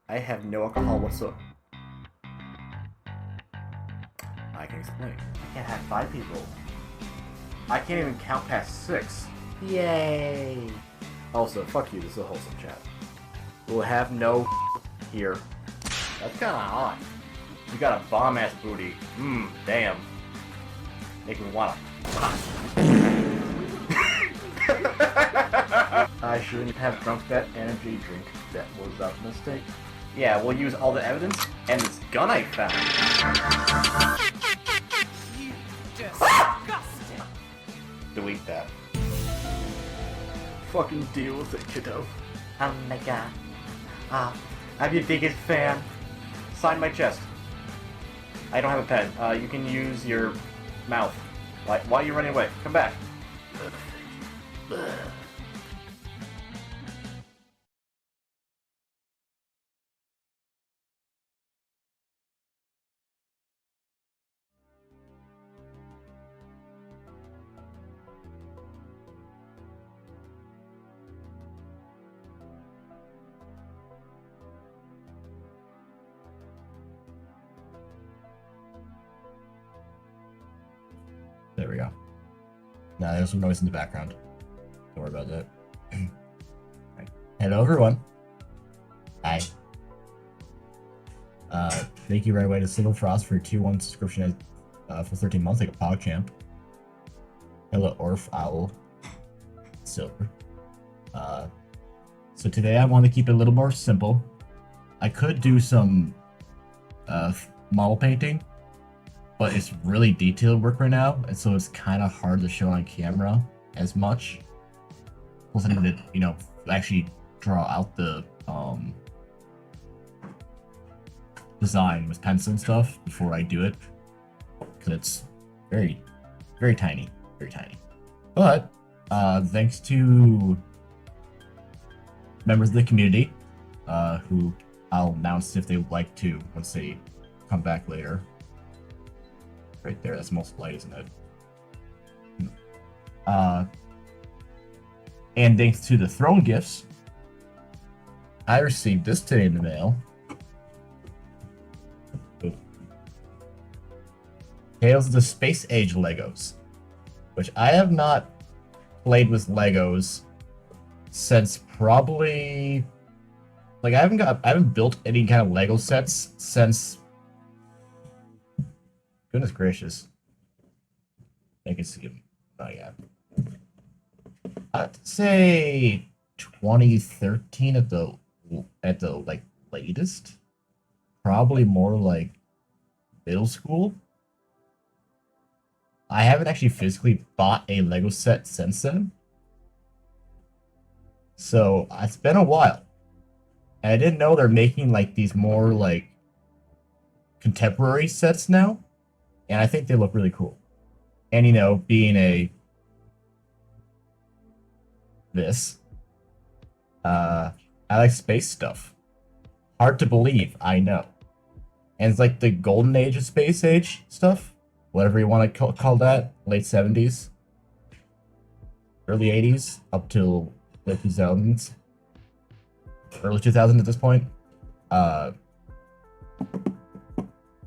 I have no alcohol whatsoever. I can explain. I can't have 5 people. I can't even count past 6. Yay! Also, fuck you, this is a wholesome chat. We'll have no here. That's kinda odd. You got a bomb-ass booty. Damn. Make me wanna. I shouldn't have drunk that energy drink. That was a mistake. Yeah, we'll use all the evidence and this gun I found. You disgusting! Delete that. Fucking deal with it, kiddo. Oh my god. I'm your biggest fan. Sign my chest. I don't have a pen. You can use your mouth. Why are you running away? Come back. There we go. Nah, there's some noise in the background. Don't worry about that. Right. Hello, everyone. Hi. Thank you right away to Single Frost for your 2-1 subscription for 13 months like a PogChamp. Hello, Orf Owl. Silver. So today I want to keep it a little more simple. I could do some model painting, but it's really detailed work right now, and so it's kind of hard to show on camera as much. Plus, I need to, actually draw out the design with pencil and stuff before I do it, because it's very, very tiny, very tiny. But thanks to members of the community, who I'll announce if they would like to once they come back later. Right there, that's most light, isn't it? And thanks to the throne gifts, I received this today in the mail. Tales of the Space Age Legos, which I have not played with Legos since probably, like, I haven't built any kind of Lego sets since, goodness gracious, I can see him. Oh yeah, I'd say 2013 at the like latest, probably more like middle school. I haven't actually physically bought a Lego set since then. So it's been a while. And I didn't know they're making like these more like contemporary sets now. And I think they look really cool. And being I like space stuff. Hard to believe, I know. And it's like the golden age of space age stuff. Whatever you want to call that, late 70s, early 80s, up till late 2000s, early 2000s at this point,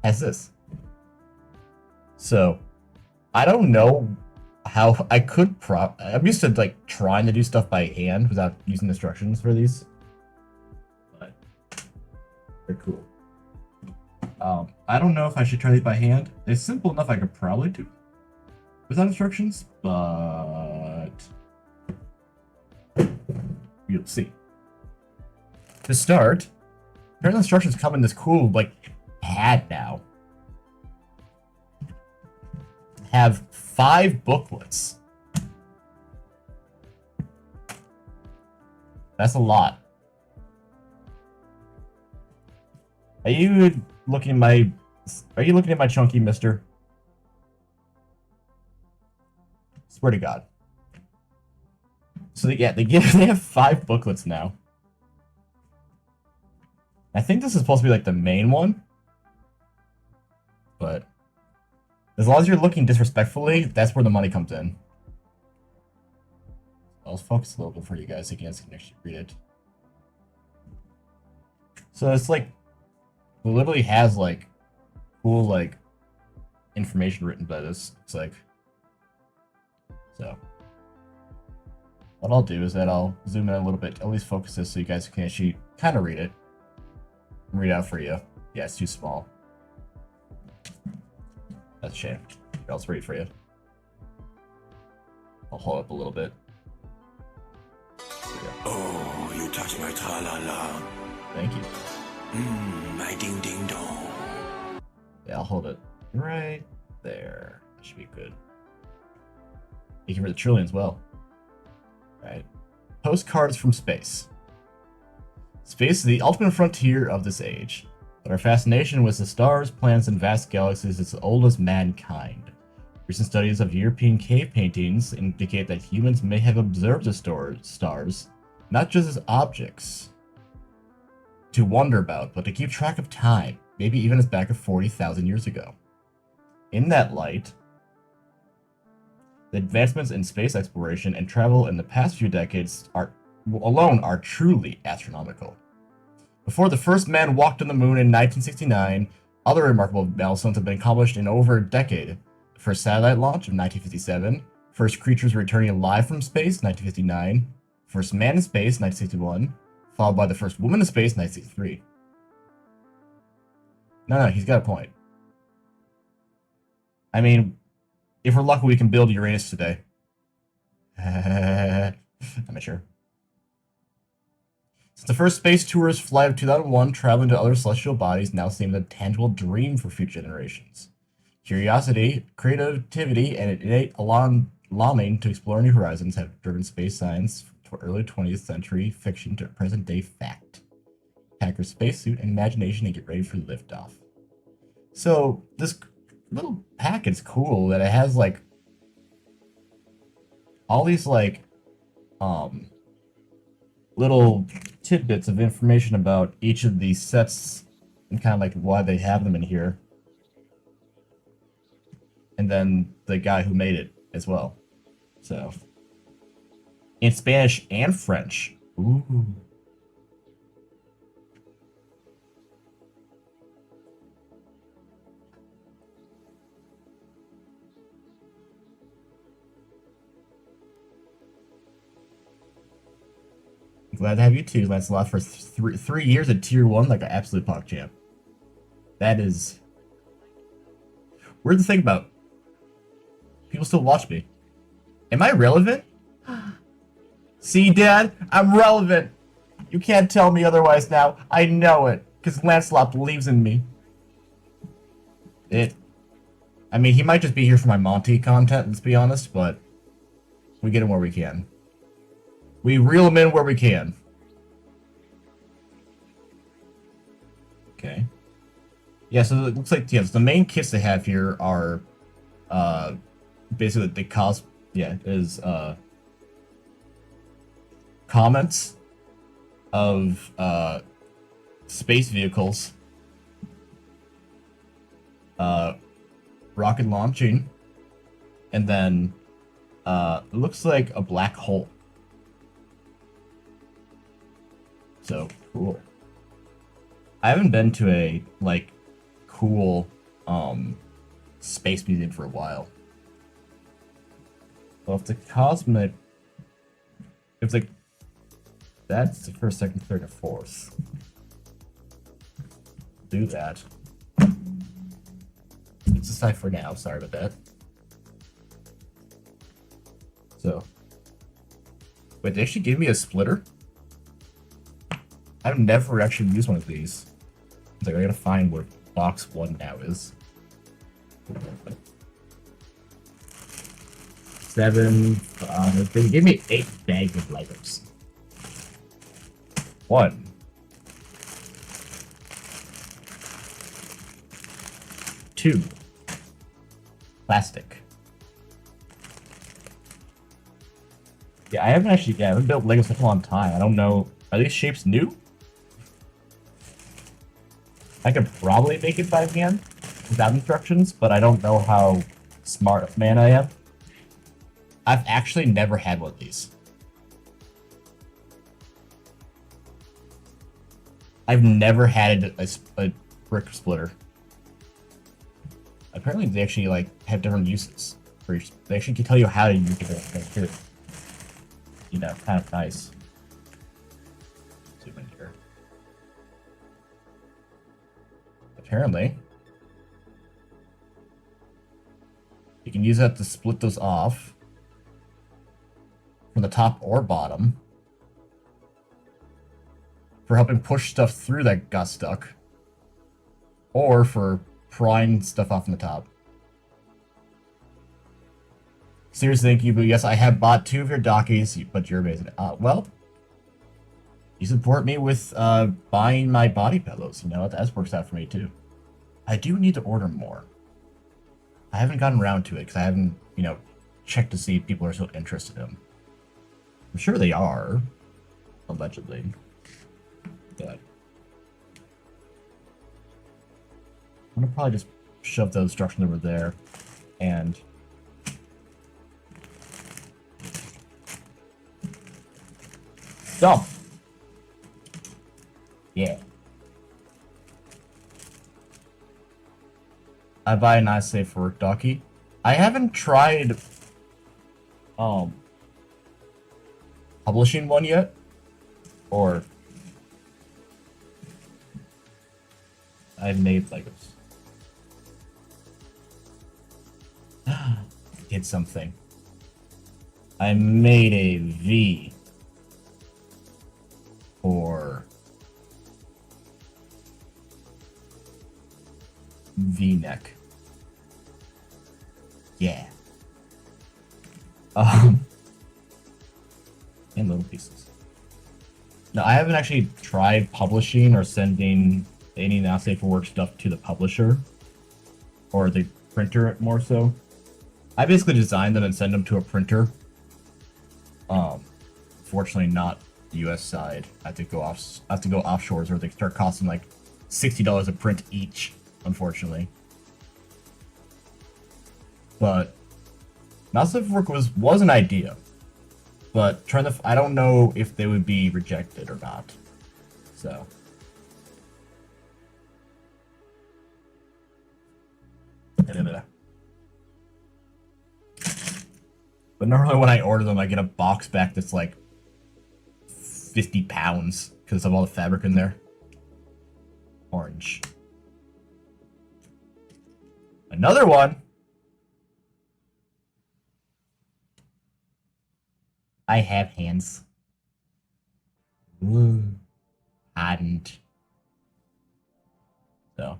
has this. So, I don't know how I could I'm used to like trying to do stuff by hand without using instructions for these, but they're cool. I don't know if I should try these by hand. It's simple enough I could probably do without instructions, but you'll see. To start, apparently instructions come in this cool, like, pad now. Have 5 booklets. That's a lot. Are you looking at my chunky, mister? Swear to God. So they have 5 booklets now. I think this is supposed to be like the main one. But as long as you're looking disrespectfully, that's where the money comes in. I'll focus a little bit for you guys so you guys can actually read it. So it's like, it literally has like cool like information written by this. It's like, so what I'll do is that I'll zoom in a little bit, at least focus this so you guys can actually kind of read it. Read out for you. Yeah, it's too small. That's a shame. I'll just read it for you. I'll hold up a little bit. Oh, you touch my tra-la-la. Thank you. My ding-ding-dong. Yeah, I'll hold it right there. That should be good. You can read the trillion as well. Right. Postcards from space. Space is the ultimate frontier of this age, but our fascination with the stars, planets, and vast galaxies is as old as mankind. Recent studies of European cave paintings indicate that humans may have observed the stars, not just as objects to wonder about, but to keep track of time, maybe even as back of 40,000 years ago. In that light, the advancements in space exploration and travel in the past few decades alone are truly astronomical. Before the first man walked on the moon in 1969, other remarkable milestones have been accomplished in over a decade. The first satellite launch of 1957, first creatures returning alive from space 1959, first man in space 1961, followed by the first woman in space 1963. No, he's got a point. I mean, if we're lucky, we can build Uranus today. I'm not sure. Since the first space tourist flight of 2001, traveling to other celestial bodies now seems a tangible dream for future generations. Curiosity, creativity, and an innate longing to explore new horizons have driven space science from early 20th century fiction to present-day fact. Pack your spacesuit and imagination and get ready for liftoff. So, this little packet's cool that it has, like, all these, like, little tidbits of information about each of these sets and kind of like why they have them in here. And then the guy who made it as well. So, in Spanish and French. Ooh. Glad to have you too, Lancelot, for three years at Tier 1 like an absolute PogChamp. That is... Weird to think about. People still watch me. Am I relevant? See, Dad? I'm relevant! You can't tell me otherwise now. I know it, because Lancelot believes in me. I mean, he might just be here for my Monty content, let's be honest, but... we get him where we can. We reel him in where we can. Okay. Yeah, so it looks like, yes, the main kits they have here are, basically, comments of, space vehicles, rocket launching, and then, it looks like a black hole. So, cool. I haven't been to a, like, cool, space museum for a while. Well, if the cosmic... If the... That's the first, second, third, and fourth. Do that. It's aside for now, sorry about that. So... Wait, they actually gave me a splitter? I've never actually used one of these. It's like, I gotta find where box 1 now is. 7, they gave me 8 bags of Legos. 1. 2. Plastic. Yeah, I haven't built Legos in a long time. I don't know, are these shapes new? I could probably make it by hand without instructions, but I don't know how smart of a man I am. I've actually never had one of these. I've never had a brick splitter. Apparently, they actually like have different uses. They actually can tell you how to use it too. You know, kind of nice. Zoom in here. Apparently, you can use that to split those off from the top or bottom for helping push stuff through that got stuck, or for prying stuff off from the top. Seriously, thank you, but yes, I have bought 2 of your dockies, but you're amazing. Well, you support me with buying my body pillows, you know, that works out for me too. I do need to order more. I haven't gotten around to it because I haven't, you know, checked to see if people are still interested in them. I'm sure they are, allegedly. But I'm gonna probably just shove the instructions over there and dump. Yeah. I buy a nice safe for work docky. I haven't tried publishing one yet. Or I've made Legos. I did something. I made a V for V-neck. Yeah. And little pieces. No, I haven't actually tried publishing or sending any Now Safe for Work stuff to the publisher or the printer more so. I basically design them and send them to a printer. Fortunately, not the U.S. side. I have to go offshores, or they start costing like $60 a print each. Unfortunately, but Now Safe for Work was an idea, but I don't know if they would be rejected or not. So. But normally when I order them, I get a box back that's like 50 pounds because of all the fabric in there. Orange. Another one. I have hands. Ooh. And so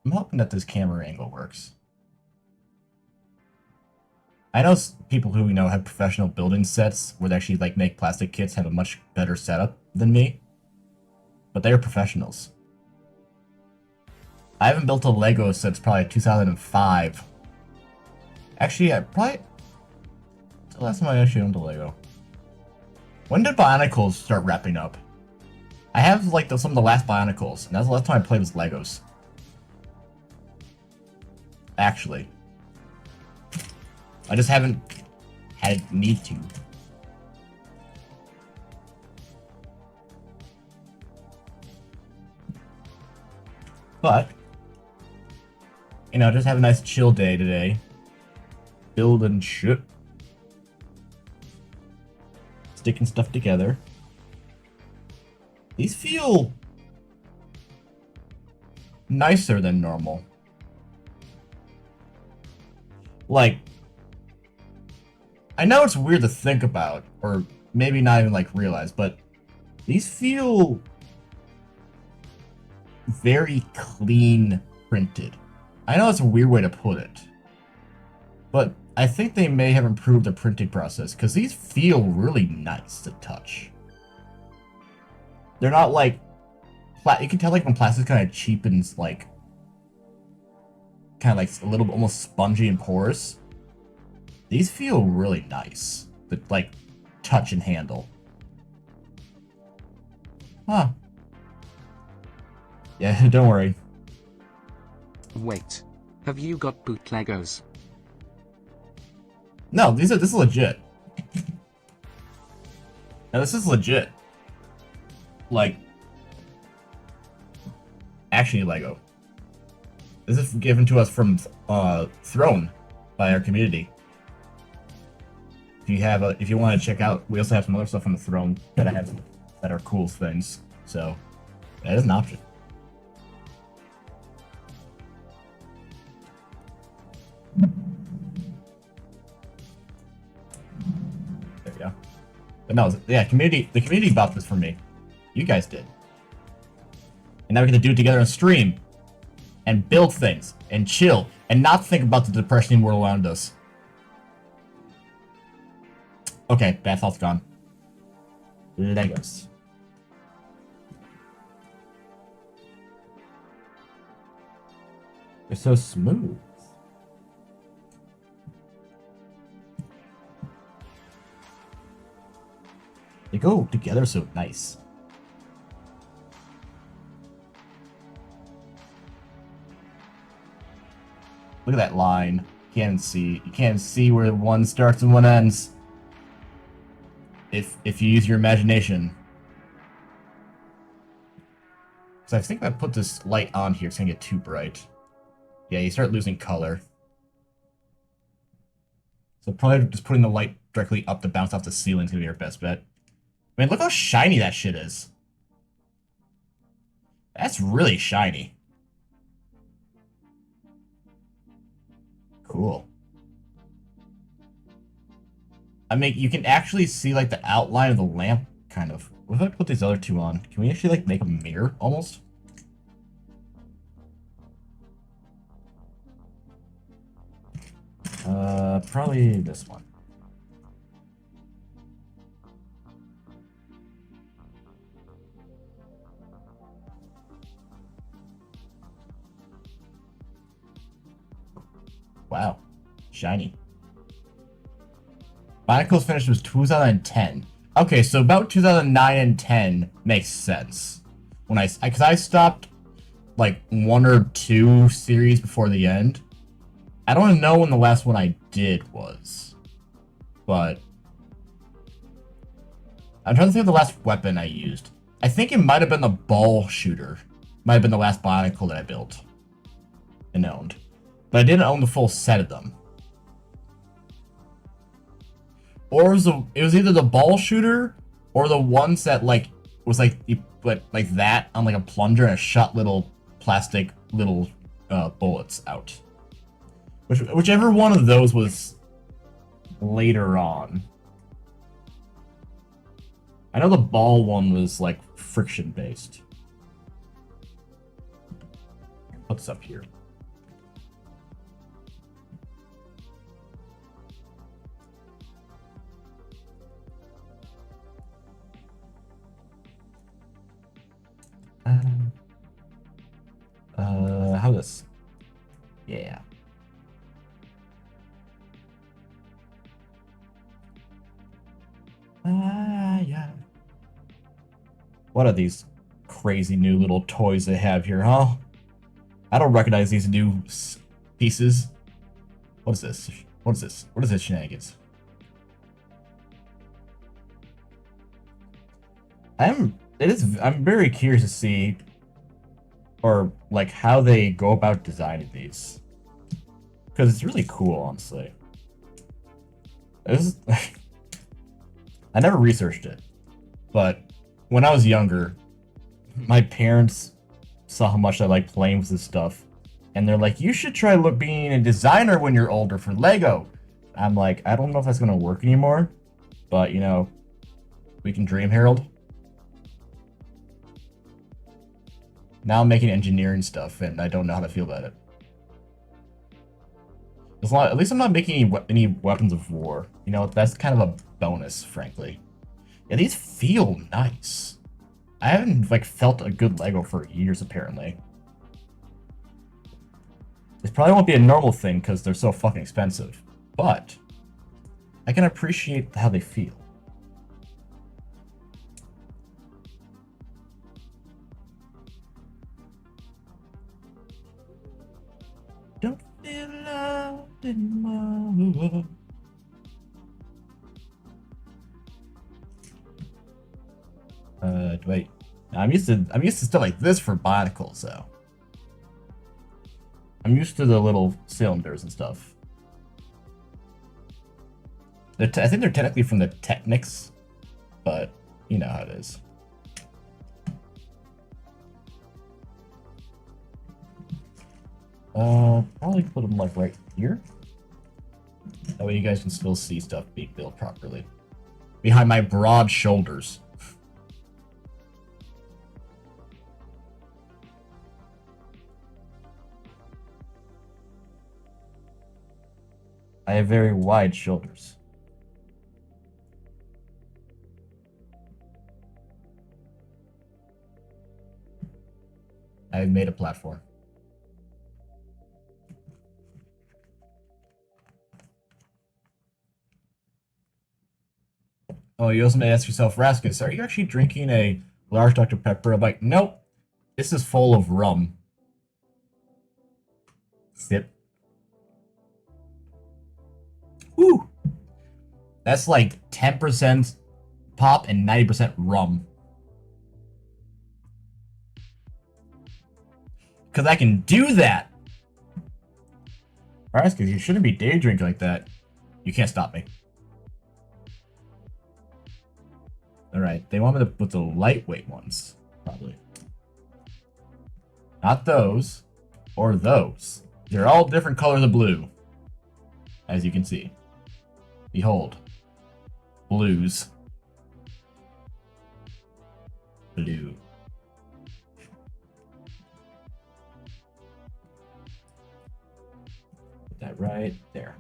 I'm hoping that this camera angle works. I know people who, you know, have professional building sets where they actually like make plastic kits have a much better setup than me, but they're professionals. I haven't built a Lego since probably 2005. Actually, the last time I actually owned a Lego. When did Bionicles start wrapping up? I have like some of the last Bionicles, and that's the last time I played with Legos. Actually. I just haven't had need to. But, you know, just have a nice chill day today. Building shit. Sticking stuff together. These feel nicer than normal. Like, I know it's weird to think about, or maybe not even like realize, but these feel very clean printed. I know it's a weird way to put it, but I think they may have improved the printing process because these feel really nice to touch. They're not like, you can tell like when plastic kind of cheapens, like kind of like a little bit almost spongy and porous. These feel really nice to like touch and handle. Huh. Yeah, don't worry. Wait. Have you got bootlegos? No, this is legit. Now this is legit. Like, actually Lego. This is given to us from Throne by our community. If you want to check out, we also have some other stuff on the Throne that I have that are cool things. So that is an option. There we go. But no, yeah, the community bought this for me. You guys did. And now we get to do it together on stream. And build things. And chill. And not think about the depressing world around us. Okay, bad thought's gone. Legos. They're so smooth. They go together so nice. Look at that line. You can't see where one starts and one ends. If you use your imagination. So I think if I put this light on here, it's gonna get too bright. Yeah, you start losing color. So probably just putting the light directly up to bounce off the ceiling is gonna be our best bet. I mean, look how shiny that shit is. That's really shiny. Cool. I mean, you can actually see, like, the outline of the lamp, kind of. What if I put these other two on? Can we actually, like, make a mirror, almost? Probably this one. Wow. Shiny. Bionicle's finish was 2010. Okay, so about 2009 and 10 makes sense. Because I stopped like 1 or 2 series before the end. I don't know when the last one I did was. But I'm trying to think of the last weapon I used. I think it might have been the ball shooter. Might have been the last Bionicle that I built and owned. But I didn't own the full set of them. Or it was either the ball shooter or the ones that was like that on like a plunger and it shot little plastic bullets out. Whichever one of those was later on. I know the ball one was like friction based. What's up here? How this? Yeah. Yeah. What are these crazy new little toys they have here, huh? I don't recognize these new pieces. What is this? What is this? What is this shenanigans? I'm very curious to see or like how they go about designing these. Because it's really cool, honestly. I never researched it, but when I was younger, my parents saw how much I liked playing with this stuff, and they're like, "You should try being a designer when you're older for Lego." I'm like, I don't know if that's gonna work anymore, but you know, we can dream, Harold. Now I'm making engineering stuff, and I don't know how to feel about it. At least I'm not making any weapons of war. You know, that's kind of a bonus, frankly. Yeah, these feel nice. I haven't felt a good Lego for years, apparently. This probably won't be a normal thing because they're so fucking expensive, but I can appreciate how they feel. Don't feel loved anymore. Wait. I'm used to stuff like this for Bionicles, though. I'm used to the little cylinders and stuff. I think they're technically from the Technics, but you know how it is. Probably put them like right here. That way you guys can still see stuff being built properly. Behind my broad shoulders. I have very wide shoulders. I have made a platform. Oh, you also may ask yourself, Raskus, are you actually drinking a large Dr. Pepper? I'm like, nope. This is full of rum. Sip. Woo! That's like 10% pop and 90% rum. Because I can do that! Raskus, you shouldn't be day drinking like that. You can't stop me. Alright, they want me to put the lightweight ones, probably. Not those, or those. They're all different colors of blue, as you can see. Behold. Blues. Blue. Put that right there.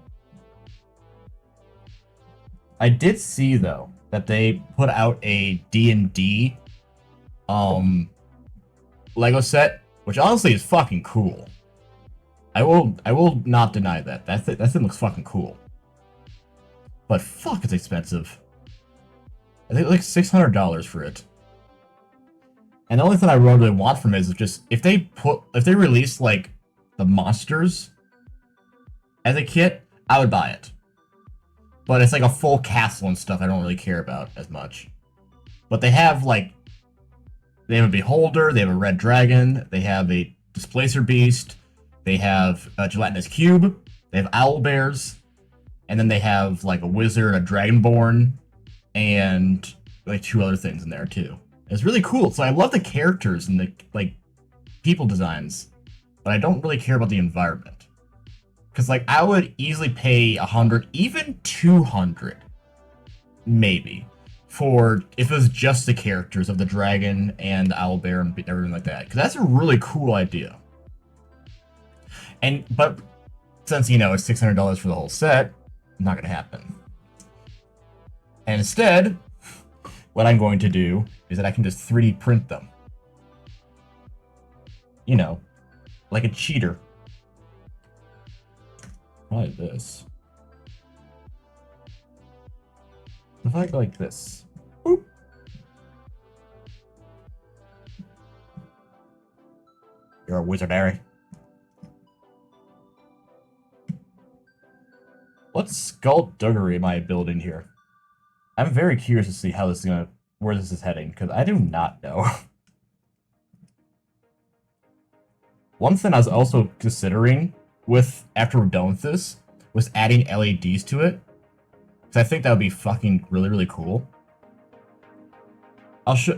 I did see, though, that they put out a D&D Lego set, which honestly is fucking cool. I will not deny that. That thing looks fucking cool. But fuck, it's expensive. I think like $600 for it. And the only thing I really want from it is just if they release like the monsters as a kit, I would buy it. But it's like a full castle and stuff I don't really care about as much. But they have like they have a beholder, they have a red dragon, they have a displacer beast, they have a gelatinous cube, they have owl bears, and then they have like a wizard, a dragonborn, and like 2 other things in there too. It's really cool. So I love the characters and the like people designs, but I don't really care about the environment. Because like I would easily pay 100, even 200, maybe, for if it was just the characters of the dragon and the owlbear and everything like that. Because that's a really cool idea. But since, you know, it's $600 for the whole set, not gonna happen. And instead, what I'm going to do is that I can just 3D print them. You know, like a cheater. Like this. If I go like this. Boop. You're a wizard, Harry. What skullduggery am I building here? I'm very curious to see how this is where this is heading, because I do not know. One thing I was also considering after we're done with this was adding LEDs to it. Because I think that would be fucking really, really cool.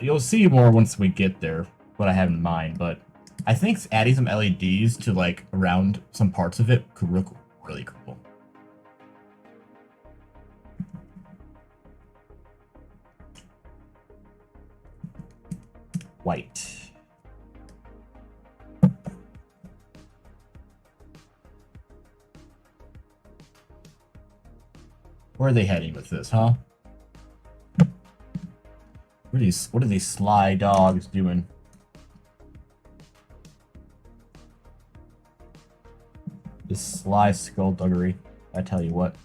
You'll see more once we get there, what I have in mind, but I think adding some LEDs to like around some parts of it could look really cool. White. Where are they heading with this, huh? What are these sly dogs doing? This sly skullduggery, I tell you what.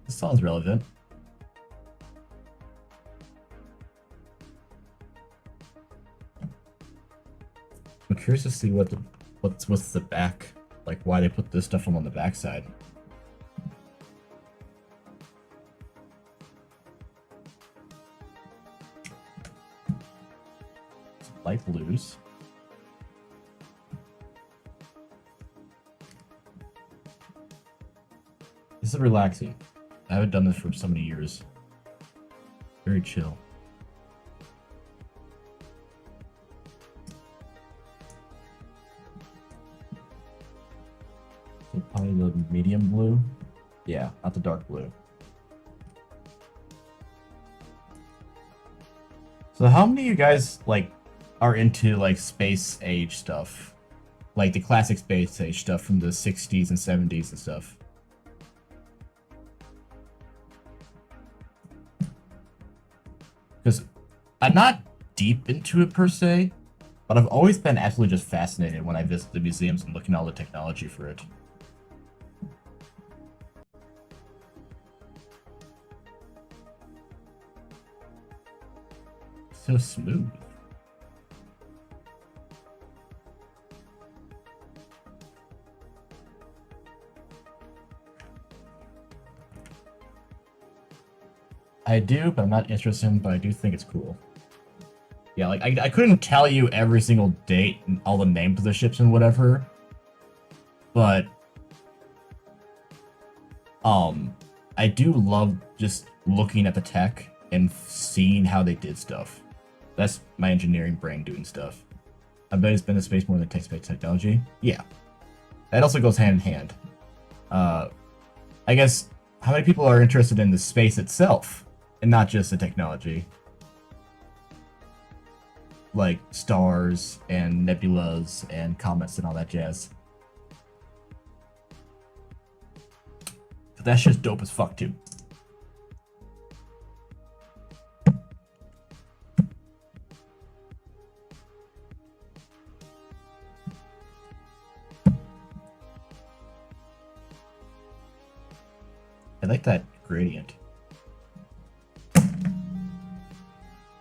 This sounds relevant. I'm curious to see what's with the back, like why they put this stuff on the backside. light blues. This is relaxing. I haven't done this for so many years. Very chill. So probably the medium blue. Yeah, not the dark blue. So how many of you guys like are into like space age stuff? Like the classic space age stuff from the 60s and 70s and stuff? Because I'm not deep into it per se, but I've always been absolutely just fascinated when I visit the museums and looking at all the technology for it. So smooth. I do, but I'm not interested in, but I do think it's cool. Yeah, like, I couldn't tell you every single date and all the names of the ships and whatever, but, I do love just looking at the tech and seeing how they did stuff. That's my engineering brain doing stuff. I bet it's been in space more than tech-space technology. Yeah. That also goes hand in hand. I guess, how many people are interested in the space itself, and not just the technology? Like stars and nebulas and comets and all that jazz. But that shit's dope as fuck too. I like that gradient.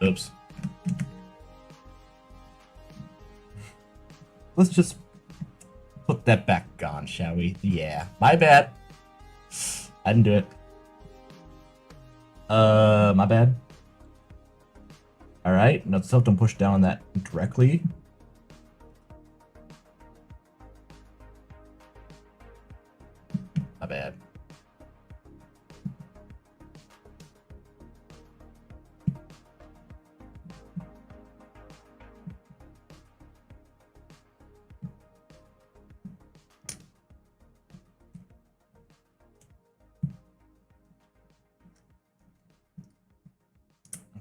Oops. Let's just put that back on, shall we? Yeah, my bad. I didn't do it. My bad. Alright, now still don't push down on that directly. My bad.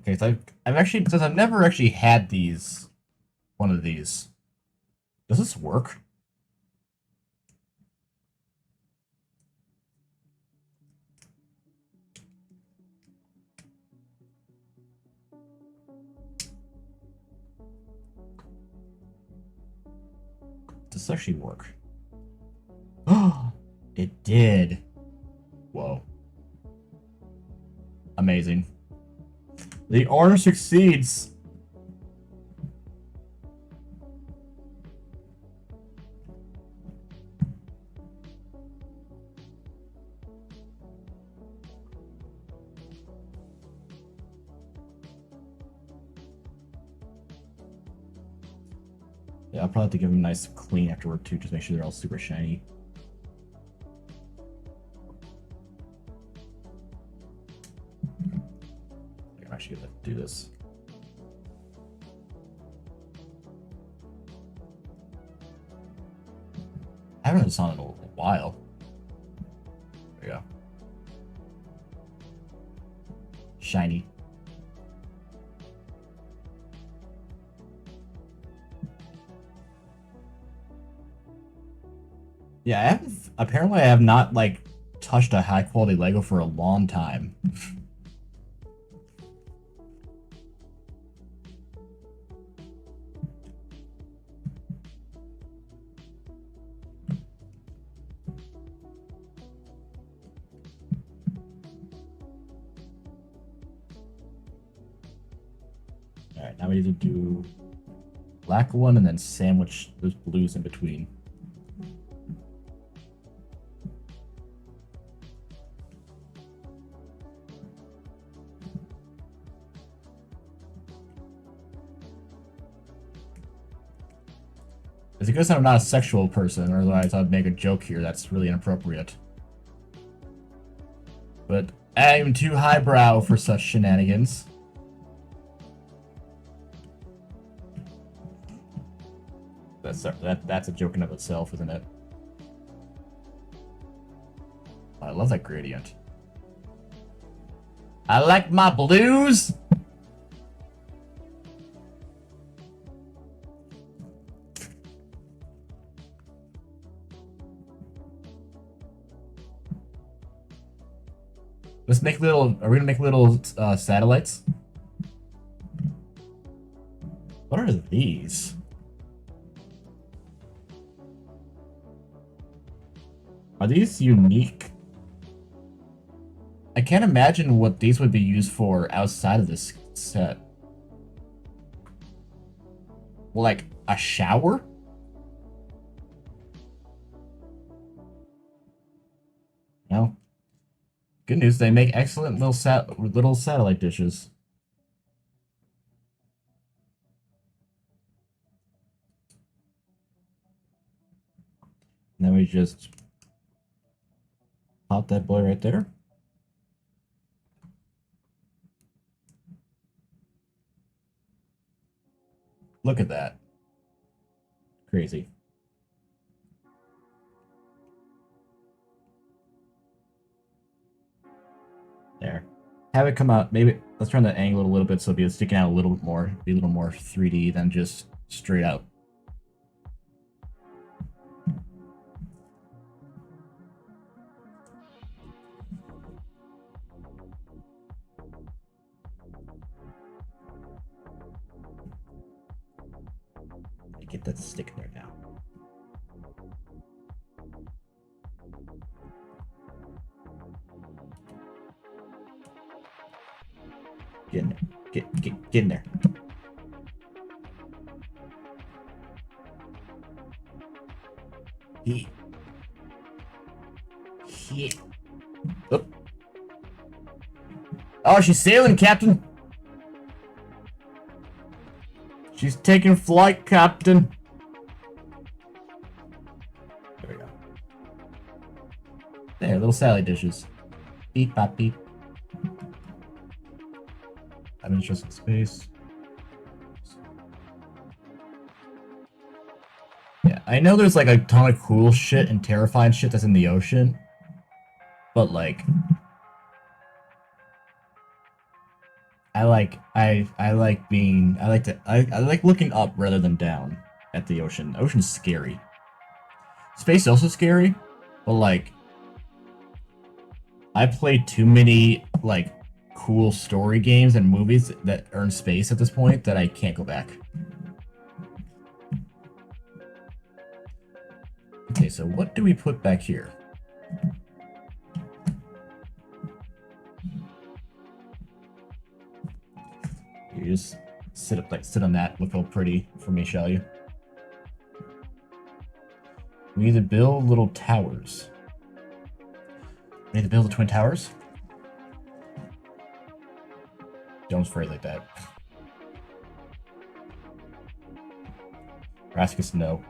Okay, so I've actually, since I've never actually had one of these. Does this work? Does this actually work? Oh, it did. Whoa. Amazing. The order succeeds. Yeah, I'll probably have to give them a nice clean afterward too, just make sure they're all super shiny. I'm actually gonna do this. I haven't had this on in a while. There you go. Shiny. Yeah, I haven't. Apparently, I have not like touched a high quality Lego for a long time. Alright, now we need to do black one and then sandwich those blues in between. It's because I'm not a sexual person, or otherwise I'd make a joke here that's really inappropriate. But I'm too highbrow for such shenanigans. That's a joke in of itself, isn't it? I love that gradient. I like my blues! Let's make little... Are we gonna make little satellites? What are these? Are these unique? I can't imagine what these would be used for outside of this set. Like, a shower? No. Good news, they make excellent little satellite dishes. And then we just pop that boy right there. Look at that. Crazy. There. Have it come out, maybe, let's turn the angle a little bit so it'll be sticking out a little bit more, be a little more 3D than just straight out. Get that stick in there now. Get in there. Get in there. He. Oh. Oh, she's sailing, Captain. She's taking flight, Captain. There we go. There, little salad dishes. Beep, bop, beep. I'm interested in space. Yeah, I know there's like a ton of cool shit and terrifying shit that's in the ocean. But like... I like looking up rather than down at the ocean. The ocean's scary. Space is also scary, but like I played too many like cool story games and movies that are in space at this point that I can't go back. Okay, so what do we put back here? You just sit on that, look all pretty for me, shall you? We need to build little towers. We need to build the twin towers? Don't phrase like that. Raskus, no.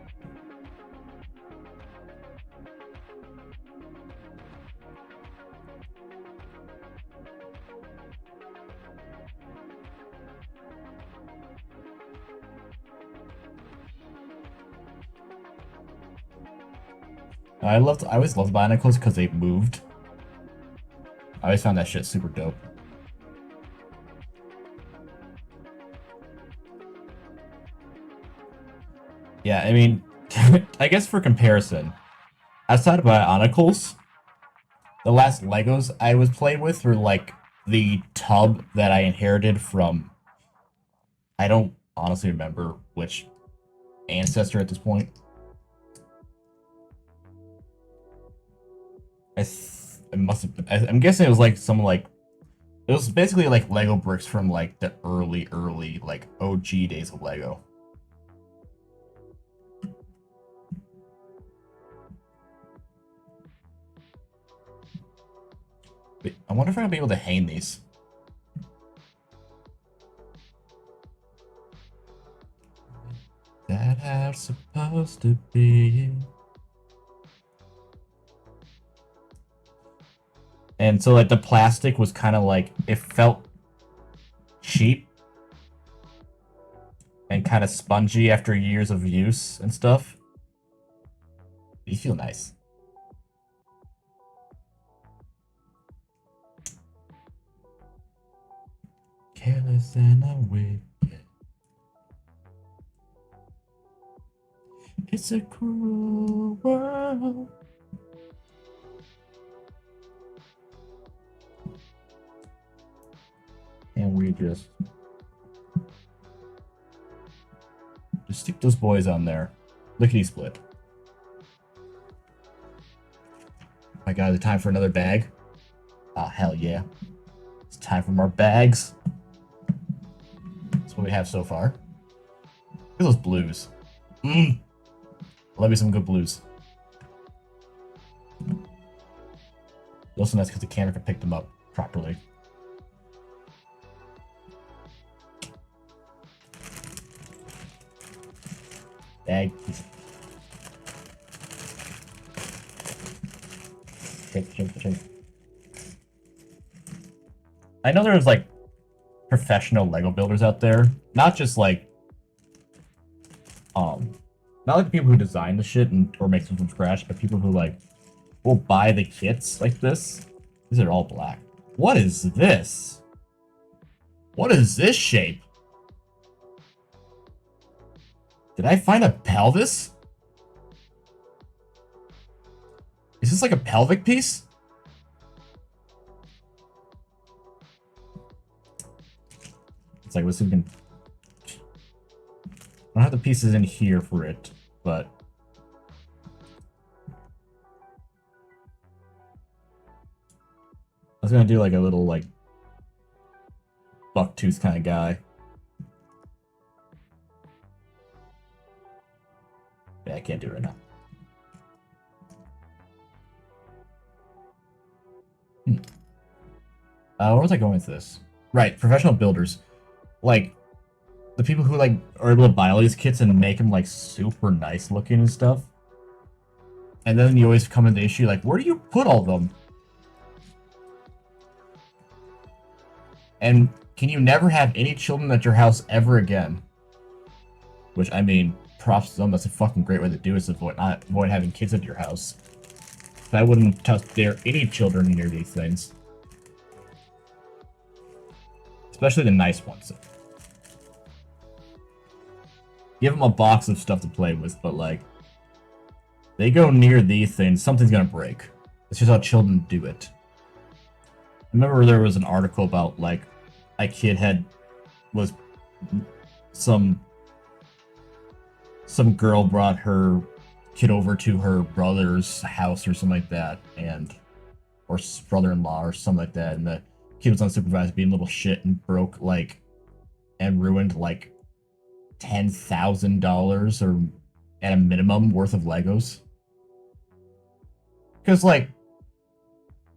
I always loved Bionicles because they moved. I always found that shit super dope. Yeah, I mean, I guess for comparison, outside of Bionicles, the last Legos I was playing with were like the tub that I inherited from, I don't honestly remember which ancestor at this point. I'm guessing it was like some like, it was basically like Lego bricks from like the early like OG days of Lego. Wait, I wonder if I'm gonna be able to hang these. That not how it's supposed to be. And so, like, the plastic was kind of like, it felt cheap and kind of spongy after years of use and stuff. You feel nice. Careless and away. It's a cruel world. And we just stick those boys on there. Lickety split. My God, is it time for another bag? Ah, hell yeah. It's time for more bags. That's what we have so far. Look at those blues. Love me some good blues. Also nice because the camera can pick them up properly. Bag. Shake. I know there's like professional Lego builders out there, not just like not like people who design the shit or make them from scratch, but people who like will buy the kits like this. These are all black. What is this? What is this shape? Did I find a pelvis? Is this like a pelvic piece? It's like, let's see if we can... I don't have the pieces in here for it, but... I was gonna do like a little like bucktooth kind of guy. Yeah, I can't do it right now. Where was I going with this? Right, professional builders. Like, the people who, like, are able to buy all these kits and make them, like, super nice looking and stuff. And then you always come into the issue, like, where do you put all of them? And can you never have any children at your house ever again? Which, I mean, props to them, that's a fucking great way to do it, is avoid having kids at your house. I wouldn't dare any children near these things. Especially the nice ones. Give them a box of stuff to play with, but like, they go near these things, something's gonna break. It's just how children do it. I remember there was an article about like, a kid was some girl brought her kid over to her brother's house or something like that, or brother-in-law or something like that, and the kid was unsupervised being a little shit and broke like and ruined like $10,000 or at a minimum worth of Legos. Because like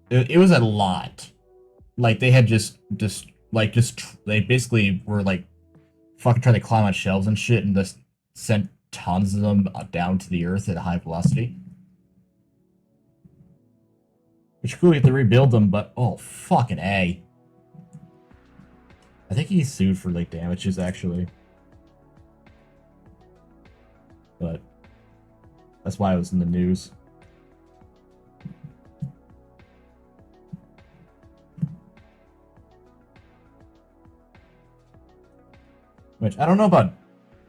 it was a lot. Like they had they basically were like fucking trying to climb on shelves and shit and just sent tons of them down to the earth at a high velocity. Which cool, you have to rebuild them, but oh fucking A. I think he's sued for like damages actually. But that's why it was in the news. Which I don't know about.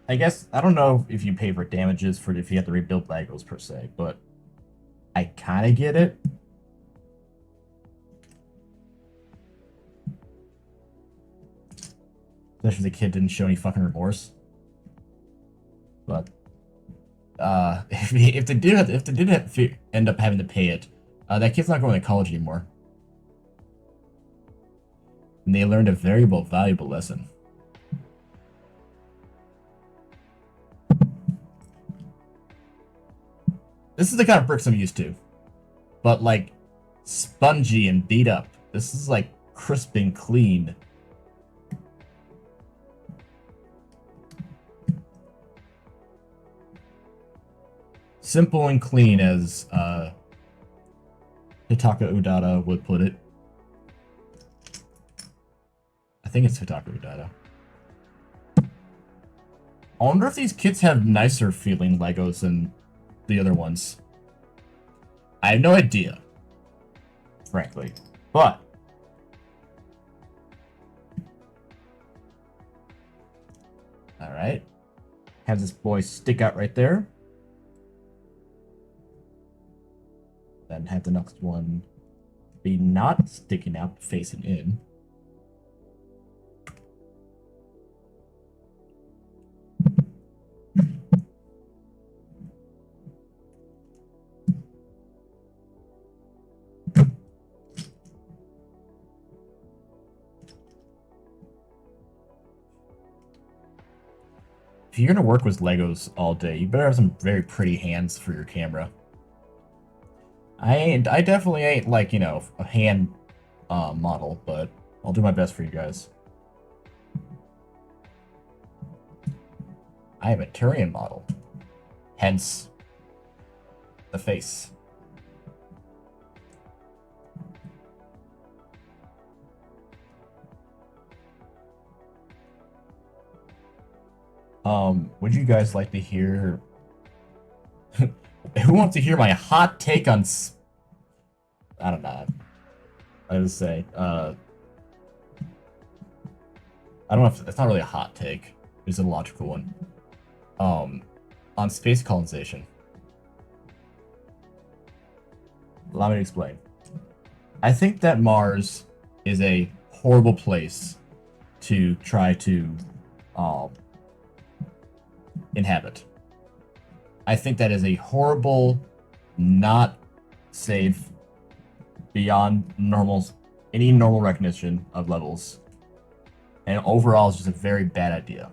I guess I don't know if you pay for damages for if you have to rebuild Legos per se, but I kind of get it. Especially if the kid didn't show any fucking remorse. But if they did have to end up having to pay it, that kid's not going to college anymore. And they learned a very valuable lesson. This is the kind of bricks I'm used to. But like spongy and beat up. This is like crisp and clean. simple and clean as Hitaka Udada would put it. I think it's Hitaka Udada. I wonder if these kits have nicer feeling Legos than the other ones. I have no idea, frankly. But alright. Have this boy stick out right there. Then have the next one be not sticking out, facing in. If you're gonna work with Legos all day, you better have some very pretty hands for your camera. I definitely ain't like, you know, a hand model, but I'll do my best for you guys. I am a Turian model, hence the face. Would you guys like to hear... Who wants to hear my hot take on... I don't know. I would say, I don't know if... It's not really a hot take. It's a logical one. On space colonization. Allow me to explain. I think that Mars is a horrible place to try to, inhabit. I think that is a horrible, not safe, beyond any normal recognition of levels, and overall it's just a very bad idea.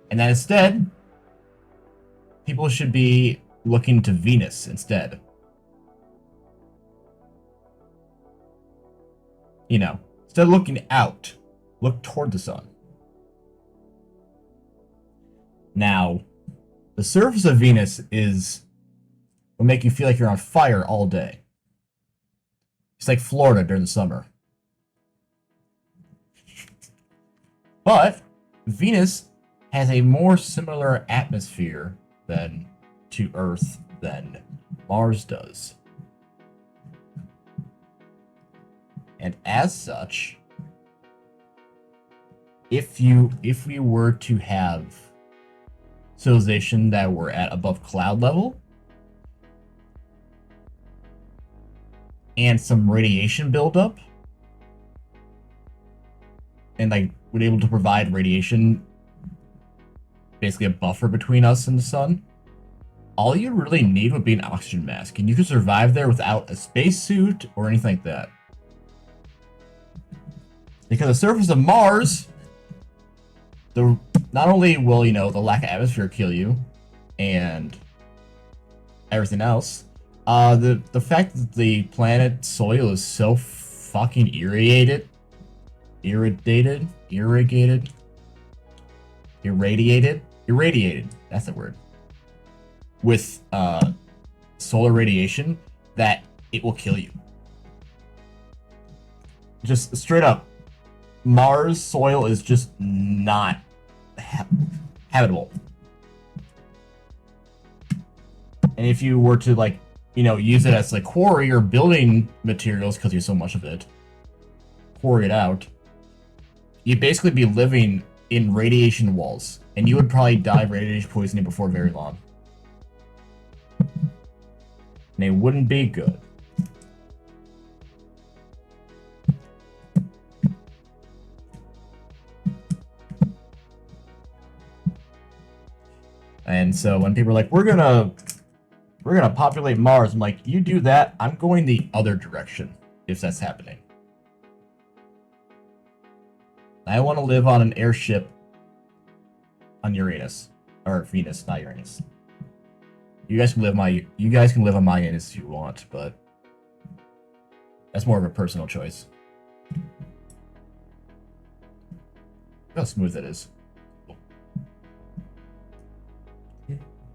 And that instead, people should be looking to Venus instead. You know, instead of looking out, look toward the sun. Now, the surface of Venus will make you feel like you're on fire all day. It's like Florida during the summer. But Venus has a more similar atmosphere to Earth than Mars does. And as such, if we were to have civilization that were at above cloud level and some radiation buildup and like we're able to provide radiation, basically a buffer between us and the sun, all you really need would be an oxygen mask, and you could survive there without a spacesuit or anything like that. Because the surface of Mars, not only will, you know, the lack of atmosphere kill you, and everything else, the fact that the planet soil is so fucking irradiated, that's the word, with solar radiation, that it will kill you. Just straight up, Mars soil is just not habitable. And if you were to, like, you know, use it as like quarry or building materials, because there's so much of it, quarry it out, you'd basically be living in radiation walls, and you would probably die of radiation poisoning before very long. And it wouldn't be good. And so when people are like, we're gonna populate Mars, I'm like, you do that, I'm going the other direction if that's happening. I want to live on an airship on Uranus, or Venus, not Uranus. You guys can live on my Uranus if you want, but that's more of a personal choice. Look how smooth that is.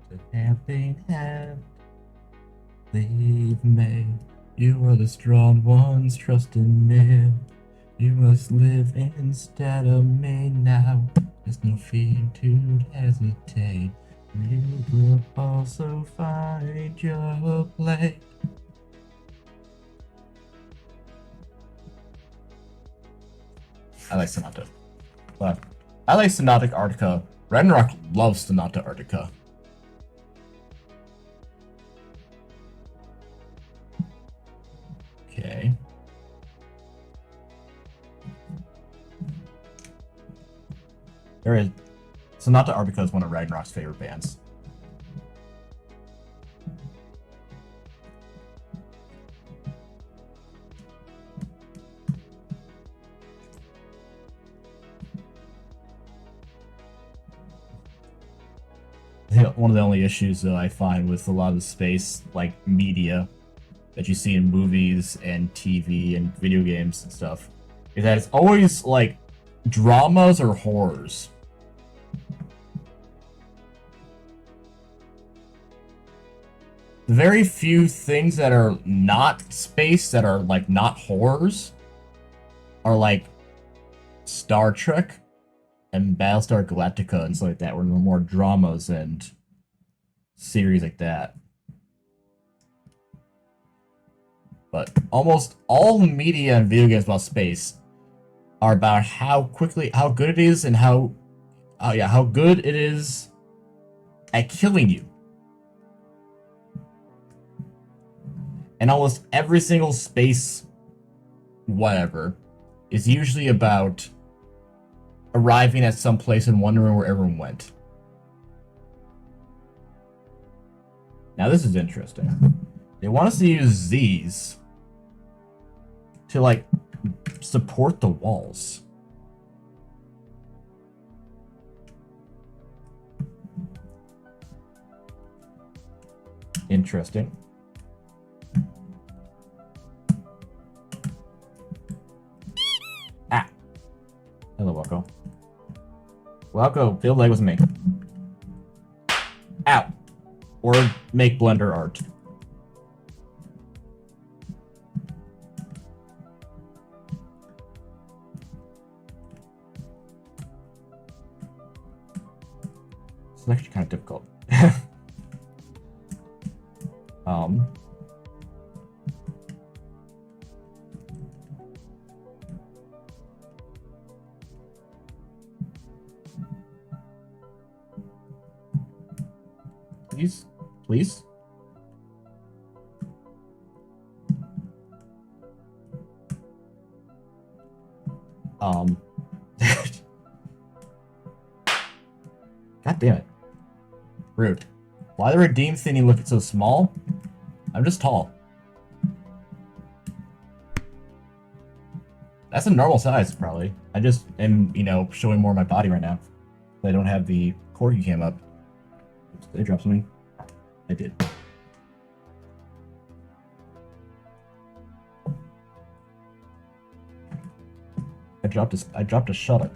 To have helping hand. Leave me. You are the strong ones, trust in me. You must live instead of me now. There's no fear to hesitate. You will also find your place. I like Sonata. But I like Sonata Arctica. Renrock loves Sonata Arctica. Okay. There is Sonata Arctica is one of Ragnarok's favorite bands. One of the only issues that I find with a lot of the space like media that you see in movies and TV and video games and stuff is that it's always like dramas or horrors. The very few things that are not space that are like not horrors are like Star Trek and Battlestar Galactica and stuff like that, where there are more dramas and series like that. But almost all the media and video games about space are about how good it is and how good it is at killing you. And almost every single space whatever is usually about arriving at some place and wondering where everyone went. Now this is interesting. They want us to use these to like support the walls. Interesting. Ah. Hello, Wacko. Wacko, build leg with me. Ow. Or make Blender art. It's actually kind of difficult. Please? God damn it. Rude. Why the redeem thingy look so small? I'm just tall. That's a normal size, probably. I just am, showing more of my body right now. I don't have the corgi cam up. Oops, did I drop something? I did. I dropped a shutter.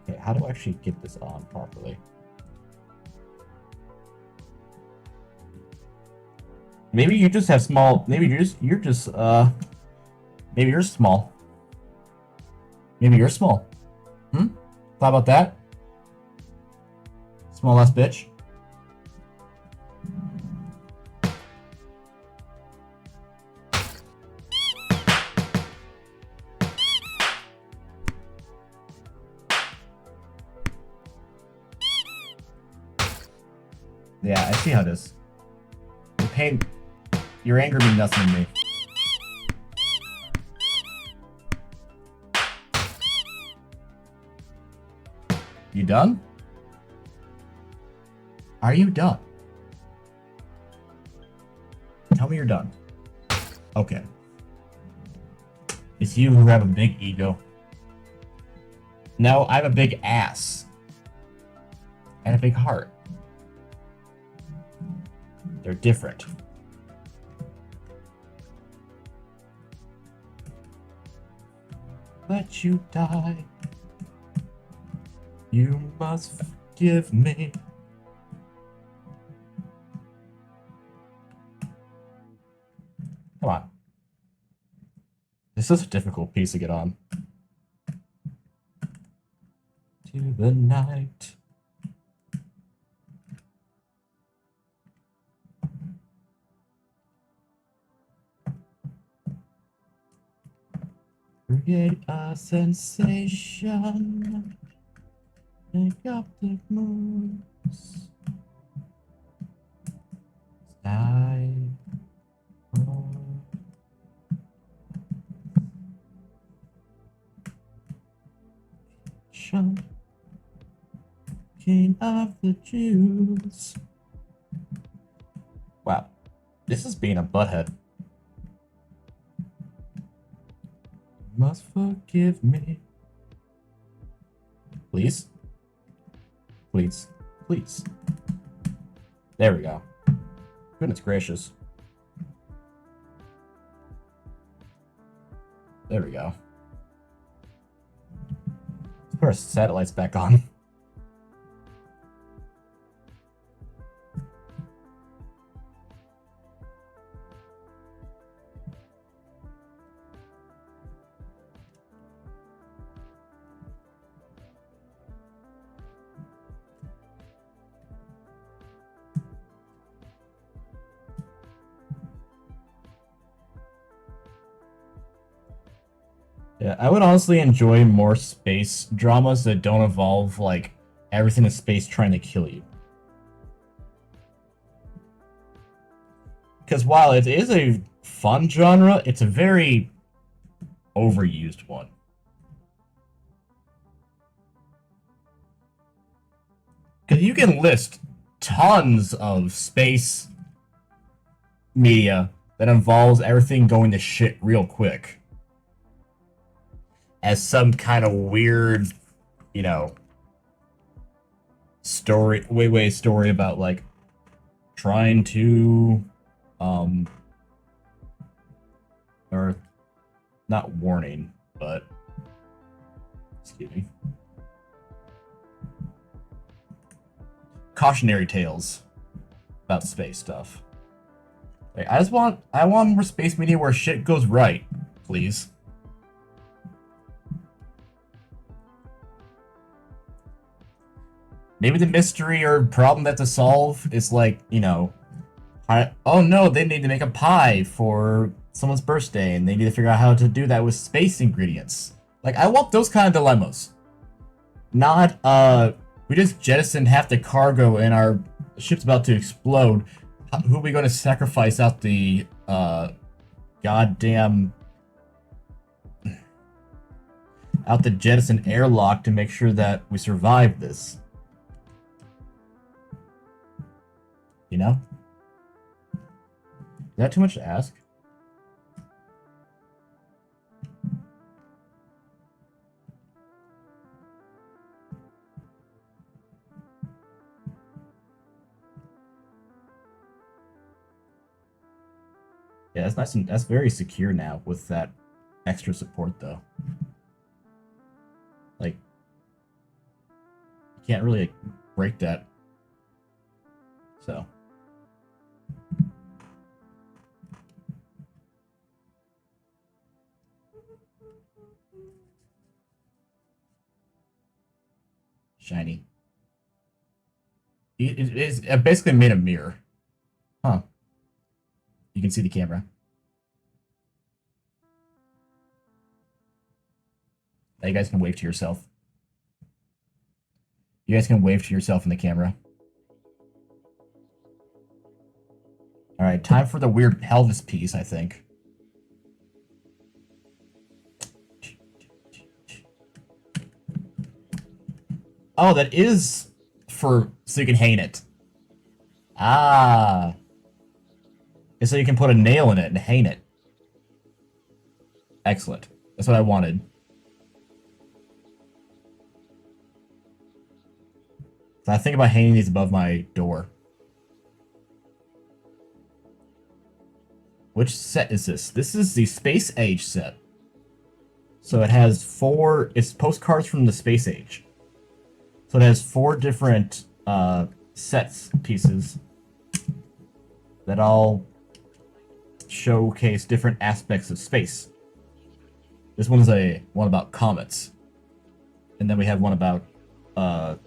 Okay, how do I actually get this on properly? Maybe you just have small. Maybe you're small. Maybe you're small. Thought about that? Small ass bitch. Yeah, I see how it is. Your anger means nothing to me. You done? Are you done? Tell me you're done. Okay. It's you who have a big ego. No, I have a big ass. And a big heart. They're different. Let you die. You must forgive me. This is a difficult piece to get on. To the night. Create a sensation. Make up the moves. I. King of the Jews. Wow, this is being a butthead. You must forgive me. Please? Please. Please. There we go. Goodness gracious. There we go. Let's put our satellites back on. Yeah, I would honestly enjoy more space dramas that don't involve, like, everything in space trying to kill you. Because while it is a fun genre, it's a very overused one. Because you can list tons of space media that involves everything going to shit real quick as some kind of weird, you know, story, story about, like, trying to, or not warning, but, excuse me, cautionary tales about space stuff. Like, I want more space media where shit goes right, please. Maybe the mystery or problem that to solve is, like, you know, oh no, they need to make a pie for someone's birthday and they need to figure out how to do that with space ingredients. Like, I want those kind of dilemmas. Not, we just jettisoned half the cargo and our ship's about to explode. Who are we going to sacrifice out the, goddamn... out the jettison airlock to make sure that we survive this? You know? Is that too much to ask? Yeah, that's nice and that's very secure now with that extra support though. Like, you can't really, like, break that. So. Shiny. It's basically made a mirror. Huh. You can see the camera. Now you guys can wave to yourself. You guys can wave to yourself in the camera. Alright, time for the weird pelvis piece, I think. Oh, that is for so you can hang it. Ah. And so you can put a nail in it and hang it. Excellent. That's what I wanted. So I think about hanging these above my door. Which set is this? This is the Space Age set. So it has it's postcards from the Space Age. So it has 4 different sets pieces that all showcase different aspects of space. This one's one about comets. And then we have one about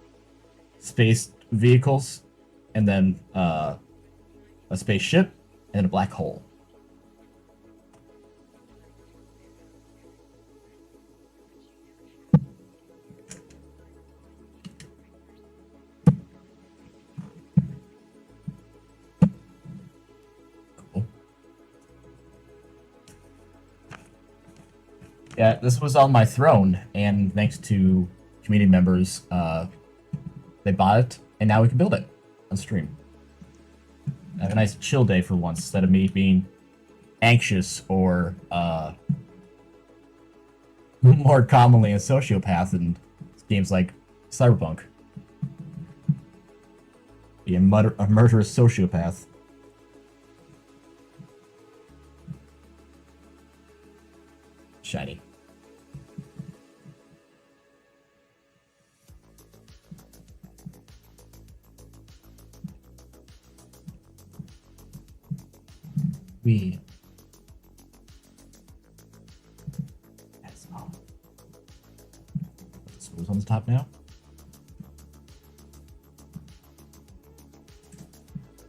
space vehicles, and then a spaceship, and a black hole. Cool. Yeah, this was on my throne, and thanks to community members, they bought it, and now we can build it on stream. Have a nice chill day for once, instead of me being anxious or more commonly a sociopath in games like Cyberpunk. Be a murderous sociopath. Shiny. We. That's all. Put the screws on the top now.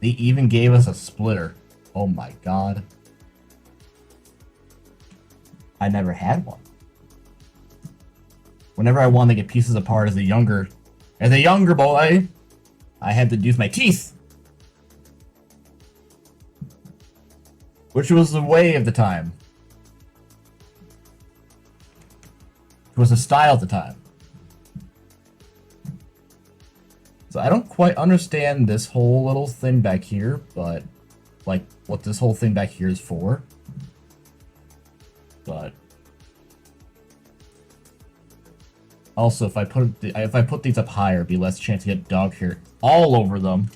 They even gave us a splitter. Oh my god. I never had one. Whenever I wanted to get pieces apart as a younger boy, I had to use my teeth. Which was the way of the time. It was a style at the time. So I don't quite understand this whole little thing back here, but like what this whole thing back here is for. But also, if I put these up higher, it'd be less chance to get dog hair all over them.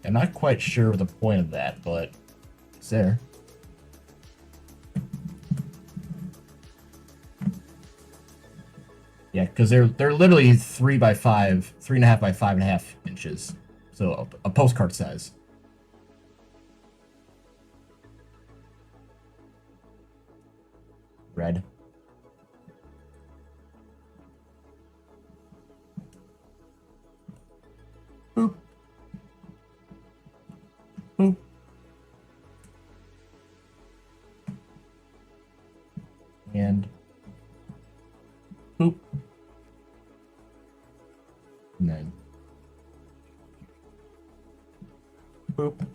I'm not quite sure the point of that, but it's there. Yeah, because they're literally 3.5 by 5.5 inches, so a postcard size. Red. Boop. Boop. And boop. And then boop.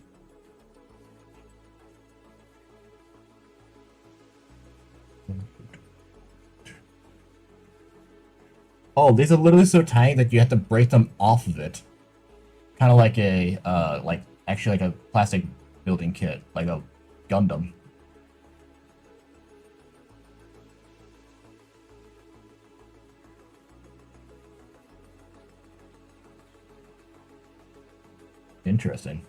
Oh, these are literally so tiny that you have to break them off of it. Kind of like a, actually like a plastic building kit, like a Gundam. Interesting.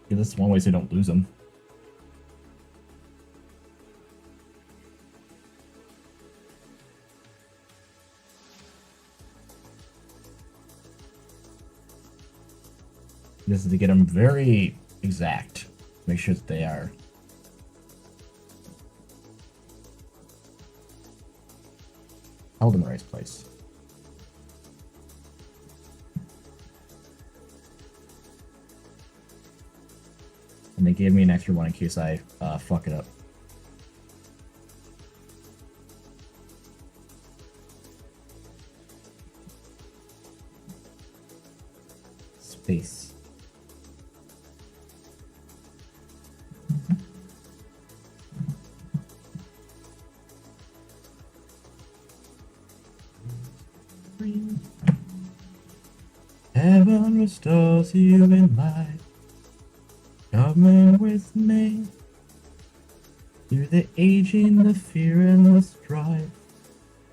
Yeah, this is one way so you don't lose them. This is to get them very exact. Make sure that they are. Held in the right place. And they gave me an extra one in case I fuck it up. Space. Heaven restores you in life. Coming with me through the aging, the fear, and the strife.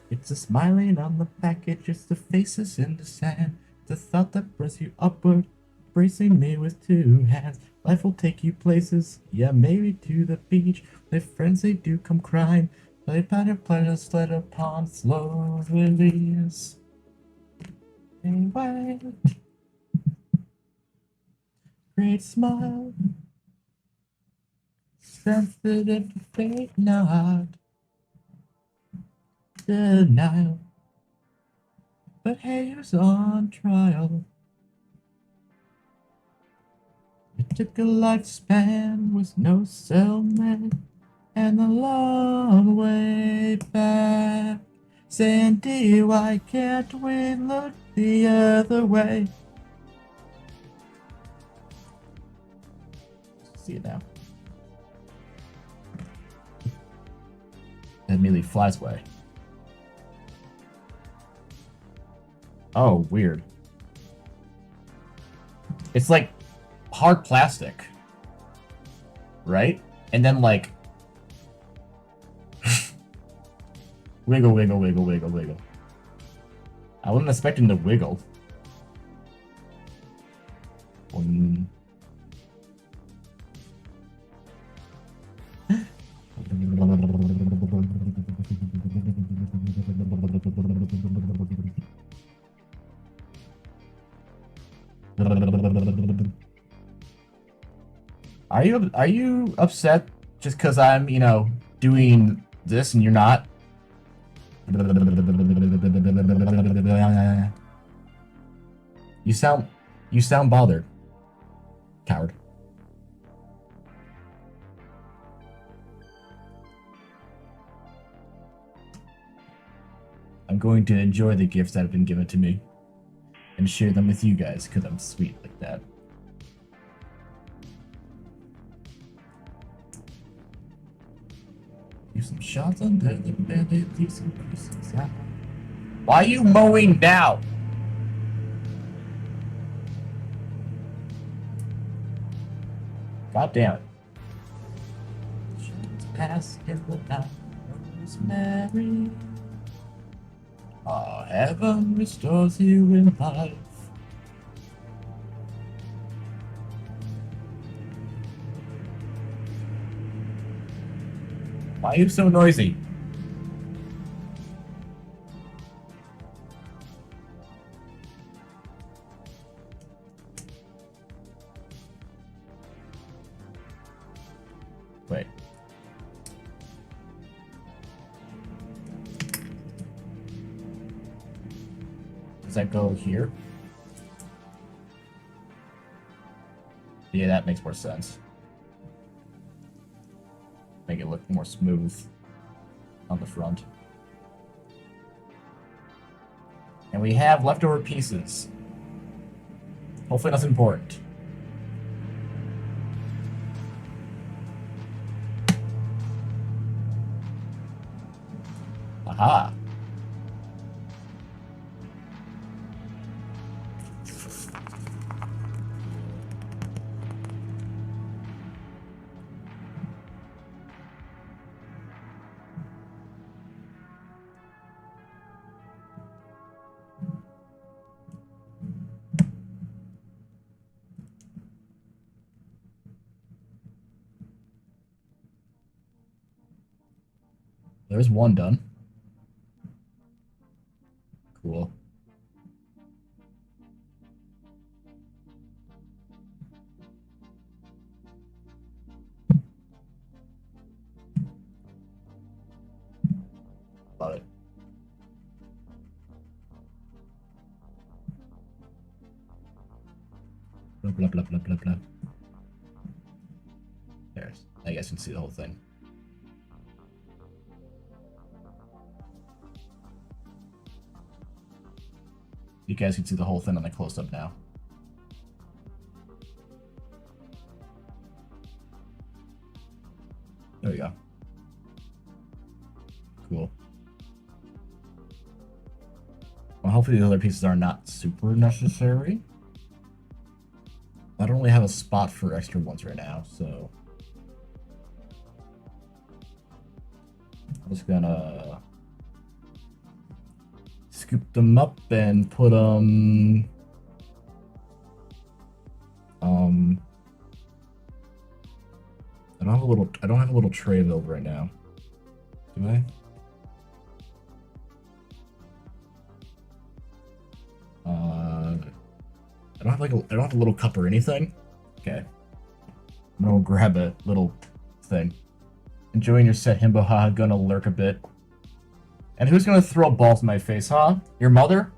It's a smiling on the package, it's the faces in the sand. The thought that brings you upward, bracing me with two hands. Life will take you places, yeah, maybe to the beach. My friends, they do come crying. Play pattern, pleasure, sled upon slow release. They wait. great smile, sensitive to fate, not denial. But hey, who's on trial? It took a lifespan with no cellmate and a long way back. Sandy, why can't we look the other way? See it now. It immediately flies away. Oh, weird. It's like hard plastic, right? And then like wiggle, wiggle, wiggle, wiggle, wiggle. I wasn't expecting to wiggle. Are you upset just because I'm, you know, doing this and you're not? You sound bothered, coward. I'm going to enjoy the gifts that have been given to me and share them with you guys because I'm sweet like that. Do some shots under the bandit, do some pieces out. Why are you mowing now? God damn it. She's passed in the night, Rosemary. Heaven restores you in life. Why are you so noisy? Wait. Does that go here? Yeah, that makes more sense. Make it look more smooth on the front. And we have leftover pieces. Hopefully nothing important. Aha. There's one done. Cool. Love it. Blah, blah, blah, blah, blah, blah. There's. I guess you can see the whole thing. You guys can see the whole thing on the close-up now. There we go. Cool. Well, hopefully the other pieces are not super necessary. I don't really have a spot for extra ones right now, so I'm just gonna scoop them up and put them I don't have a little tray available right now. Do I? I don't have a little cup or anything. Okay. I'm gonna grab a little thing. Enjoying your set, Himbo. Haha, gonna lurk a bit. And who's gonna throw balls in my face, huh? Your mother?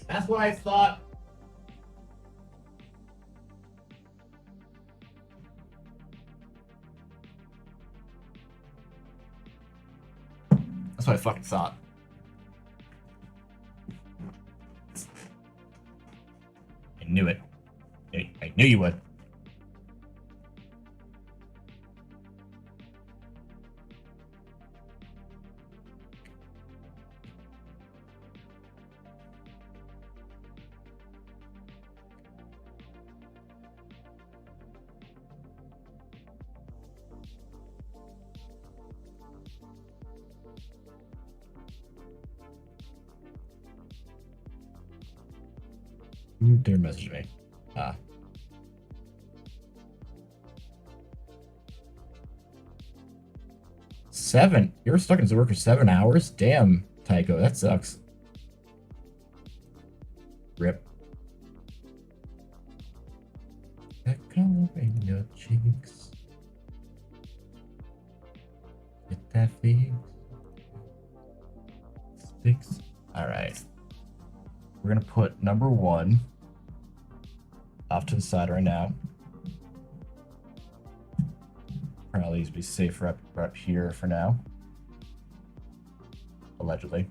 That's what I thought. That's what I fucking thought. I knew it. I knew you would. Who dare message me? Ah. Seven? You're stuck in work for 7 hours? Damn, Tycho, that sucks. Rip. That color in your cheeks. Get that fix. Sticks. Alright. We're gonna put number 1 off to the side right now. Probably be safe right here for now. Allegedly.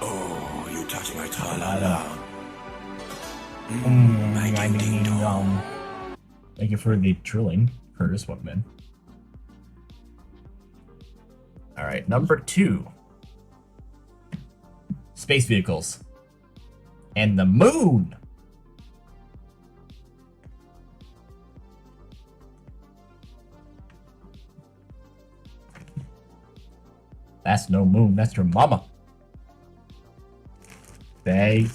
Oh, you touch my tra-la-la. My ding ding dong. Thank you for the trilling, Curtis Wuckman. Alright, number 2. Space vehicles. And the moon! That's no moon, that's your mama. I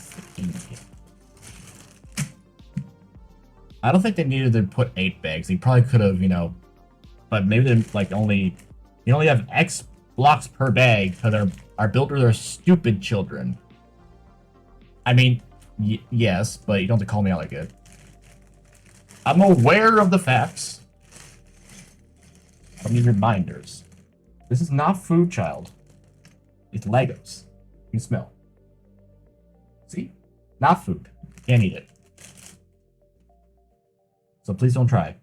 don't think they needed to put 8 bags. They probably could have, you know, but maybe they're like only, you only have X blocks per bag because our builders are stupid children. I mean, yes, but you don't have to call me out like it. I'm aware of the facts. I need reminders. This is not food, child. It's Legos. You can smell. See? Not food. Can't eat it. So please don't try.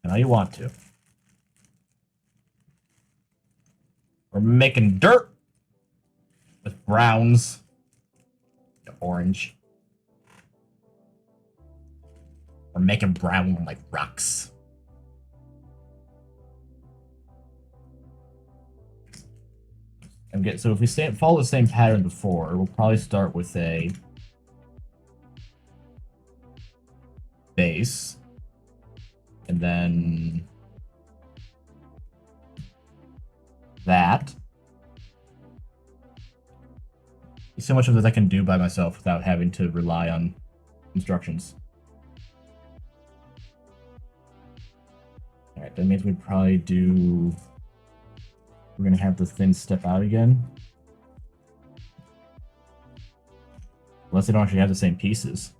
I know you want to. We're making dirt with browns. Orange. We're making brown like rocks. So if we follow the same pattern before, we'll probably start with a base, and then that. So much of this I can do by myself without having to rely on instructions. Alright, that means we'd probably do... We're gonna have the thin step out again. Unless they don't actually have the same pieces.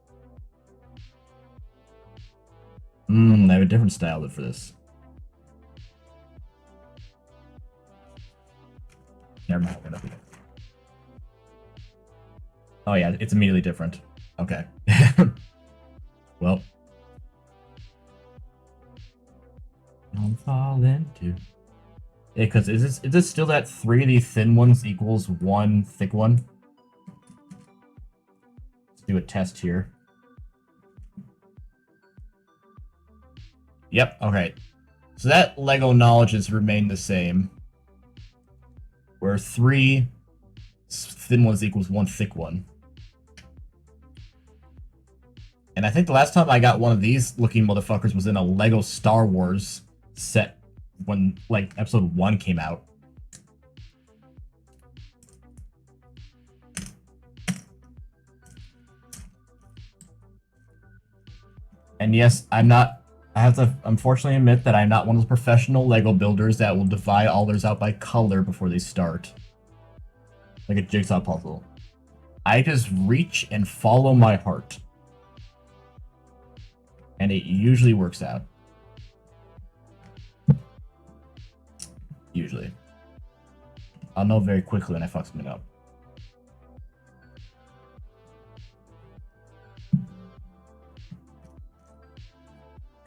I have a different style for this. Never mind. Oh yeah, it's immediately different. Okay. Well. Don't fall into. Yeah, because is this still that 3 of these thin ones equals 1 thick one? Let's do a test here. Yep, okay. So that Lego knowledge has remained the same. Where 3 thin ones equals 1 thick one. And I think the last time I got one of these looking motherfuckers was in a Lego Star Wars set when, like, episode 1 came out. And yes, I'm not I have to unfortunately admit that I'm not one of those professional Lego builders that will divide all theirs out by color before they start. Like a jigsaw puzzle. I just reach and follow my heart. And it usually works out. Usually. I'll know very quickly when I fuck something up.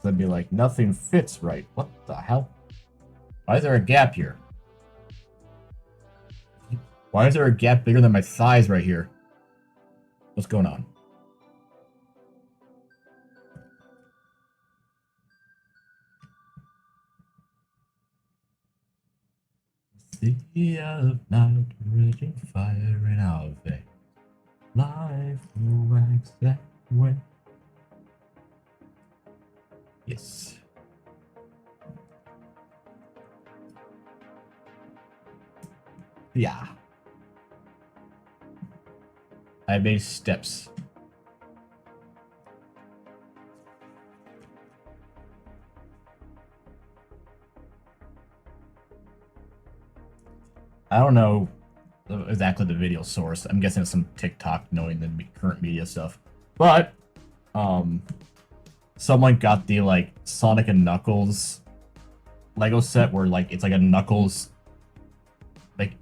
I'd be like, nothing fits right. What the hell? Why is there a gap here? Why is there a gap bigger than my thighs right here? What's going on? Sea of night, raging fire in our veins. Life will wax that way. Yes. Yeah. I made steps. I don't know exactly the video source. I'm guessing it's some TikTok knowing the current media stuff. But, someone got the, like, Sonic and Knuckles Lego set where, like, it's like a Knuckles, like,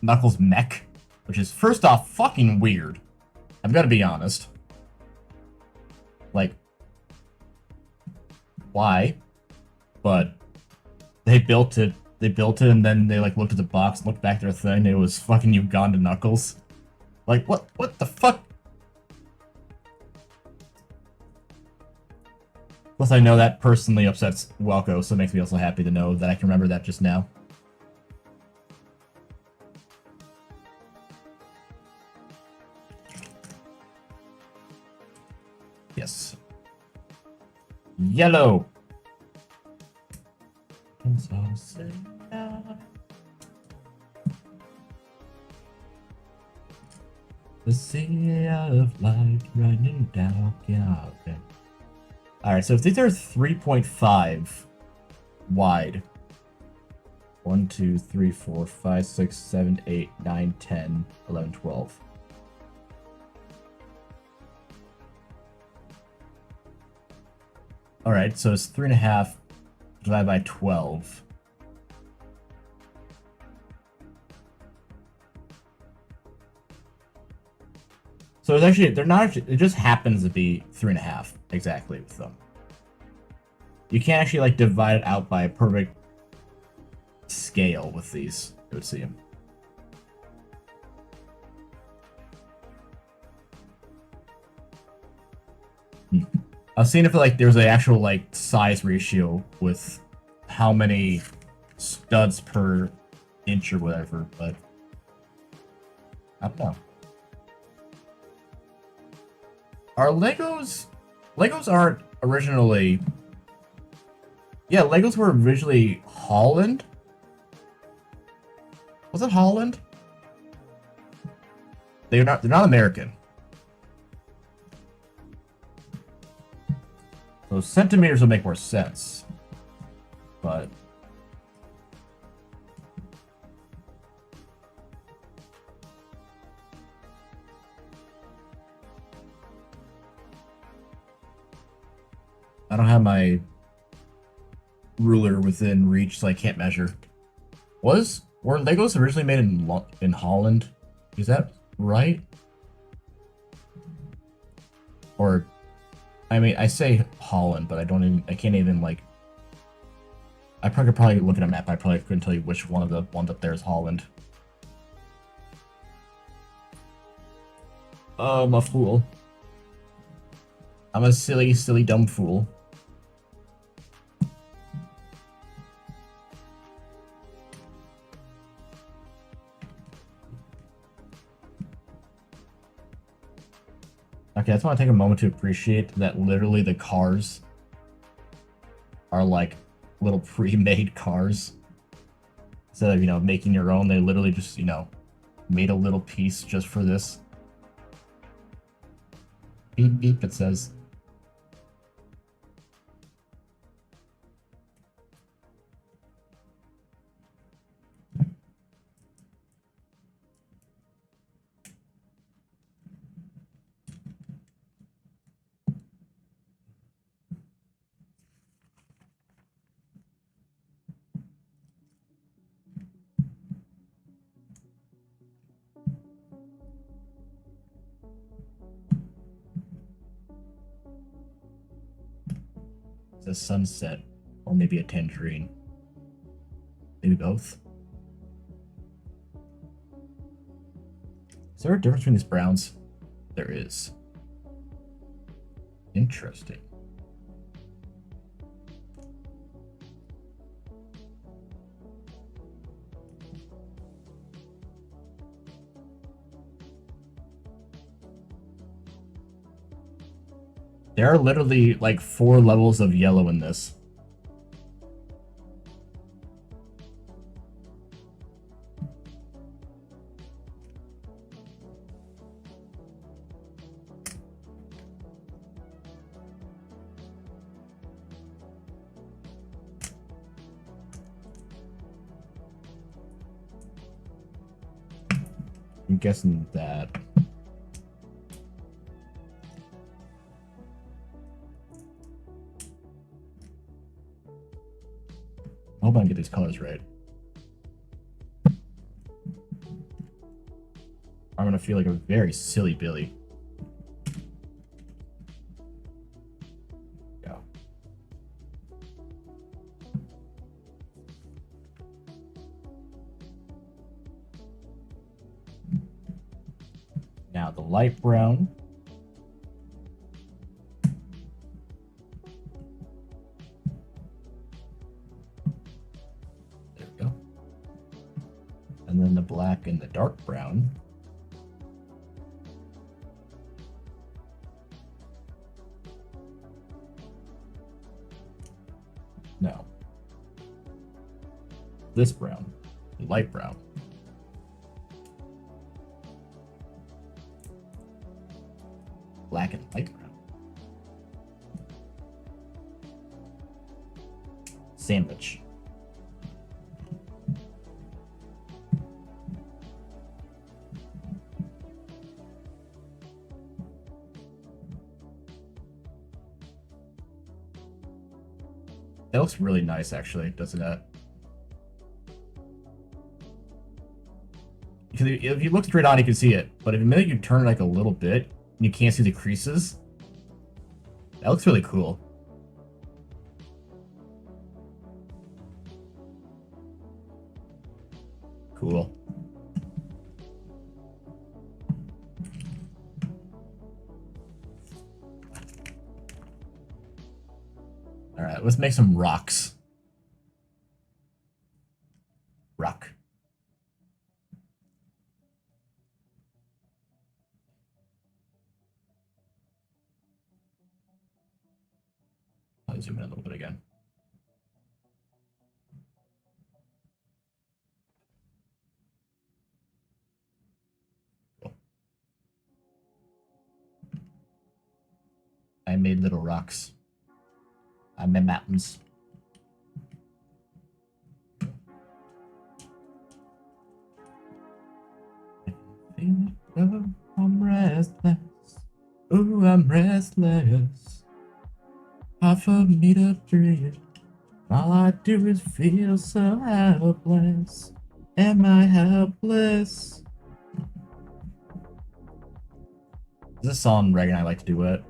Knuckles mech, which is, first off, fucking weird. I've got to be honest. Like, why? But they built it, and then they, like, looked at the box, looked back at their thing, and it was fucking Uganda Knuckles. Like, what the fuck? Plus, I know that personally upsets Welko, so it makes me also happy to know that I can remember that just now. Yes. Yellow! The sea of light running down. Okay. Alright, so if these are 3.5 wide. 1, 2, 3, 4, 5, 6, 7, 8, 9, 10, 11, 12. Alright, so it's 3.5 divided by 12. So it's actually, they're not actually, it just happens to be 3.5 exactly with them. You can't actually like divide it out by a perfect scale with these, it would seem. I was seeing if like there's an actual like size ratio with how many studs per inch or whatever, but I don't know. Are Legos aren't originally... Yeah, Legos were originally Holland? Was it Holland? They're not American. So centimeters would make more sense. But I don't have my ruler within reach, so I can't measure. Were Legos originally made in Holland? Is that right? Or, I mean, I say Holland, but I can't even like. I could probably look at a map. I probably couldn't tell you which one of the ones up there is Holland. I'm a fool. I'm a silly, silly, dumb fool. Okay, I just want to take a moment to appreciate that literally the cars are like little pre-made cars. Instead of, you know, making your own, they literally just, you know, made a little piece just for this. Beep beep, it says. a sunset, or maybe a tangerine. Maybe both. Is there a difference between these browns? There is. Interesting. There are literally like 4 levels of yellow in this. I'm guessing that. I hope I can get these colors right. I'm gonna feel like a very silly Billy. Go. Now the light brown. There we go. And then the black and the dark brown. No. This brown. The light brown. Black and light brown. Sandwich. That looks really nice, actually, doesn't it? If you look straight on, you can see it. But if the minute you turn it like a little bit, and you can't see the creases, that looks really cool. Cool. All right, let's make some rocks. Rock. I'll zoom in a little bit again. Cool. I made little rocks. I made mountains. Oh, I'm restless. Ooh, I'm restless. Hard for me to breathe. All I do is feel so helpless. Am I helpless? This is a song Greg and I like to do it.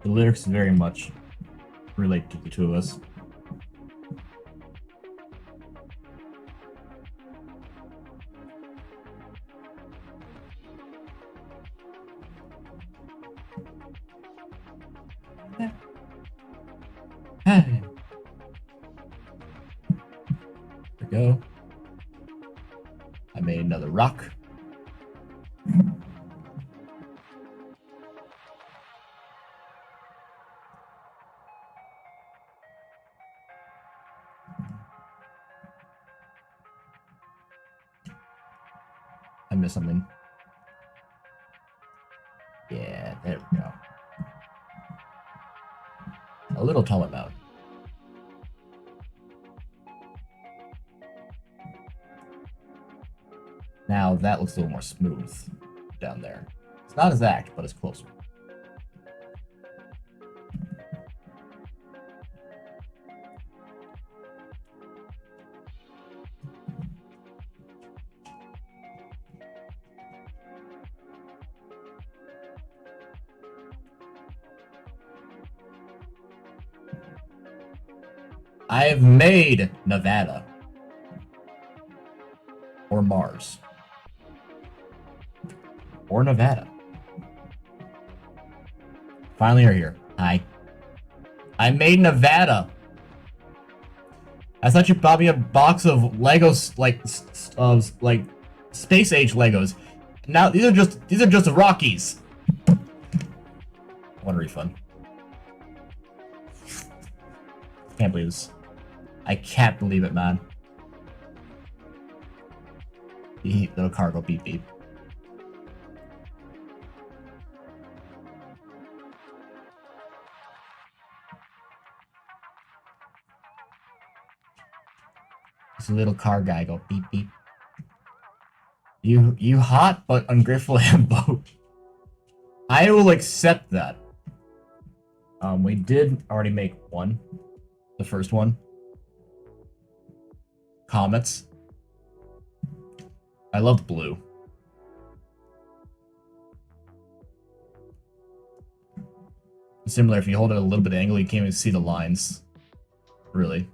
The lyrics very much relate to the two of us. Hey. There we go. I made another rock. I missed something. Yeah, there we go. A little taller mountain. Now that looks a little more smooth down there. It's not exact, but it's closer. I've made Nevada. Or Mars. Or Nevada. Finally you're here. Hi. I made Nevada. I thought you bought me a box of Legos, like space age Legos. Now these are just Rockies. I want a refund. Can't believe this. I can't believe it, man. Little cargo beep beep. This little car guy go beep beep. You hot but ungrateful boat. I will accept that. We did already make one. The first one. Comets. I loved blue. Similar, if you hold it a little bit angle, you can't even see the lines. Really.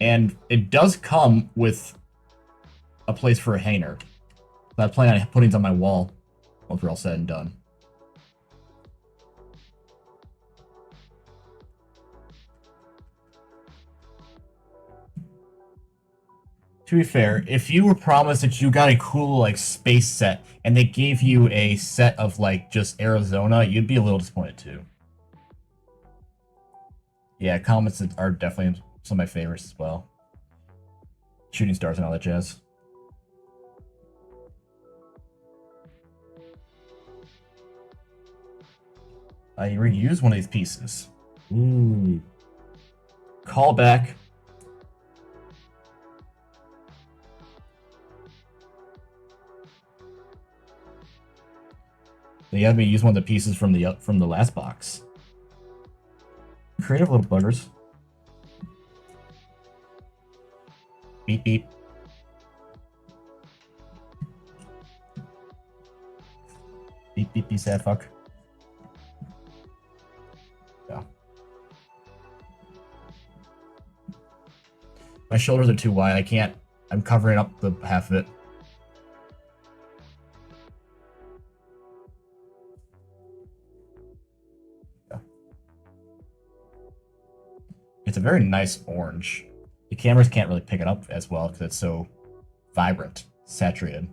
And it does come with a place for a hanger. I plan on putting it on my wall once we're all said and done. To be fair, if you were promised that you got a cool, like, space set, and they gave you a set of, like, just Arizona, you'd be a little disappointed, too. Yeah, comets are definitely some of my favorites as well. Shooting stars and all that jazz. I reuse one of these pieces. Ooh. Call back. They had me use one of the pieces from the last box. Creative little buggers. Beep beep. Beep beep, you sad fuck. Yeah. My shoulders are too wide. I can't. I'm covering up the half of it. It's a very nice orange. The cameras can't really pick it up as well because it's so vibrant, saturated.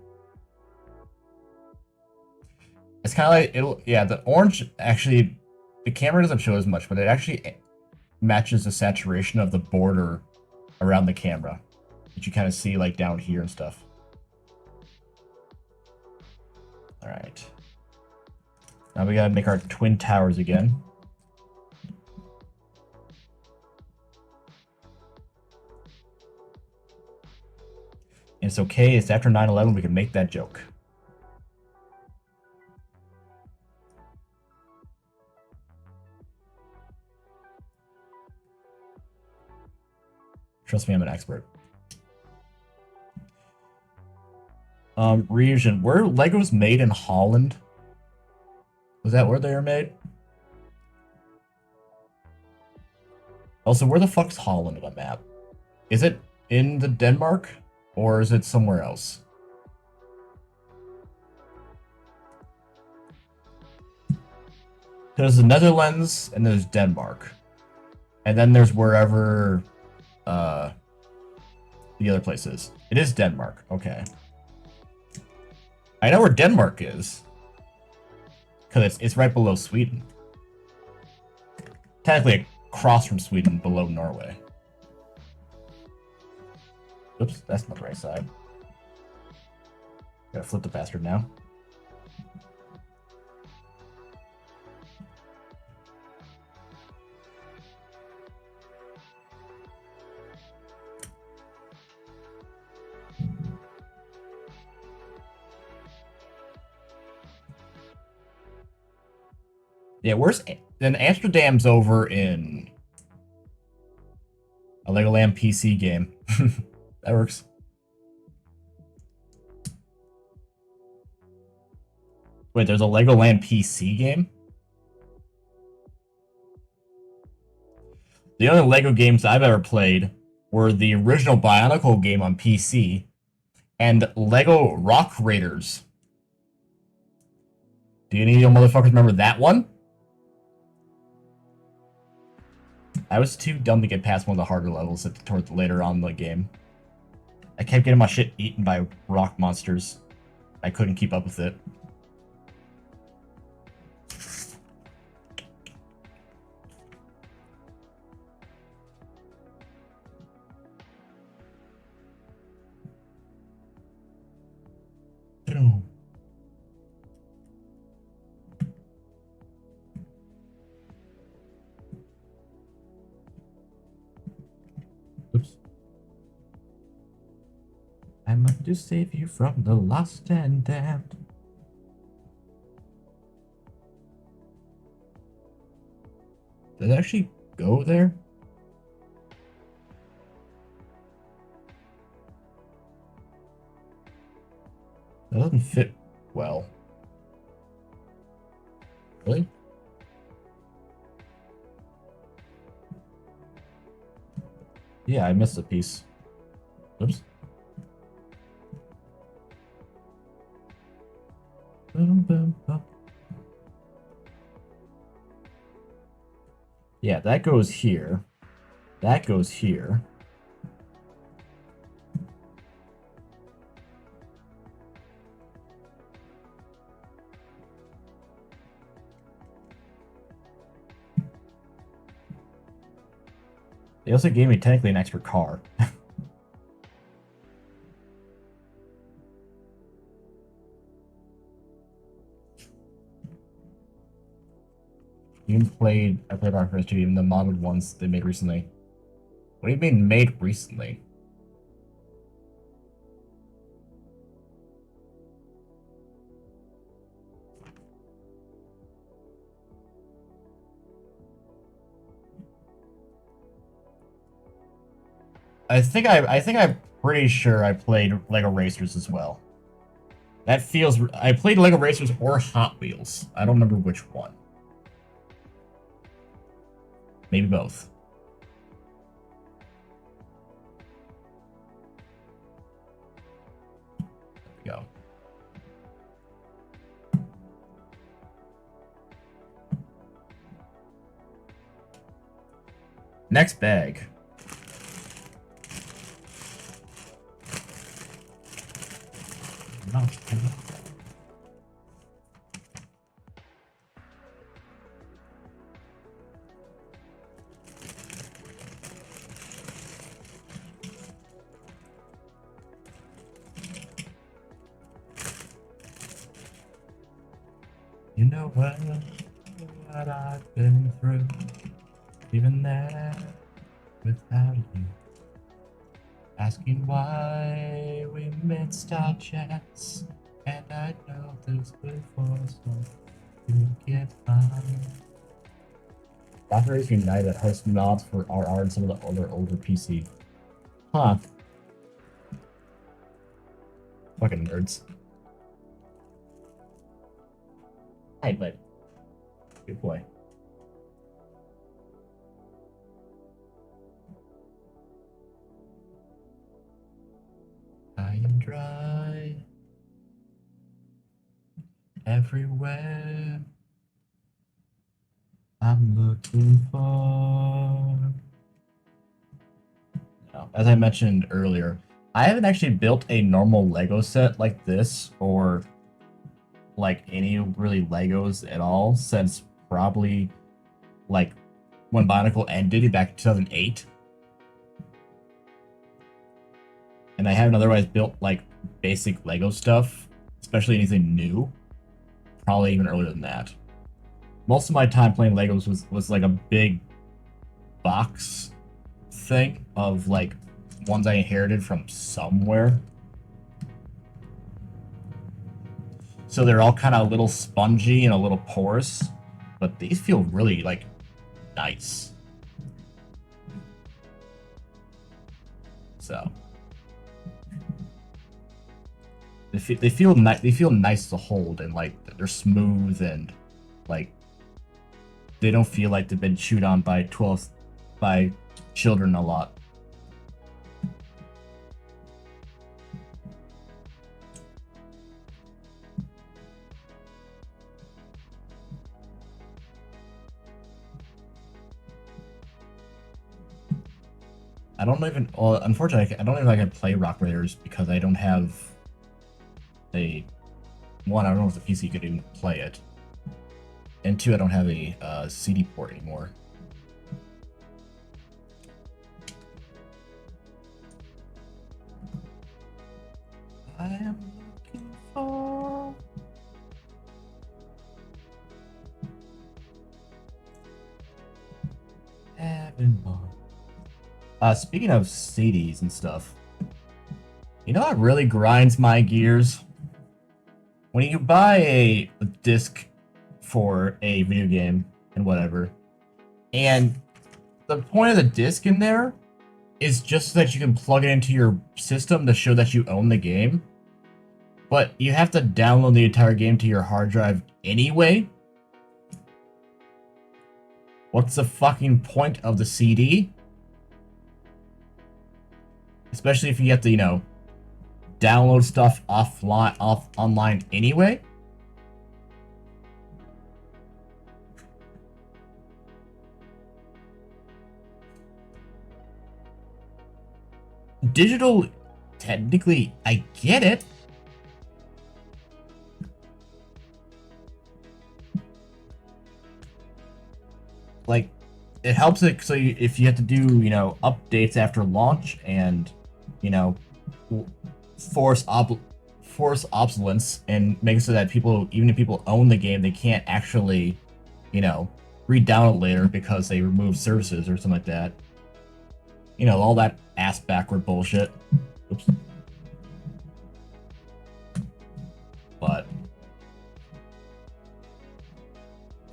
It's kind of like the orange actually, the camera doesn't show as much, but it actually matches the saturation of the border around the camera, that you kind of see like down here and stuff. All right. Now we gotta make our twin towers again. And it's okay, it's after 9/11, we can make that joke. Trust me, I'm an expert. Region. Were Legos made in Holland? Was that where they were made? Also, where the fuck's Holland on the map? Is it in the Denmark? Or is it somewhere else? There's the Netherlands and there's Denmark. And then there's wherever the other place is. It is Denmark. Okay. I know where Denmark is. Because it's right below Sweden. Technically across from Sweden, below Norway. Oops, that's not the right side. Gotta flip the bastard now. Yeah, where's... Then Amsterdam's over in... a Legoland PC game. That works. Wait, there's a Legoland PC game? The only Lego games I've ever played were the original Bionicle game on PC and Lego Rock Raiders. Do any of you motherfuckers remember that one? I was too dumb to get past one of the harder levels towards later on in the game. I kept getting my shit eaten by rock monsters. I couldn't keep up with it. Oops. I must to save you from the lost and damned. Did it actually go there? That doesn't fit well. Really? Yeah, I missed a piece. Oops. Boom, boom, boom. Yeah, that goes here. That goes here. They also gave me technically an extra car. I played our first two, even the modded ones they made recently. What do you mean made recently? I'm pretty sure I played Lego Racers as well. That feels I played Lego Racers or Hot Wheels. I don't remember which one. Maybe both. There we go. Next bag. You know what I've been through, even there without you. Asking why we missed our chance, and I know this before, so you get fine. Batteries United hosts mods for RR and some of the older PC. Huh. Fucking nerds. Hi, bud. Good boy. High and dry. Everywhere. I'm looking for. Now, as I mentioned earlier, I haven't actually built a normal Lego set like this, or like any really Legos at all, since probably like when Bionicle ended back in 2008. And I haven't otherwise built like basic Lego stuff, especially anything new, probably even earlier than that. Most of my time playing Legos was like a big box thing of like ones I inherited from somewhere. So they're all kind of a little spongy and a little porous, but these feel really like nice. So They feel nice to hold, and like they're smooth, and like they don't feel like they've been chewed on by children a lot. I don't even. Well, unfortunately, I don't even like to play Rock Raiders because I don't have a. One, I don't know if the PC could even play it, and two, I don't have a CD port anymore. I am looking for heaven. Speaking of CDs and stuff, you know what really grinds my gears? When you buy a disc for a video game and whatever, and the point of the disc in there is just so that you can plug it into your system to show that you own the game, but you have to download the entire game to your hard drive anyway? What's the fucking point of the CD? Especially if you have to, you know, download stuff online anyway. Digital, technically, I get it. Like, it helps it so if you have to do, you know, updates after launch and, you know, force obsolescence and make it so that people, even if people own the game, they can't actually, you know, re-download later because they removed services or something like that. You know, all that ass backward bullshit. Oops. But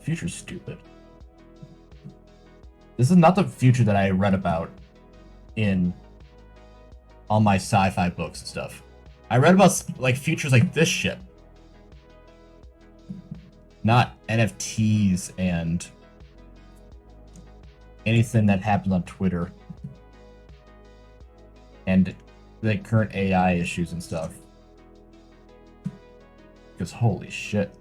future's stupid. This is not the future that I read about in all my sci-fi books and stuff. I read about like futures like this shit, not NFTs and anything that happens on Twitter and the current AI issues and stuff. Because holy shit.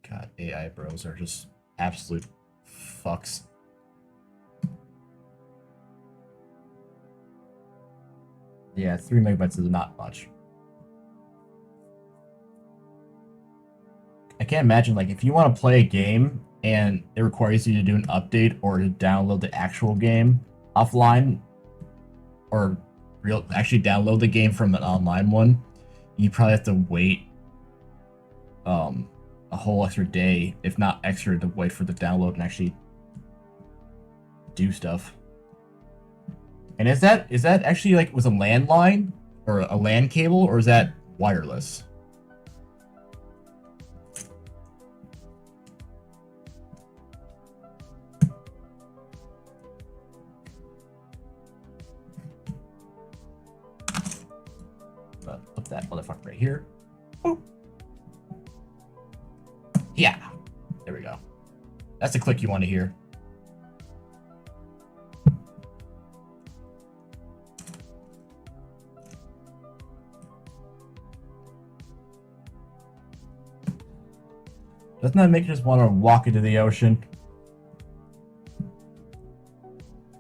God, AI bros are just absolute fucks. Yeah, 3 megabytes is not much. I can't imagine, like, if you want to play a game and it requires you to do an update or to download the actual game offline, or actually download the game from an online one, you probably have to wait a whole extra day, if not extra, to wait for the download and actually do stuff. And is that actually like with a landline or a LAN cable, or is that wireless? Put that motherfucker right here. Boop. Yeah, there we go. That's the click you want to hear. Doesn't that make you just want to walk into the ocean?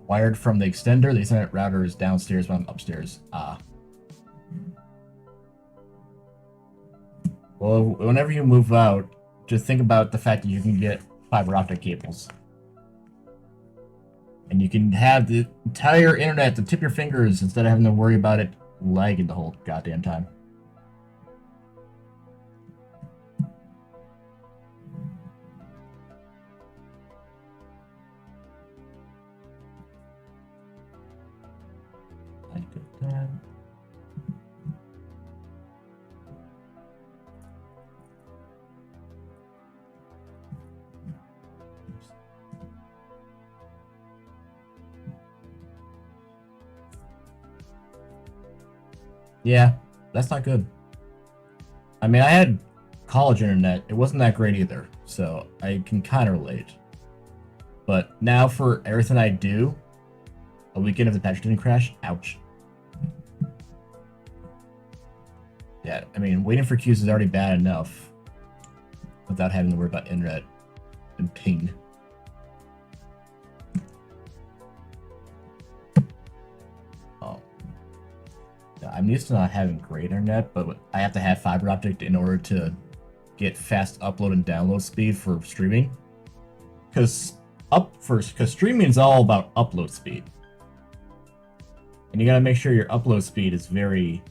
Wired from the extender. The Ethernet router is downstairs, but I'm upstairs. Ah. Well, whenever you move out, just think about the fact that you can get fiber optic cables. And you can have the entire internet at the tip of your fingers instead of having to worry about it lagging the whole goddamn time. Yeah, that's not good. I mean, I had college internet. It wasn't that great either, so I can kind of relate. But now for everything I do, a weekend if the patch didn't crash, ouch. Yeah, I mean, waiting for queues is already bad enough without having to worry about internet and ping. Oh. Yeah, I'm used to not having great internet, but I have to have fiber optic in order to get fast upload and download speed for streaming. Because streaming is all about upload speed. And you gotta make sure your upload speed is very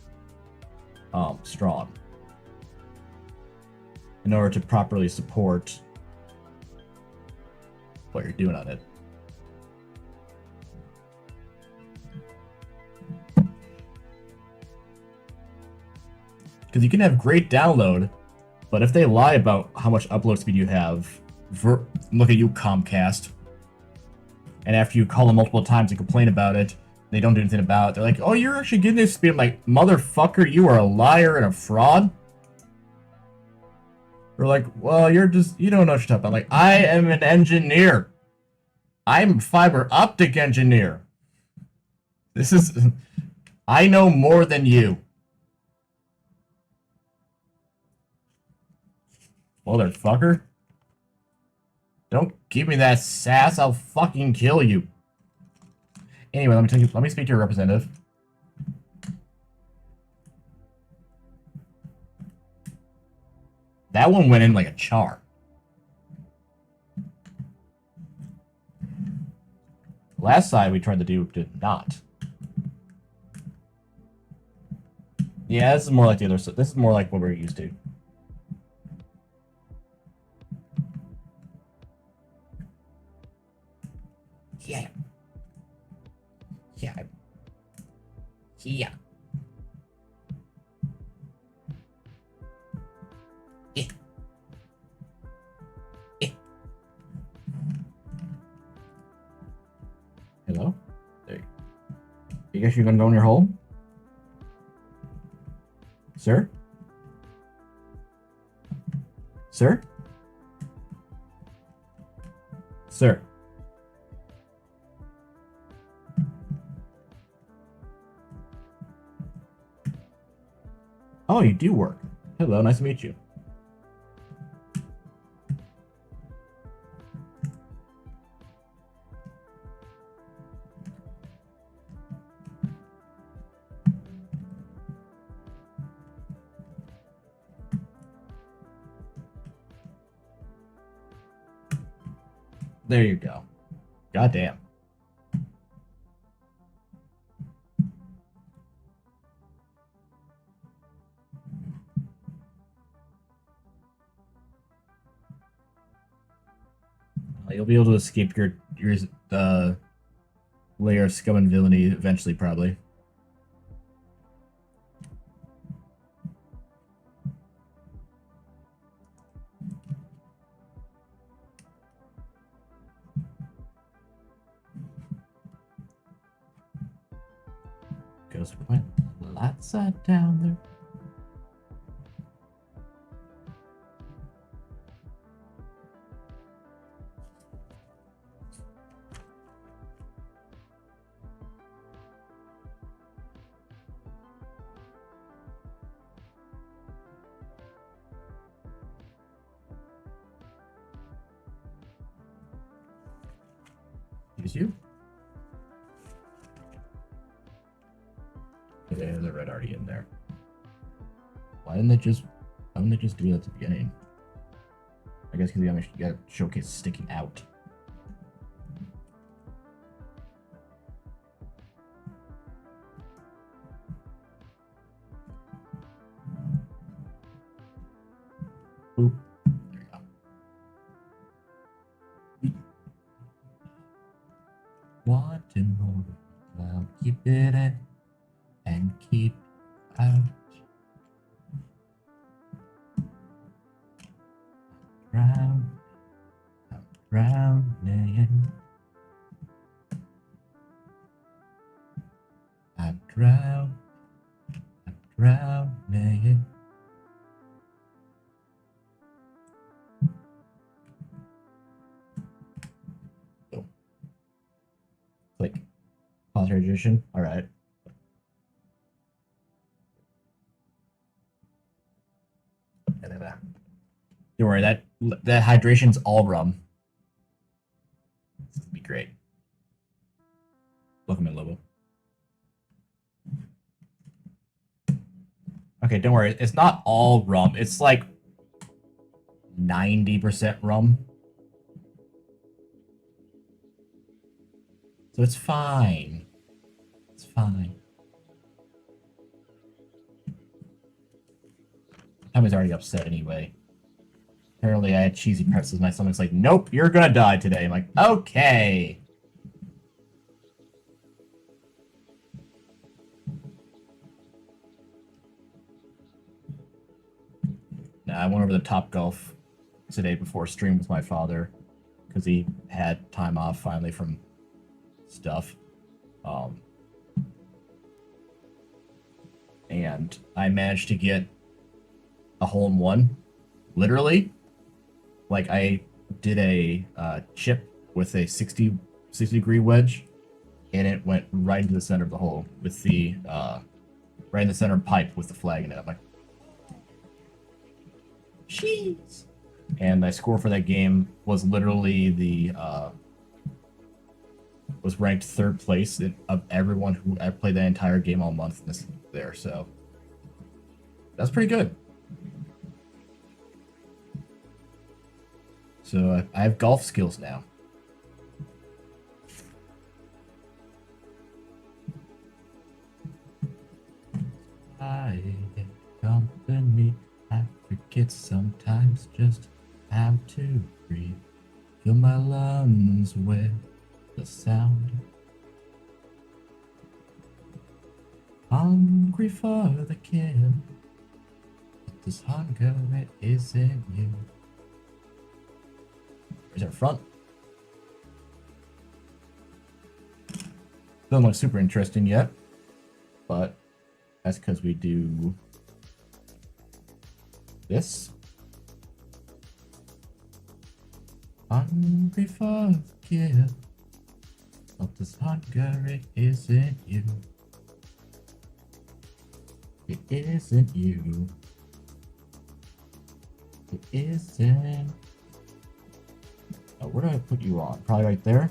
strong in order to properly support what you're doing on it. Because you can have great download, but if they lie about how much upload speed you have, look at you, Comcast. And after you call them multiple times and complain about it, they don't do anything about it. They're like, oh, you're actually getting this speed. I'm like, motherfucker, you are a liar and a fraud. They're like, well, you don't know what you're talking about. I'm like, I am an engineer. I'm a fiber optic engineer. I know more than you. Motherfucker. Don't give me that sass, I'll fucking kill you. Anyway, let me speak to your representative. That one went in like a char. Last side we tried to do did not. Yeah, this is more like the other side. This is more like what we're used to. Yeah. Yeah. Yeah. Eh. Eh. Hello? There you guess you're gonna go in your hole? Sir? Sir? Sir? Oh, you do work. Hello, nice to meet you. There you go. Goddamn. You'll be able to escape your layer of scum and villainy eventually, probably. Goes when the lights are down there. Excuse you? Okay, there's a red already in there. Why didn't they just do that at the beginning? I guess because you gotta showcase sticking out. Boop. There you go. Wanting more, I'll keep it in and keep out. I'm drowning. I'm around me. Oh. Click. Pause hydration. All right. Don't worry, that hydration's all rum. This would be great. Welcome in, Lobo. Okay, don't worry. It's not all rum. It's like 90% rum. So it's fine. It's fine. Tommy's already upset anyway. Apparently I had cheesy pretzels. My stomach's like, nope, you're gonna die today. I'm like, okay. Now, I went over to Topgolf today before stream with my father because he had time off finally from stuff. And I managed to get a hole-in-one, literally. Like, I did a chip with a 60 degree wedge, and it went right into the center of the hole with the right in the center pipe with the flag in it. I'm like, jeez. And my score for that game was literally the was ranked 3rd place of everyone who I played that entire game all month there. So that's pretty good. So I have golf skills now. I get company. I forget sometimes just how to breathe. Fill my lungs with the sound. Hungry for the kill. But this hunger, it isn't you. Where's our front? Doesn't look super interesting yet, but that's because we do this. Hungry for the kill. But this hunger, it isn't you. It isn't you. It isn't. Oh, where do I put you on? Probably right there.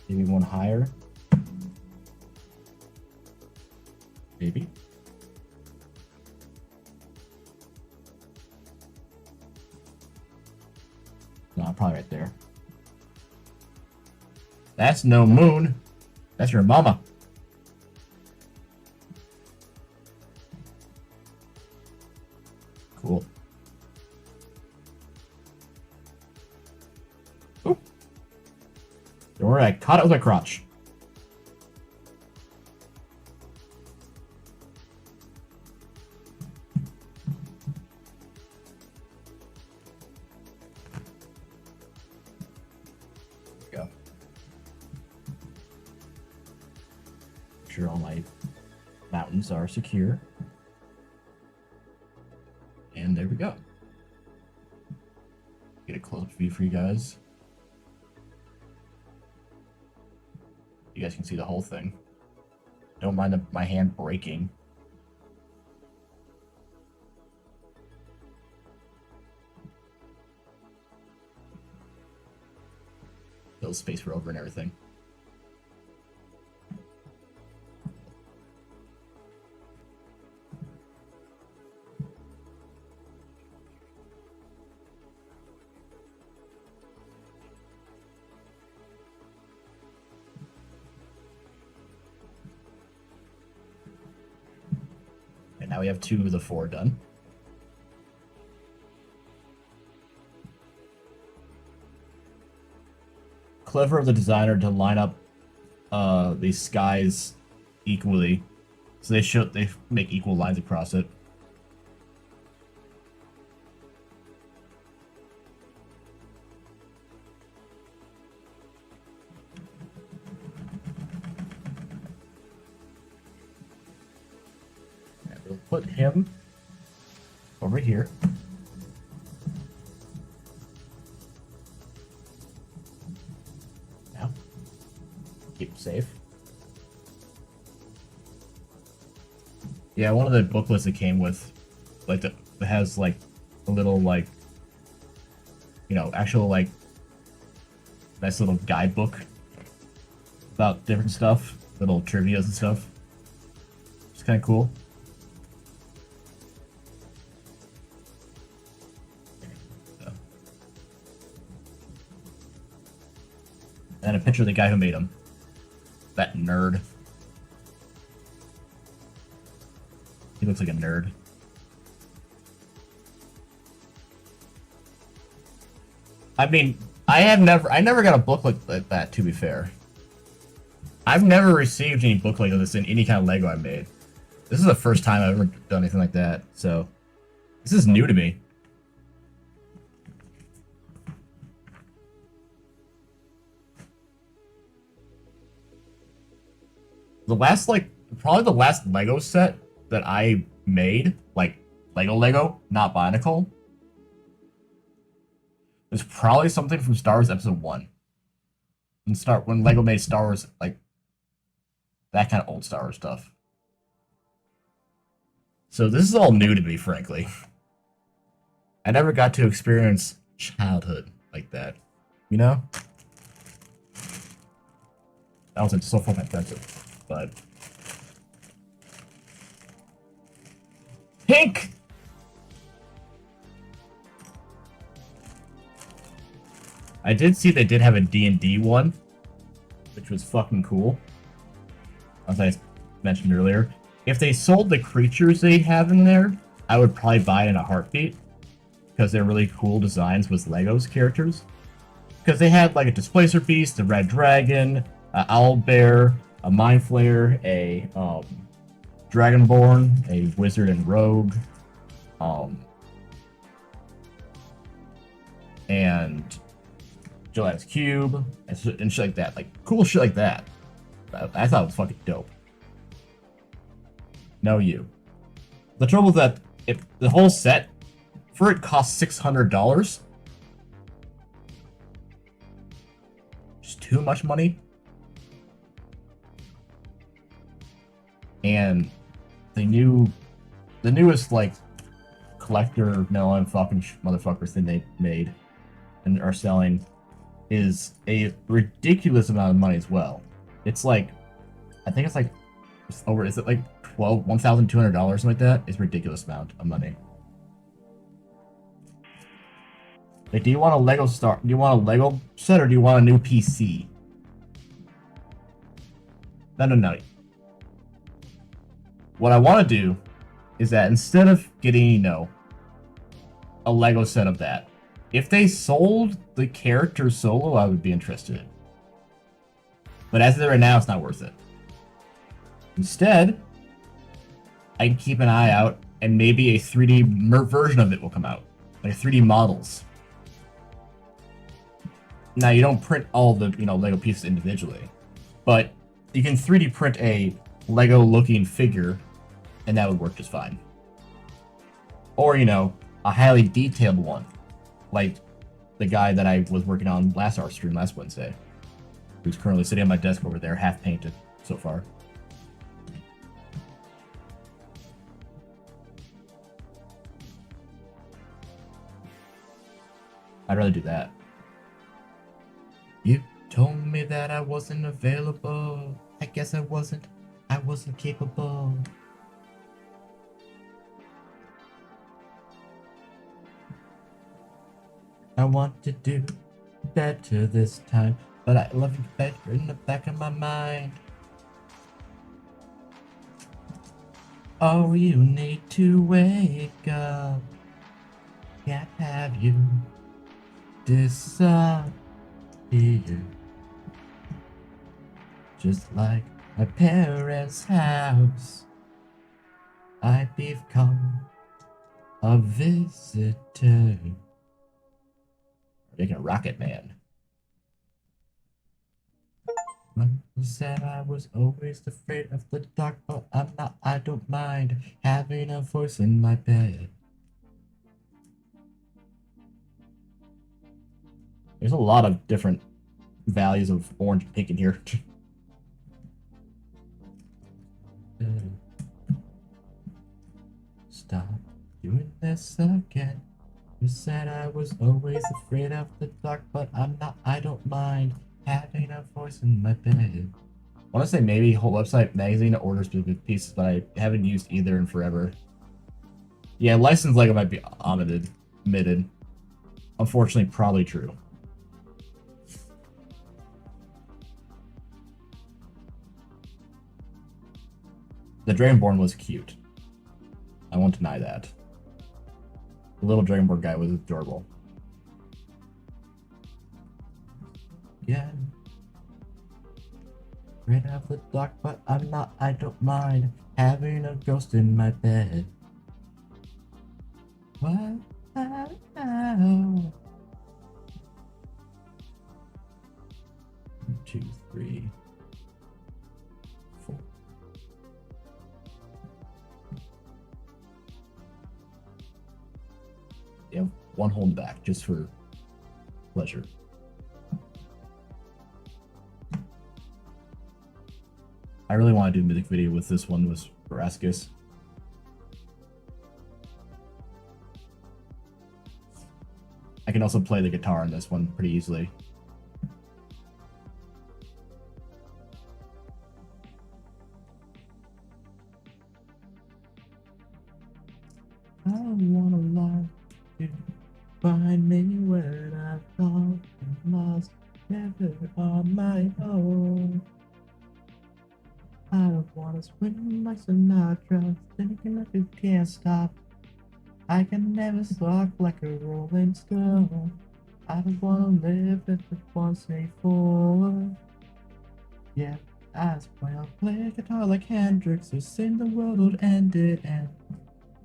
Maybe one higher. Maybe. No, probably right there. That's no moon. That's your mama. Cool. Oop. Don't worry, I caught it with my crotch. There we go. Make sure all my mountains are secure. And there we go. Get a close-up view for you guys. You guys can see the whole thing. Don't mind my hand breaking. Little space for over and everything. And now we have 2 of the 4 done. Clever of the designer to line up these skies equally, so they make equal lines across it. put him over here. Now, keep him safe. Yeah, one of the booklets it came with, like, it has, like, a little, like, you know, actual, like, nice little guidebook about different stuff, little trivias and stuff. It's kind of cool. And a picture of the guy who made him. That nerd. He looks like a nerd. I mean, I never got a book like that, to be fair. I've never received any book like this in any kind of Lego I made. This is the first time I've ever done anything like that, so this is new to me. Probably the last Lego set that I made, like Lego, not Bionicle, was probably something from Star Wars Episode 1. When Lego made Star Wars, like, that kind of old Star Wars stuff. So this is all new to me, frankly. I never got to experience childhood like that, you know? That was so fucking offensive, but... Pink! I did see they did have a D&D one, which was fucking cool. As I mentioned earlier. If they sold the creatures they have in there, I would probably buy it in a heartbeat. Because they're really cool designs with Lego's characters. Because they had like a Displacer Beast, a Red Dragon, an Owlbear, a Mind Flayer, a Dragonborn, a Wizard and Rogue, and Gelatinous Cube, and shit like that. Like, cool shit like that. I thought it was fucking dope. No, you. The trouble is that if the whole set, for it costs $600, just too much money. And the newest, like, collector melon fucking motherfuckers thing they made and are selling is a ridiculous amount of money as well. It's like, I think it's like over, is it like $1,200, something like that? It's a ridiculous amount of money. Like, do you want a Lego set or do you want a new PC? No. What I want to do is that instead of getting, you know, a Lego set of that, if they sold the character solo, I would be interested in. But as of right now, it's not worth it. Instead, I can keep an eye out, and maybe a 3D version of it will come out. Like 3D models. Now, you don't print all the, you know, Lego pieces individually. But you can 3D print a Lego-looking figure, and that would work just fine. Or, you know, a highly detailed one. Like the guy that I was working on last art stream last Wednesday. Who's currently sitting on my desk over there, half painted so far. I'd rather do that. You told me that I wasn't available. I guess I wasn't capable. I want to do better this time, but I love you better in the back of my mind. Oh, you need to wake up. Can't have you disappear. Just like my parents' house, I become a visitor. Making a Rocket Man. You said I was always afraid of the dark, but I'm not. I don't mind having a voice in my bed. There's a lot of different values of orange and pink in here. Stop doing this again. You said I was always afraid of the dark, but I'm not. I don't mind having a voice in my bed. I want to say maybe whole website magazine orders specific pieces, but I haven't used either in forever. Yeah, licensed Lego might be omitted. Unfortunately, probably true. The Dragonborn was cute. I won't deny that. The little Dragonborn guy was adorable. Yeah. Right off the dark, but I'm not. I don't mind having a ghost in my bed. What? 1, 2, 3, 4. Yeah, one hole in the back just for pleasure. I really want to do a music video with this one with Raskus. I can also play the guitar on this one pretty easily. I wanna love you, find me when I thought I'm lost, never on my own. I don't wanna swim like Sinatra, thinking that you can't stop. I can never walk like a rolling stone. I don't wanna live if it wants me for. Yeah, I swear I'll play guitar like Hendrix or sing the world would end it, and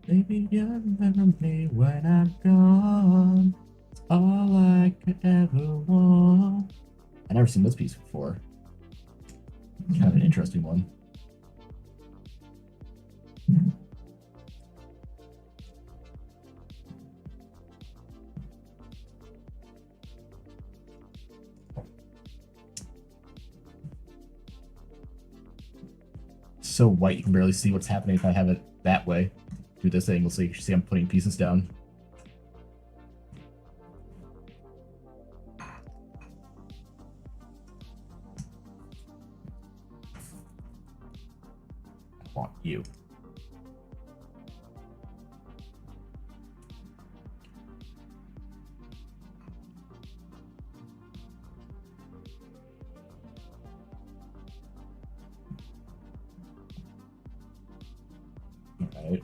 maybe you'll remember me when I'm gone. It's all I could ever want. I've never seen this piece before. It's kind of an interesting one. So white you can barely see what's happening if I have it that way. Do this angle so you can see I'm putting pieces down. I want you. Alright.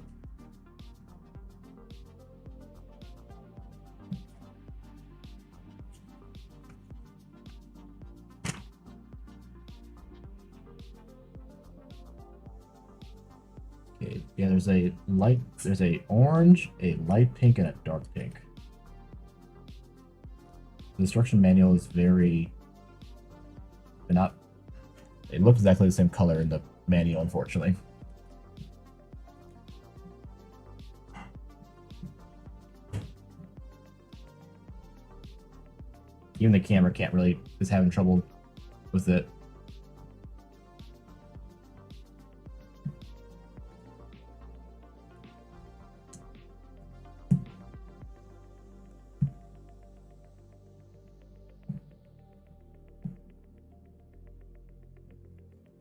Okay, yeah, there's a orange, a light pink, and a dark pink. The instruction manual is very, it looks exactly the same color in the manual, unfortunately. Even the camera is having trouble with it.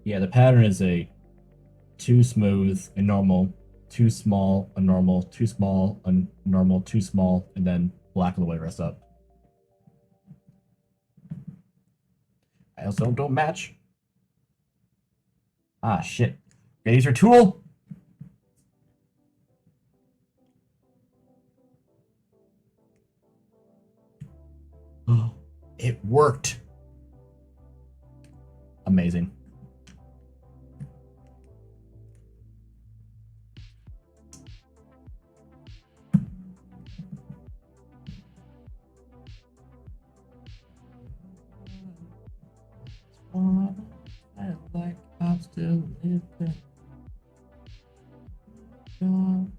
Yeah, the pattern is a too smooth, a normal, too small, a normal, too small, a normal, too small, and then black all the way rest up. I also don't match. Ah, shit. Gotta use your tool? Oh, it worked. Amazing. still live there. God,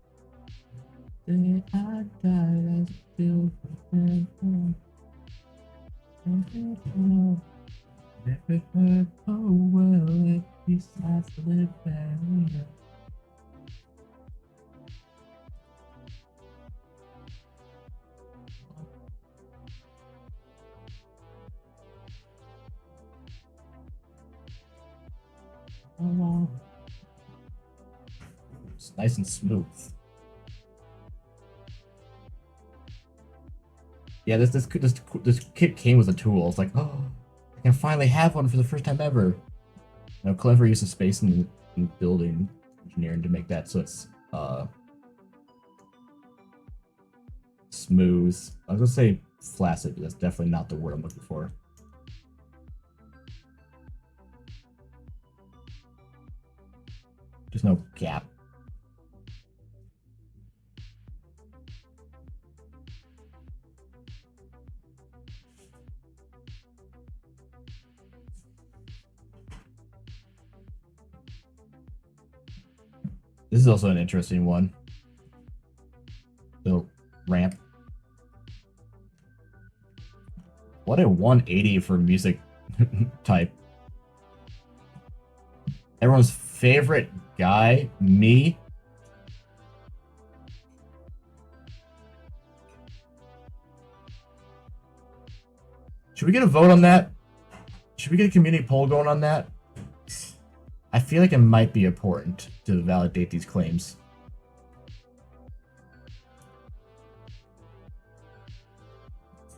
the day I died, I still remember. Never heard, oh well, at least I still live there. It's nice and smooth. Yeah, this kit came with a tool. It's like, oh, I can finally have one for the first time ever. You know, clever use of space and building engineering to make that so it's smooth. I was gonna say flaccid, but that's definitely not the word I'm looking for. There's no gap. This is also an interesting one. Little ramp. What a 180 for music type. Everyone's favorite guy, me. Should we get a vote on that? Should we get a community poll going on that? I feel like it might be important to validate these claims.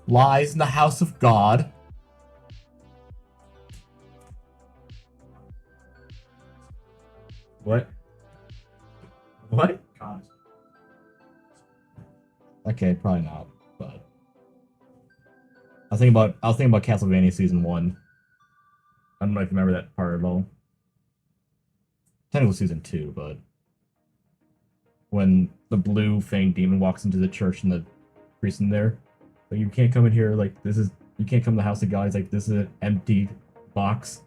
Lies in the house of God. What? What? God. Okay, probably not. But I was thinking about Castlevania Season 1. I don't know if you remember that part at all. Technically Season 2, but when the blue fanged demon walks into the church and the priest in there, like, you can't come in here, like, you can't come to the house of God. It's like, this is an empty box.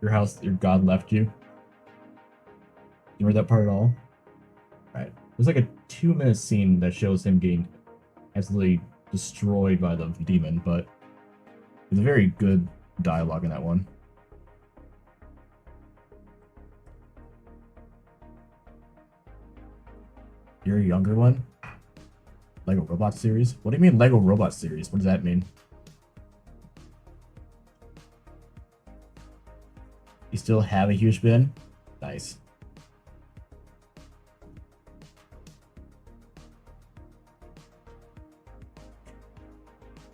Your God left you. You remember that part at all? Right. There's like a 2-minute scene that shows him getting absolutely destroyed by the demon, but there's a very good dialogue in that one. You're a younger one? Lego Robot series? What do you mean Lego Robot series? What does that mean? You still have a huge bin? Nice.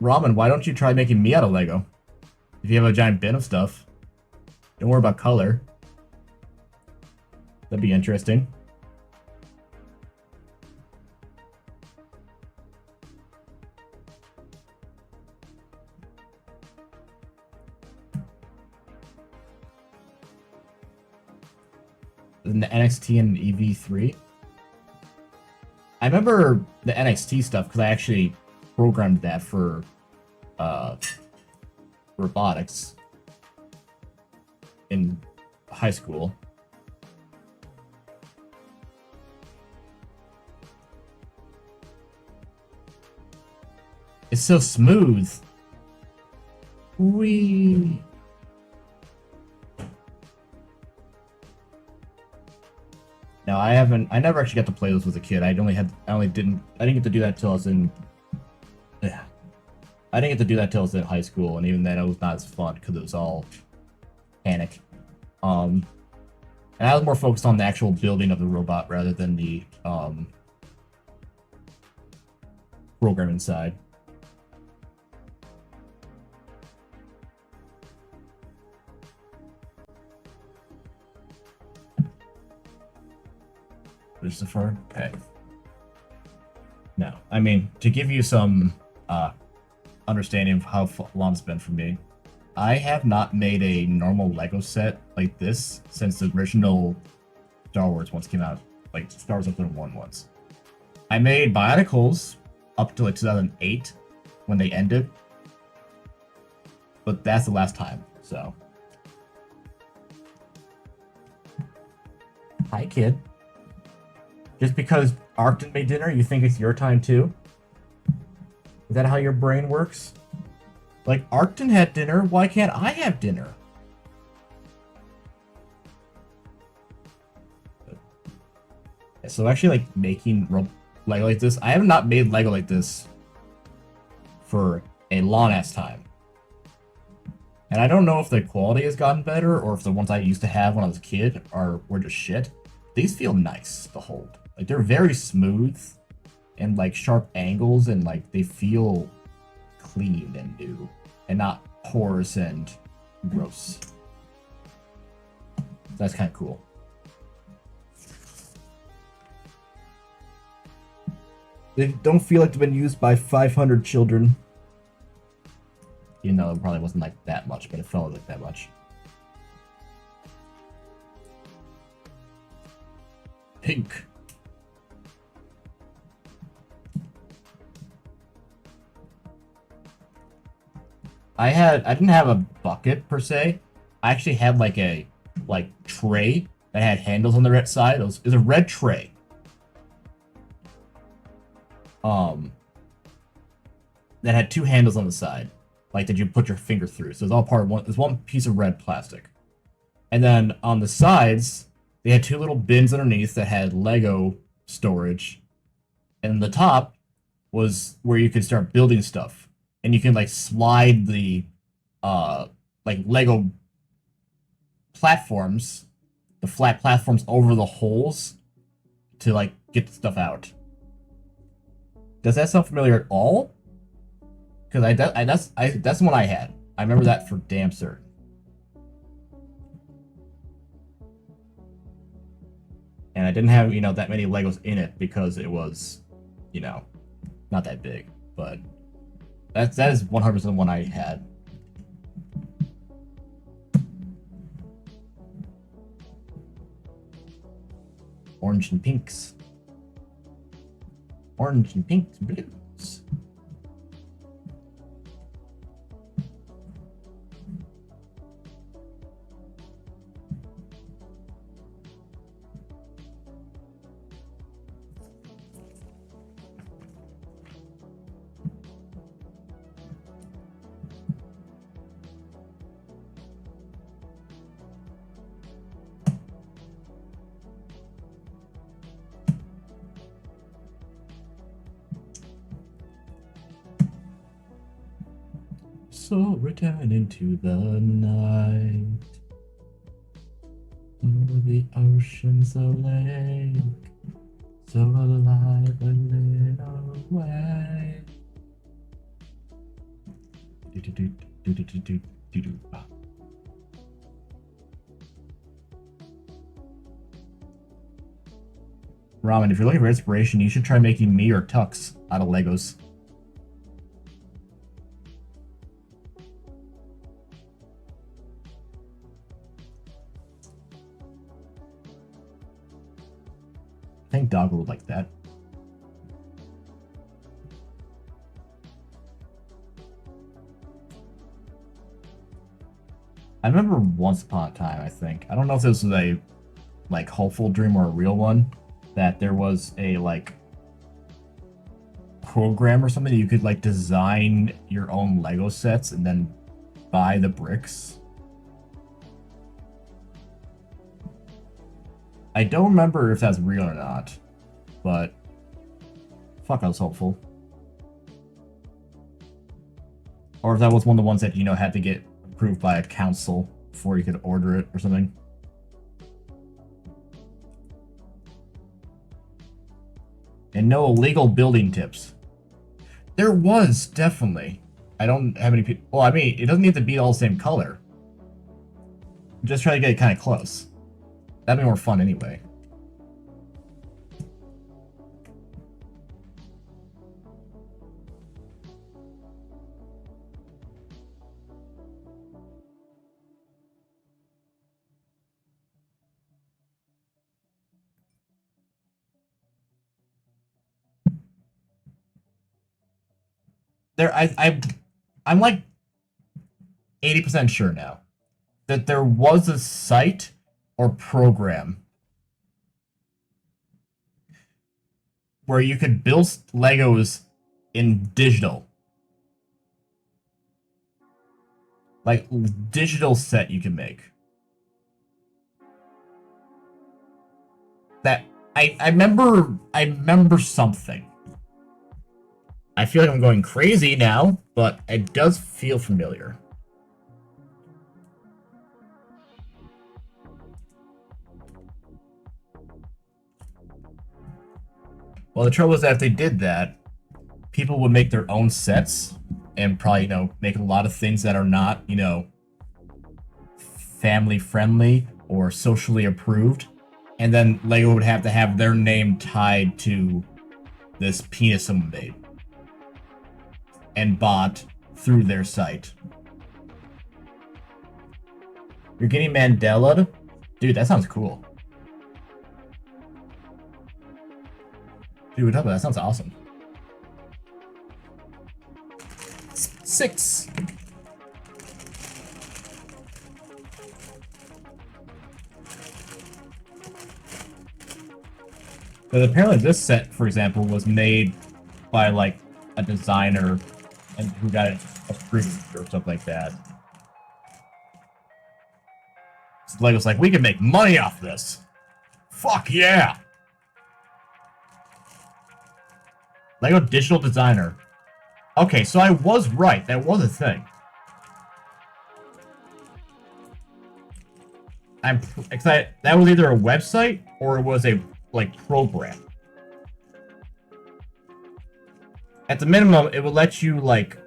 Ramen, why don't you try making me out of Lego? If you have a giant bin of stuff. Don't worry about color. That'd be interesting. In the NXT and EV3. I remember the NXT stuff because I actually programmed that for robotics in high school. It's so smooth. Wee. No, I never actually got to play those as a kid. I didn't get to do that till I was in. Yeah. I didn't get to do that till I was in high school, and even then it was not as fun because it was all panic. And I was more focused on the actual building of the robot rather than the programming side. Lucifer? Okay. No, I mean, to give you some understanding of how long it's been for me, I have not made a normal Lego set like this since the original Star Wars ones came out, like Star Wars Episode 1 once. I made Bionicles up to like 2008 when they ended, but that's the last time, so. Hi, kid. Just because Arcton made dinner, you think it's your time too? Is that how your brain works? Like, Arcton had dinner, why can't I have dinner? Yeah, so actually, like, making Lego like this, I have not made Lego like this for a long-ass time. And I don't know if the quality has gotten better, or if the ones I used to have when I was a kid were just shit. These feel nice to hold. Like, they're very smooth, and, like, sharp angles, and, like, they feel clean and new, and not porous and gross. That's kind of cool. They don't feel like they've been used by 500 children. Even though it probably wasn't like that much, but it felt like that much. Pink. I didn't have a bucket per se. I actually had like a tray that had handles on the right side. It was a red tray. That had two handles on the side, like that you put your finger through. So it's all part of one. There's one piece of red plastic, and then on the sides they had two little bins underneath that had Lego storage, and the top was where you could start building stuff, and you can like slide the like Lego platforms, the flat platforms over the holes to like get the stuff out. Does that sound familiar at all? Because that's the one I had. I remember that for damn certain. And I didn't have, that many Legos in it because it was, not that big. But that is 100% the one I had. Orange and pinks. Orange and pinks, blues. So return into the night. Oh, the ocean's a lake, so alive a little way. Ramen, if you're looking for inspiration, you should try making me or Tux out of Legos. I think Doggo would like that. I remember once upon a time, I think. I don't know if this was a hopeful dream or a real one, that there was a program or something you could design your own Lego sets and then buy the bricks. I don't remember if that's real or not, but fuck, I was hopeful. Or if that was one of the ones that, had to get approved by a council before you could order it or something. And no illegal building tips. There was, definitely. I don't have any people. Well, I mean, it doesn't need to be all the same color. Just try to get it kind of close. That'd be more fun anyway. I'm like 80% sure now that there was a site or program where you could build Legos in digital. Like, digital set you can make. That, I remember something. I feel like I'm going crazy now, but it does feel familiar. Well, the trouble is that if they did that, people would make their own sets and probably, you know, make a lot of things that are not, you know, family friendly or socially approved. And then Lego would have to have their name tied to this penis someone made and bought through their site. You're getting Mandela? Dude, that sounds cool. Dude, that sounds awesome. 6. But apparently this set, for example, was made by, like, a designer and who got it approved or something like that. So Lego's like, we can make money off this. Fuck yeah! Lego digital designer. Okay, so I was right. That was a thing. I'm excited. That was either a website or it was a, like, program. At the minimum, it would let you, like,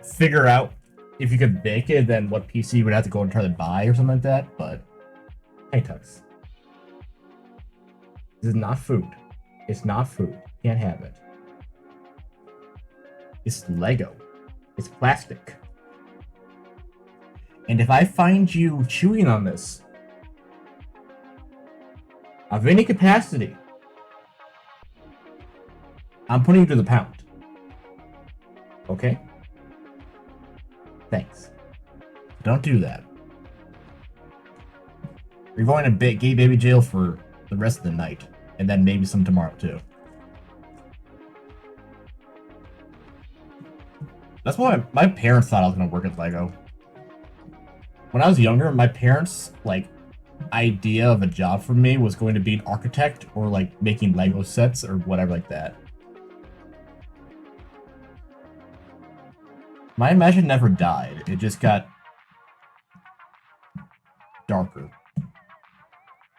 figure out if you could bake it, then what PC you would have to go and try to buy or something like that, but... Hey, Tux. This is not food. It's not food. Can't have it. It's Lego. It's plastic. And if I find you chewing on this, of any capacity, I'm putting you to the pound. Okay? Thanks. Don't do that. You're going to gay baby jail for the rest of the night, and then maybe some tomorrow too. That's why my parents thought I was going to work at Lego. When I was younger, my parents, like, idea of a job for me was going to be an architect or, like, making Lego sets or whatever like that. My imagination never died. It just got darker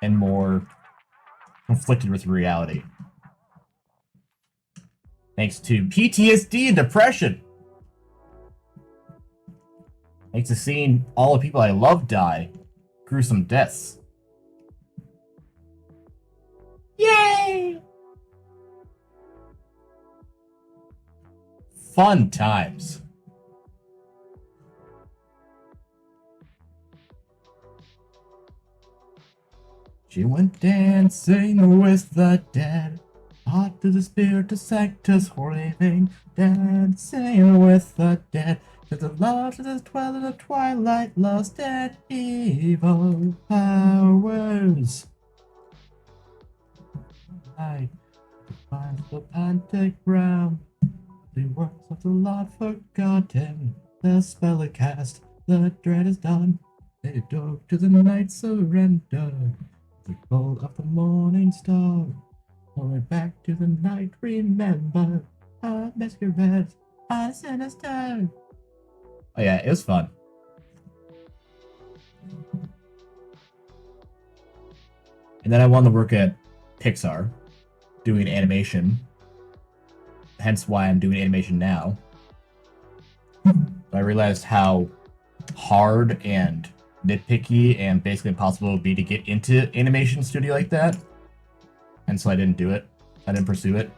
and more conflicted with reality. Thanks to PTSD and depression. Thanks to seeing all the people I love die. Gruesome deaths. Yay! Fun times. She went dancing with the dead. Hot to the spirit to sanctus living. Dancing with the dead. To the love, to the twilight, lost and evil powers. I find the pentagram. The works of the Lord forgotten. The spell is cast, the dread is done. They dove to the night surrender. The gold of the morning star. Going back to the night, remember. A masquerade, a sinister. Oh yeah, it was fun. And then I wanted to work at Pixar, doing animation. Hence why I'm doing animation now. I realized how hard and nitpicky and basically impossible it would be to get into animation studio like that. And so I didn't do it. I didn't pursue it.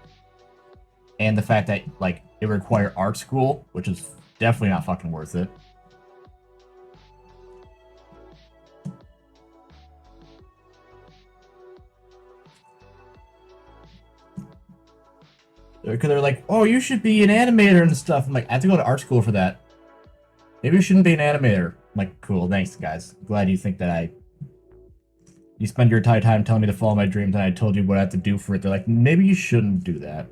And the fact that, like, it required art school, which is definitely not fucking worth it. Because they're like, oh, you should be an animator and stuff. I'm like, I have to go to art school for that. Maybe you shouldn't be an animator. I'm like, cool, thanks, guys. Glad you think that I You spend your entire time telling me to follow my dreams, and I told you what I have to do for it. They're like, maybe you shouldn't do that.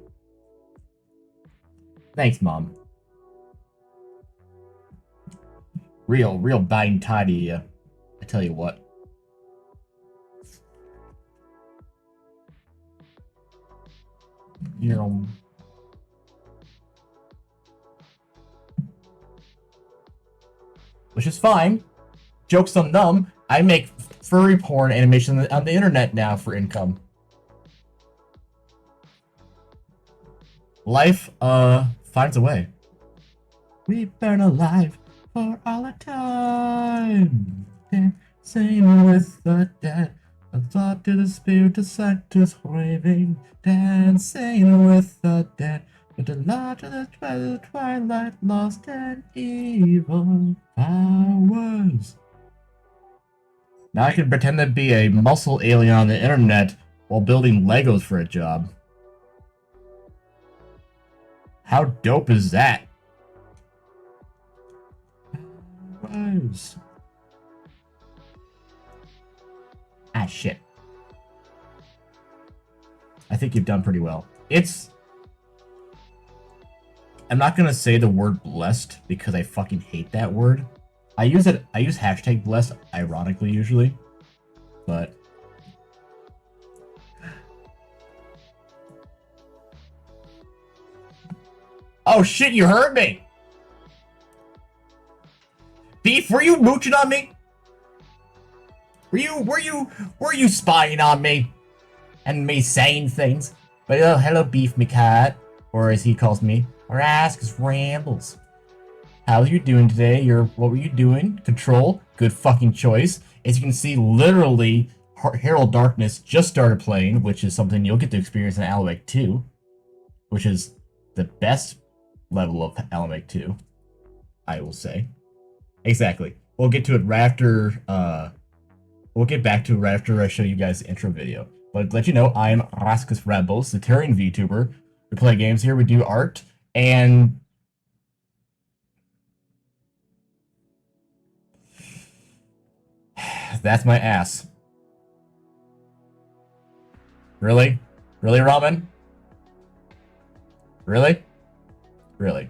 Thanks, Mom. Real buying tidy, I tell you what. You know... Which is fine. Joke's on them. I make furry porn animation on the internet now for income. Life, finds a way. We burn alive for all the time. Dancing with the dead. A thought to the spirit, the sight is craving. Dancing with the dead. With the light of the twilight, lost and evil powers. Now I can pretend to be a muscle alien on the internet while building Legos for a job. How dope is that? Powers. Ah, shit. I think you've done pretty well. I'm not gonna say the word blessed because I fucking hate that word. I use hashtag blessed ironically usually, but oh shit, you heard me! Beef, were you mooching on me? Were you spying on me? And me saying things? But oh, hello Beef me cat, or as he calls me, Raskus Rambles. How are you doing today? What were you doing? Control, good fucking choice. As you can see, literally, Herald Darkness just started playing, which is something you'll get to experience in Alan Wake 2, which is the best level of Alan Wake 2, I will say. Exactly. We'll get to it right after, we'll get back to it right after I show you guys the intro video. But to let you know, I'm Raskus Rambles, the Terran VTuber. We play games here, we do art, and that's my ass. Really? Really, Robin? Really? Really?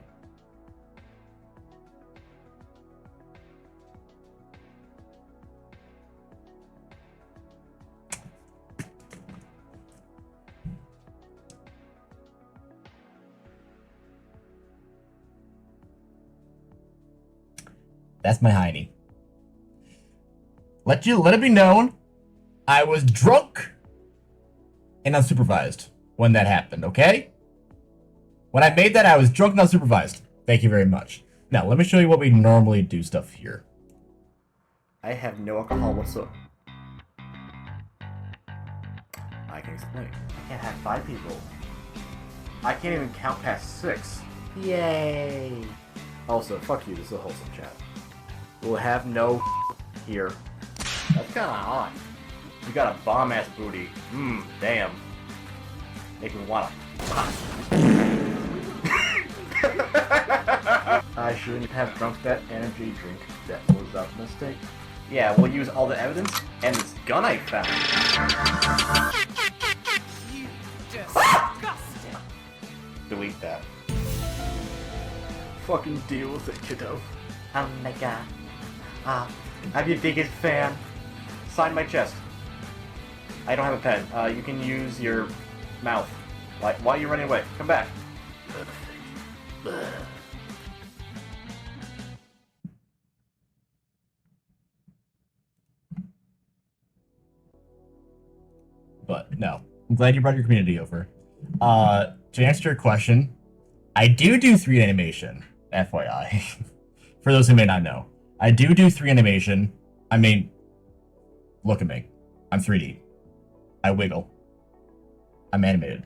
That's my hiney. Let it be known, I was drunk and unsupervised when that happened, okay? When I made that, I was drunk and unsupervised. Thank you very much. Now, let me show you what we normally do stuff here. I have no alcohol whatsoever. I can explain. I can't have 5 people. I can't even count past 6. Yay! Also, fuck you, this is a wholesome chat. We'll have no here. That's kinda hot. You got a bomb-ass booty. Damn. Make me wanna... I shouldn't have drunk that energy drink. That was a mistake. Yeah, we'll use all the evidence and this gun I found. You disgusting. Delete that. Fucking deal with it, kiddo. Oh my god. I'm your biggest fan. Sign my chest. I don't have a pen. You can use your mouth. Why are you running away? Come back. But no, I'm glad you brought your community over. To answer your question, I do 3D animation, FYI. For those who may not know, I do 3D animation. I mean, look at me. I'm 3D. I wiggle. I'm animated.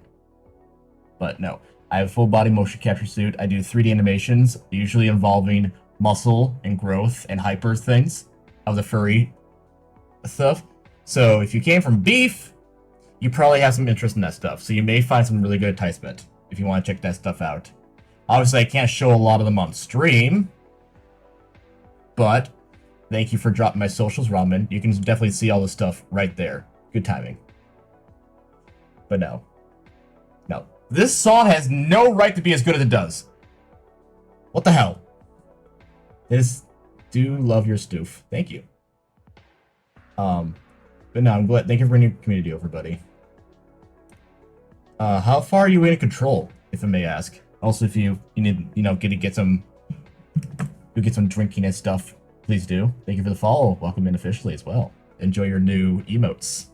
But no, I have a full body motion capture suit. I do 3D animations, usually involving muscle and growth and hyper things of the furry stuff. So if you came from Beef, you probably have some interest in that stuff. So you may find some really good enticement if you want to check that stuff out. Obviously, I can't show a lot of them on stream, but Thank you for dropping my socials, Ramen. You can definitely see all the stuff right there. Good timing. But no. No. This song has no right to be as good as it does. What the hell? This do love your stoof. Thank you. But no, I'm glad. Thank you for bringing your community over, buddy. How far are you in control, if I may ask? Also, if you need, get some drinking and stuff, please do. Thank you for the follow. Welcome in officially as well. Enjoy your new emotes.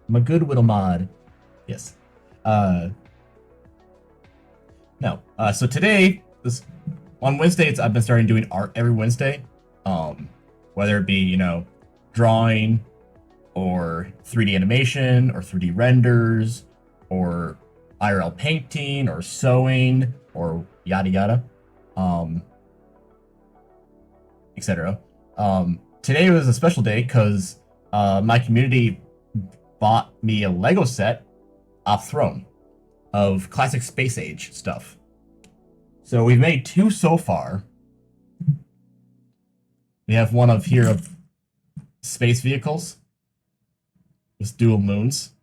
I'm a good little mod. Yes. No. So today, on Wednesdays, I've been starting doing art every Wednesday. Whether it be, drawing, or 3D animation, or 3D renders, or IRL painting, or sewing, or yada yada, etc. Today was a special day because my community bought me a Lego set off Throne of classic Space Age stuff. So we've made 2 so far. We have one of space vehicles with dual moons.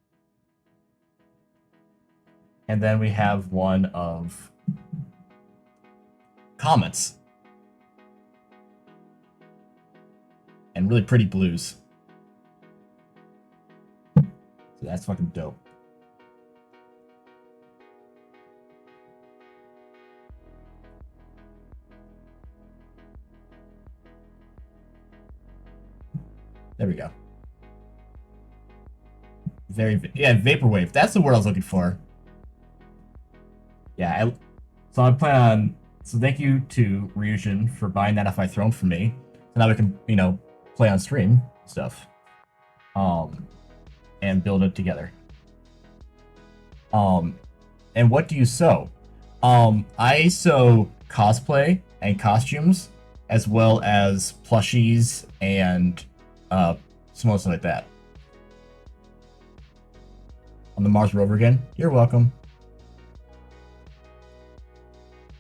And then we have one of comets. And really pretty blues. So that's fucking dope. There we go. Vaporwave. That's the word I was looking for. Yeah, so I plan on... So thank you to Ryujin for buying that FI Throne for me. So now we can, play on stream stuff. And build it together. And what do you sew? I sew cosplay and costumes, as well as plushies and something like that. On the Mars rover again? You're welcome.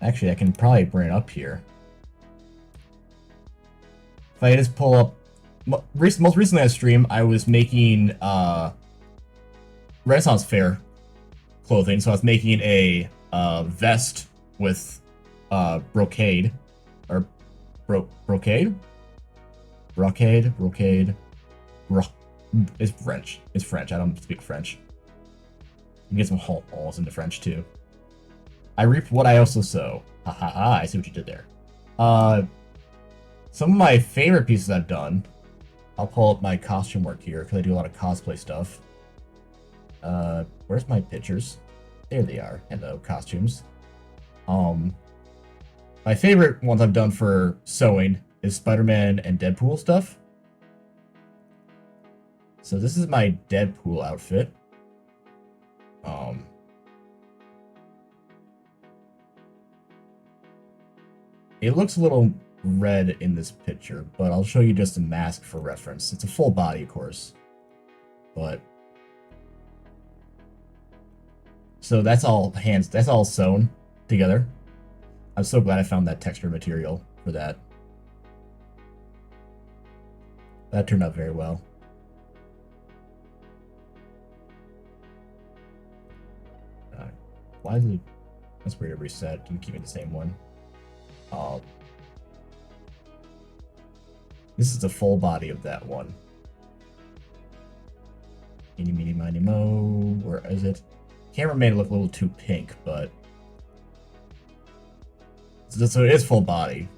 Actually, I can probably bring it up here. If I just pull up... Most recently on stream, I was making Renaissance Fair clothing. So I was making a vest with brocade. Or... brocade? Brocade? It's French. It's French. I don't speak French. You can get some holes into French, too. I reap what I also sow. Ha ha ha, I see what you did there. Some of my favorite pieces I've done... I'll pull up my costume work here, because I do a lot of cosplay stuff. Where's my pictures? There they are. Hello, costumes. My favorite ones I've done for sewing is Spider-Man and Deadpool stuff. So this is my Deadpool outfit. It looks a little red in this picture, but I'll show you just a mask for reference. It's a full body, of course. But... So that's all sewn together. I'm so glad I found that texture material for that. That turned out very well. Why is it... That's weird to reset. You can keep it the same one. This is the full body of that one. Eeny, meeny, miny, mo. Where is it? Camera made it look a little too pink, but... So it is full body.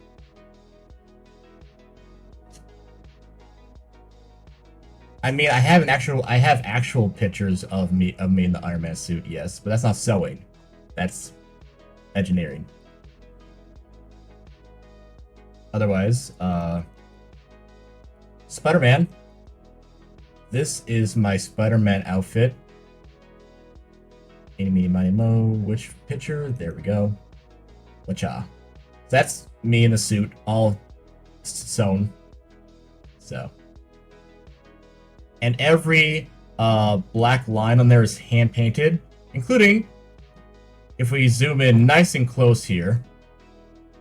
I mean, I have actual pictures of me in the Iron Man suit, yes, but that's not sewing. That's engineering. Otherwise, Spider-Man. This is my Spider-Man outfit. Eeny, meeny, miny, mo. Which picture? There we go. Wacha. That's me in the suit, all sewn. So. And every black line on there is hand-painted, including, if we zoom in nice and close here,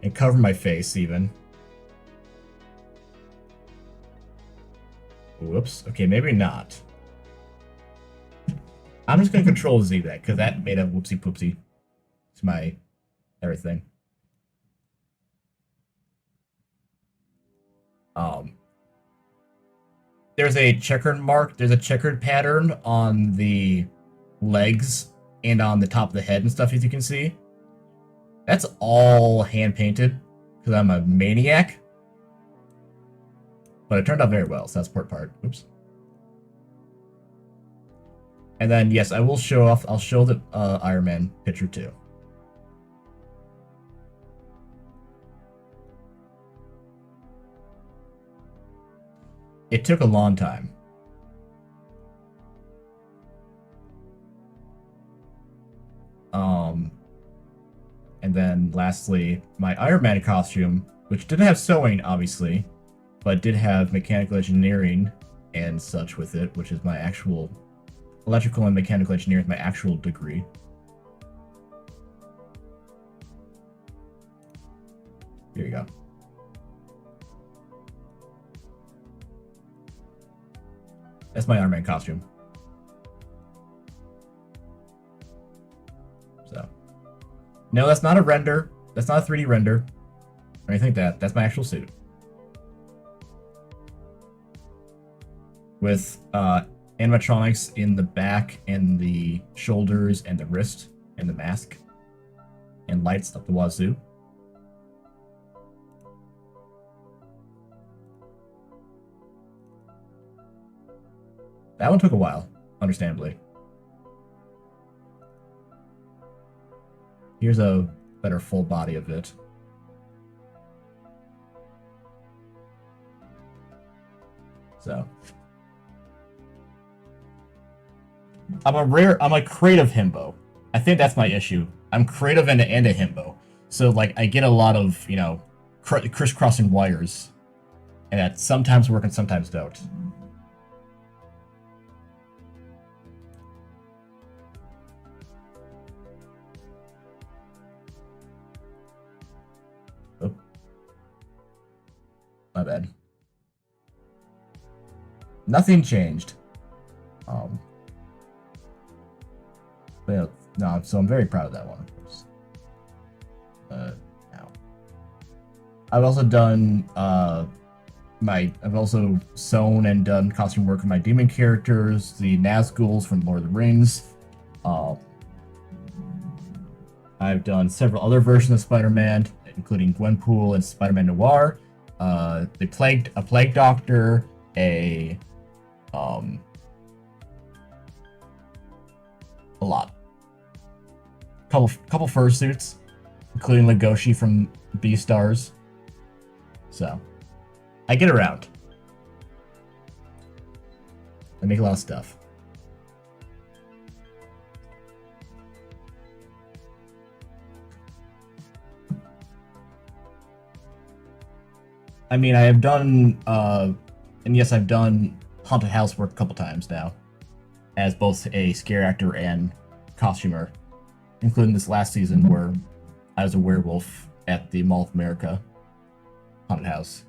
and cover my face even, Whoops. Okay, maybe not. I'm just gonna control Z that, because that made a whoopsie poopsie to my everything. There's a checkered mark, there's a checkered pattern on the legs and on the top of the head and stuff, as you can see. That's all hand painted, because I'm a maniac. But it turned out very well, so that's part. Oops. And then, yes, I will show off, I'll show the Iron Man picture too. It took a long time. And then lastly, my Iron Man costume, which didn't have sewing, obviously, but did have mechanical engineering and such with it, which is my actual electrical and mechanical engineering is my actual degree. Here you go. That's my Iron Man costume. So, no, that's not a render. That's not a 3D render or anything like that. That's my actual suit. With animatronics in the back and the shoulders and the wrist and the mask and lights up the wazoo. That one took a while, understandably. Here's a better full body of it. So. I'm a creative himbo. I think that's my issue. I'm creative and a himbo. So, like, I get a lot of, you know, crisscrossing wires. And that sometimes work and sometimes don't. Oh. My bad. Nothing changed. But yeah, no, so I'm very proud of that one, of course. Now. I've also done I've also sewn and done costume work for my demon characters, the Nazguls from Lord of the Rings. I've done several other versions of Spider-Man, including Gwenpool and Spider-Man Noir. A plague doctor, a lot. Couple fursuits, including Legoshi from Beastars. So, I get around. I make a lot of stuff. I mean, I have done, and yes, I've done haunted house work a couple times now, as both a scare actor and costumer, including this last season where I was a werewolf at the Mall of America haunted house,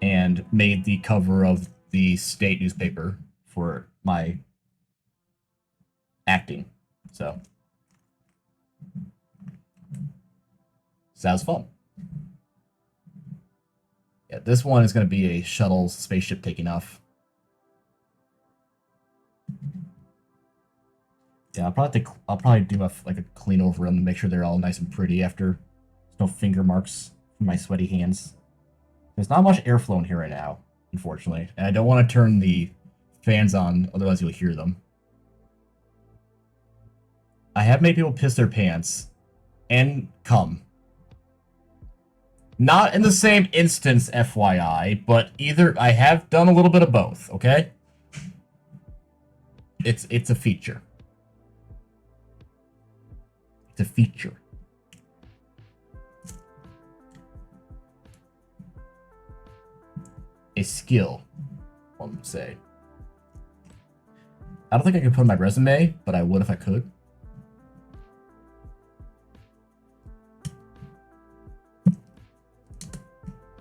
and made the cover of the state newspaper for my acting. So that was fun. Yeah, this one is going to be a shuttle spaceship taking off. Yeah, I'll probably do a clean over them to make sure they're all nice and pretty after. There's no finger marks from my sweaty hands. There's not much airflow in here right now, unfortunately, and I don't want to turn the fans on, otherwise you'll hear them. I have made people piss their pants and come. Not in the same instance, FYI, but I have done a little bit of both, okay? It's a feature. It's a feature. A skill, one would say. I don't think I could put on my resume, but I would if I could.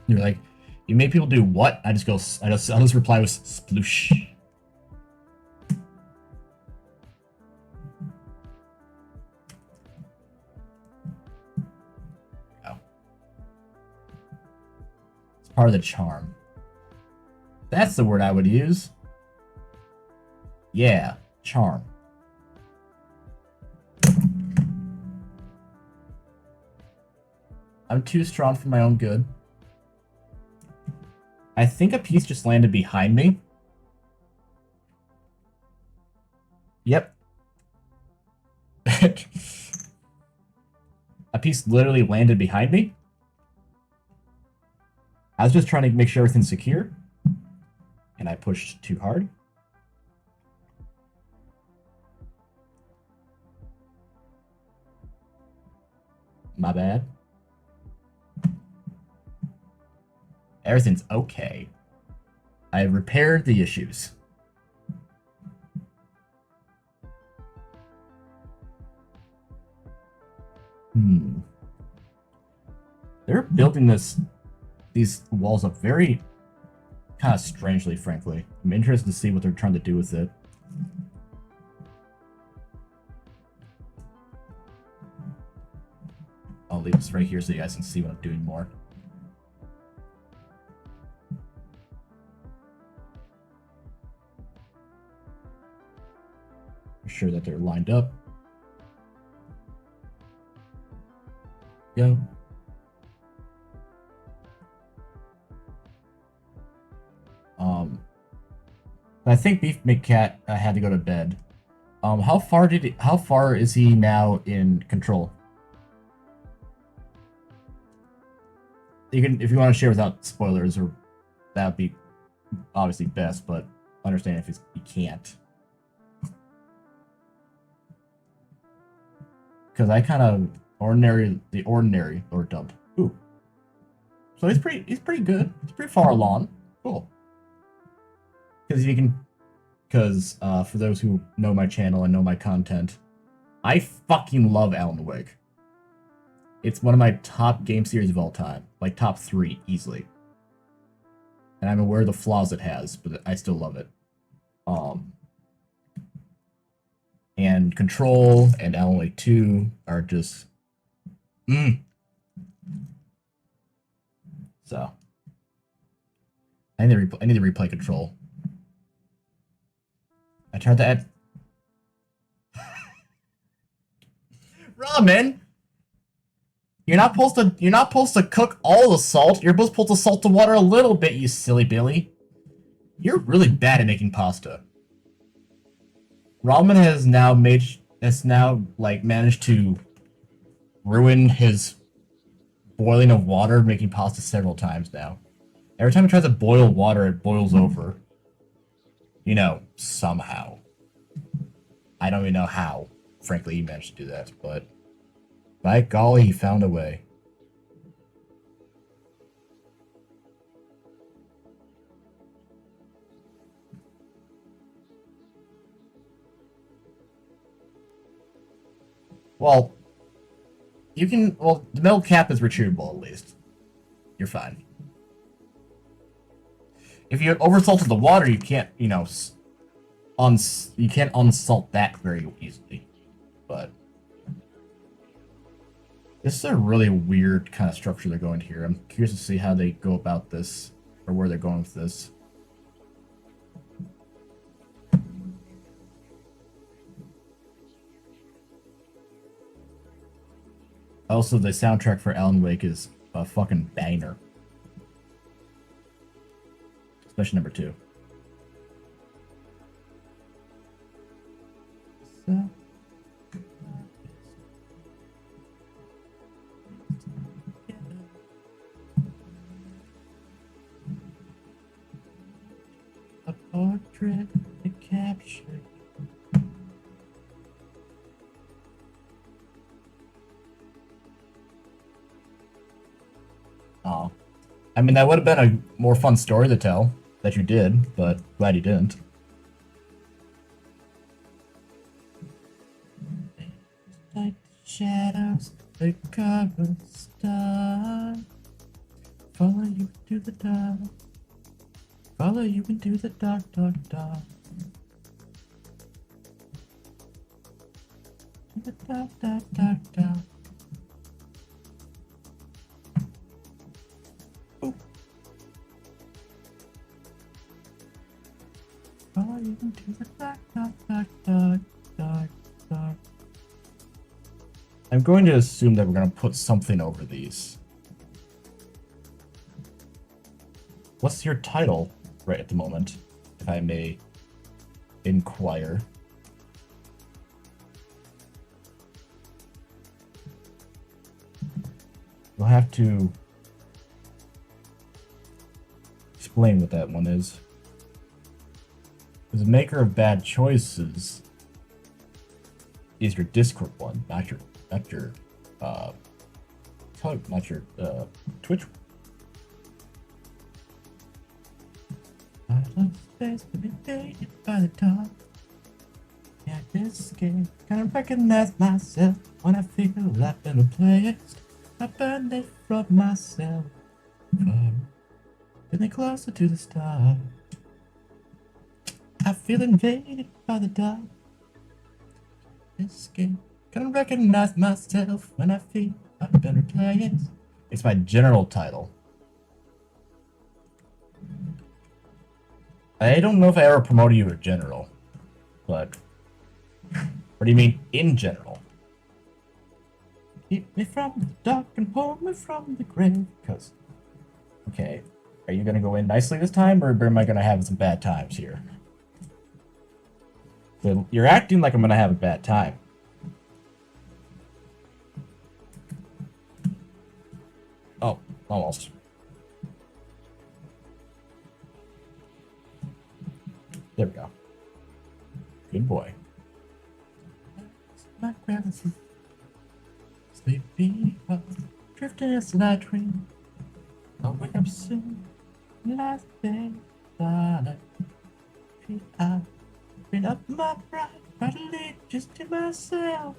You're like, You make people do what? I'll just reply with sploosh. Oh. It's part of the charm. That's the word I would use. Yeah, charm. I'm too strong for my own good. I think a piece just landed behind me. Yep. A piece literally landed behind me. I was just trying to make sure everything's secure. And I pushed too hard. My bad. Everything's okay. I repaired the issues. They're building these walls up very kind of strangely, frankly. I'm interested to see what they're trying to do with it. I'll leave this right here so you guys can see what I'm doing more. Sure that they're lined up. Go. I think Beef McCat had to go to bed. How far is he now in control? You can, if you want to share without spoilers, or that would be obviously best, but understand if you can't. Because I kind of the ordinary Lord Dump. Ooh. So he's pretty good. He's pretty far along. Cool. Because for those who know my channel and know my content, I fucking love Alan Wake. It's one of my top game series of all time. Like top 3 easily. And I'm aware of the flaws it has, but I still love it. And Control and Alan Wake 2 are just... So. I need to replay Control. I tried to add... Ramen! You're not supposed to cook all the salt. You're supposed to salt the water a little bit, you silly Billy. You're really bad at making pasta. Ramen has now managed to ruin his boiling of water, making pasta several times now. Every time he tries to boil water, it boils over. You know, somehow. I don't even know how, frankly, he managed to do that, but by golly, he found a way. Well, the metal cap is retrievable at least. You're fine. If you oversalted the water, you can't, you can't unsalt that very easily. But this is a really weird kind of structure they're going here. I'm curious to see how they go about this, or where they're going with this. Also, the soundtrack for Alan Wake is a fucking banger. Especially number 2. So... a portrait to capture. Oh. I mean, that would have been a more fun story to tell that you did, but glad you didn't. Like shadows that cover the star. Follow you into the dark. Follow you into the dark, dark, dark. The dark, dark, dark, dark. Oh. Follow you into the dark, dark, dark, dark, dark, dark. I'm going to assume that we're going to put something over these. What's your title right at the moment, if I may inquire? You'll have to explain what that one is. Because the maker of bad choices is your Discord one, not your Twitch. I love space to be dated by the dawn. Yeah, this game kind of recognize myself when I feel I've been replaced. I burn it from myself. Feeling closer to the stars. I feel invaded by the dark. This game can recognize myself when I feel I've been replaced. It's my general title. I don't know if I ever promoted you to general, but what do you mean in general? Keep me from the dark and pull me from the grave. Because, okay, are you gonna go in nicely this time, or am I gonna have some bad times here? So you're acting like I'm gonna have a bad time. Oh, almost. There we go. Good boy. My gravity. Sleepy, drifting as I dream. I'll wake up soon. Last day, darling. I bring up my pride, finally just to myself.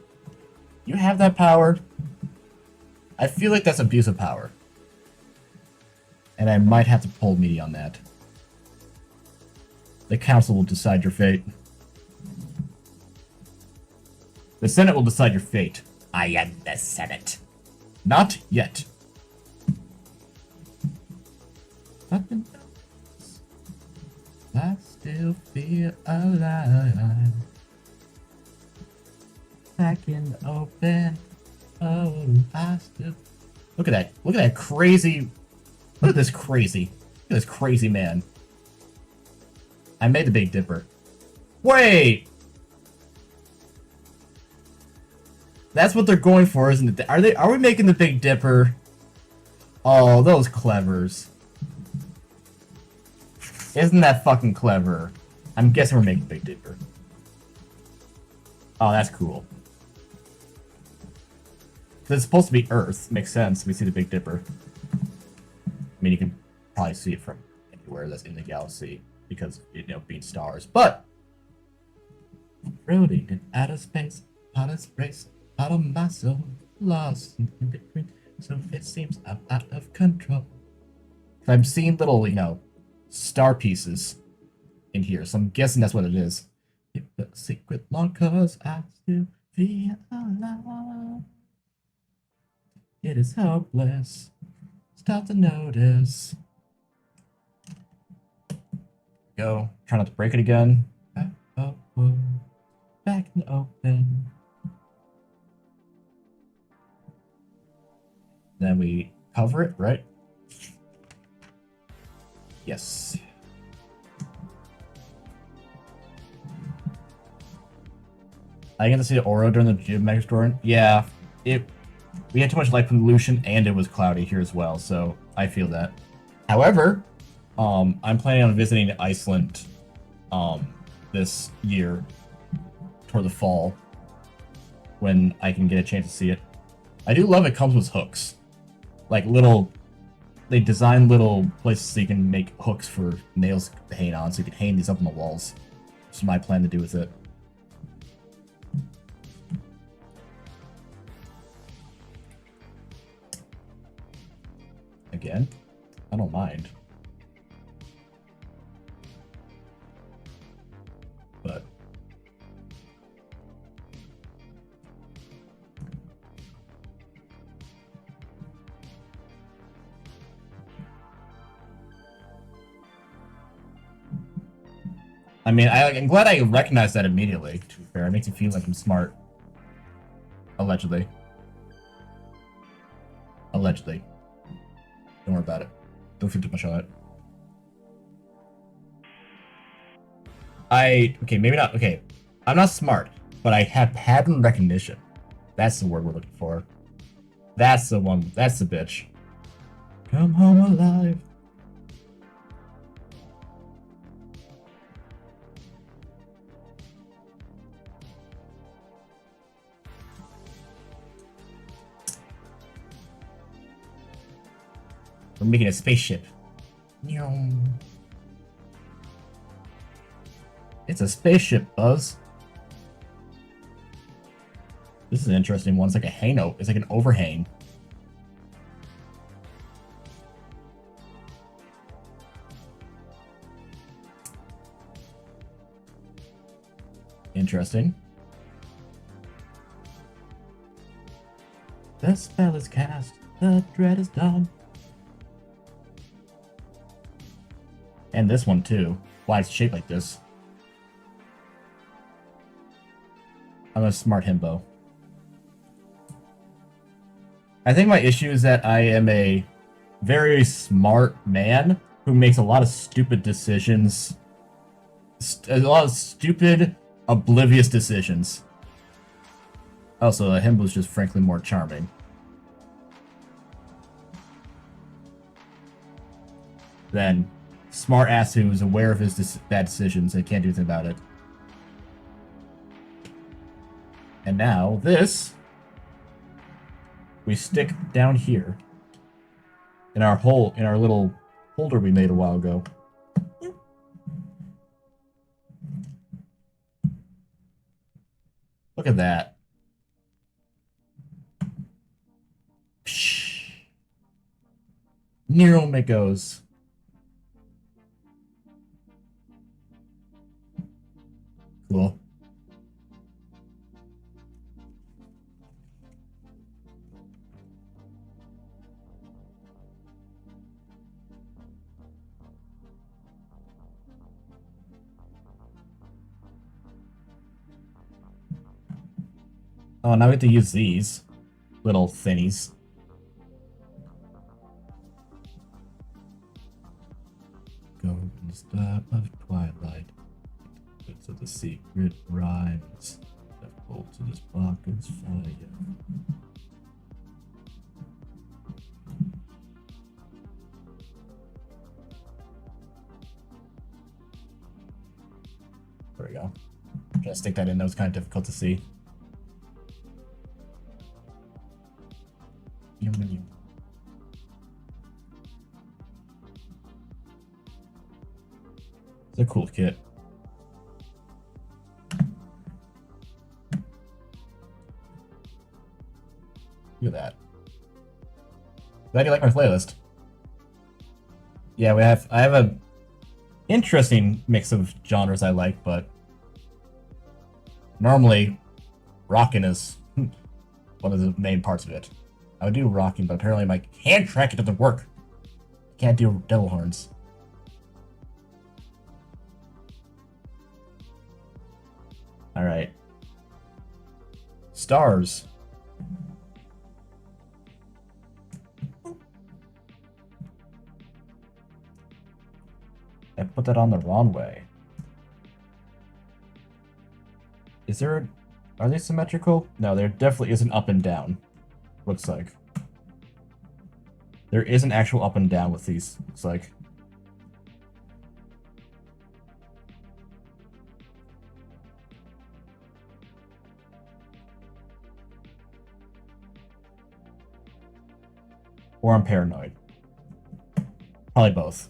You have that power. I feel like that's abuse of power. And I might have to pull meaty on that. The council will decide your fate. The Senate will decide your fate. I am the Senate. Not yet. Nothing else. I still feel alive. I can open. Oh, I still. Look at that. Look at that crazy. Look at this crazy. Look at this crazy man. I made the Big Dipper. Wait! That's what they're going for, isn't it? Are we making the Big Dipper? Oh, those clevers. Isn't that fucking clever? I'm guessing we're making Big Dipper. Oh, that's cool. It's supposed to be Earth. Makes sense. We see the Big Dipper. I mean, you can probably see it from anywhere that's in the galaxy because, you know, being stars. But floating in outer space, out of space, out of my soul, lost in between. So it seems I'm out of control. I'm seeing little, you know, star pieces in here, so I'm guessing that's what it is. Keep the secret long, cause I still feel alive. It is hopeless. Start to notice. Go. Try not to break it again. Back and open. Then we cover it, right? Yes. I get to see the aura during the geometric storm. Yeah, we had too much light pollution and it was cloudy here as well, so I feel that. However, I'm planning on visiting Iceland this year toward the fall when I can get a chance to see it. I do love it comes with hooks. Like they design little places so you can make hooks for nails to hang on, so you can hang these up on the walls. That's my plan to do with it. Again. I don't mind. But I mean, I'm glad I recognized that immediately, to be fair. It makes me feel like I'm smart. Allegedly. Allegedly. Don't worry about it. Don't think too much on it. Okay, maybe not. Okay, I'm not smart, but I have pattern recognition. That's the word we're looking for. That's the one. That's the bitch. Come home alive. We're making a spaceship. It's a spaceship, Buzz. This is an interesting one. It's like a hang out. It's like an overhang. Interesting. The spell is cast. The dread is done. And this one too. Why it's shaped like this. I'm a smart himbo. I think my issue is that I am a very smart man who makes a lot of stupid decisions. A lot of stupid, oblivious decisions. Also, a himbo is just frankly more charming. Than smart ass who's aware of his bad decisions and can't do anything about it. And now this we stick down here in our little holder we made a while ago. Look at that. Psh. Nero Mikos. Cool. Oh, now we have to use these little thingies. Golden star of twilight. To the secret rhymes that fall to this pocket's fire. There we go. I'm trying to stick that in. That was kind of difficult to see. It's a cool kit. Look at that. Glad you like my playlist. Yeah, I have a interesting mix of genres I like, but normally rocking is one of the main parts of it. I would do rocking, but apparently my hand track it doesn't work. I can't do devil horns. Alright. Stars. I put that on the wrong way. Is there... Are they symmetrical? No, there definitely is an up and down. Looks like. There is an actual up and down with these, looks like. Or I'm paranoid. Probably both.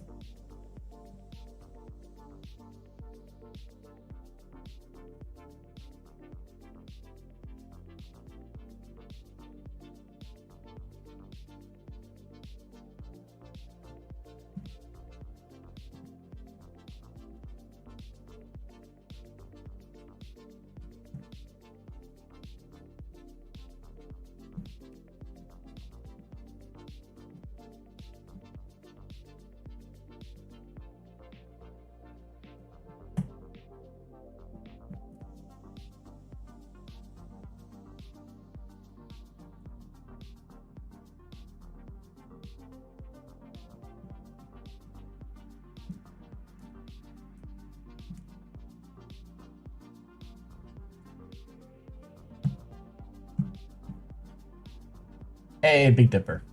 Hey, Big Dipper.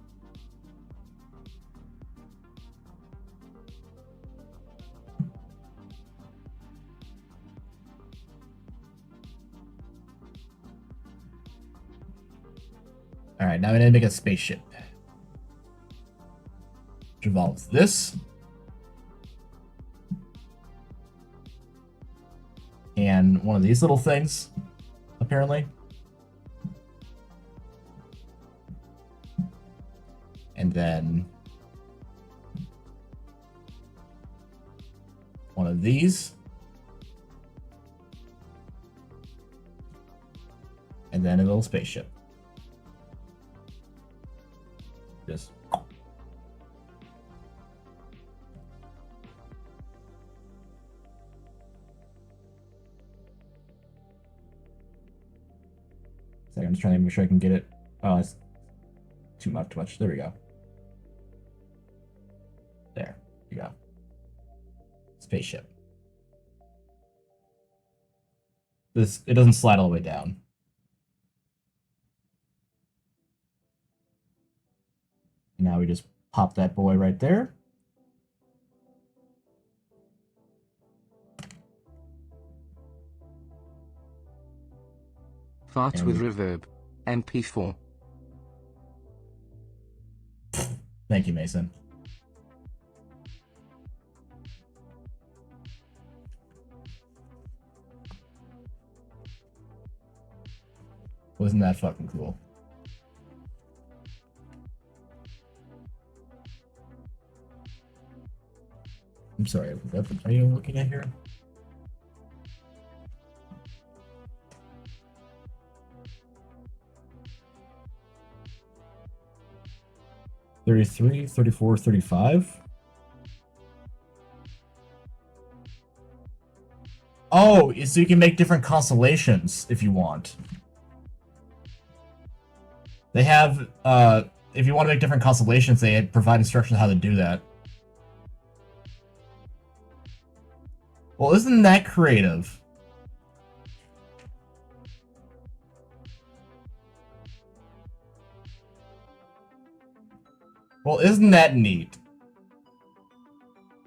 Alright, now we need to make a spaceship. Which involves this. And one of these little things, apparently. And then one of these. And then a little spaceship. Just I'm just trying to make sure I can get it. Oh, it's too much. There we go. There you go. Spaceship. It doesn't slide all the way down. And now we just pop that boy right there. Fart with reverb. MP4. Thank you, Mason. Wasn't that fucking cool? I'm sorry, what are you looking at here? $33, $34, $35. Oh, so you can make different constellations if you want. They have, if you want to make different constellations, they provide instructions how to do that. Well, isn't that creative? Well, isn't that neat?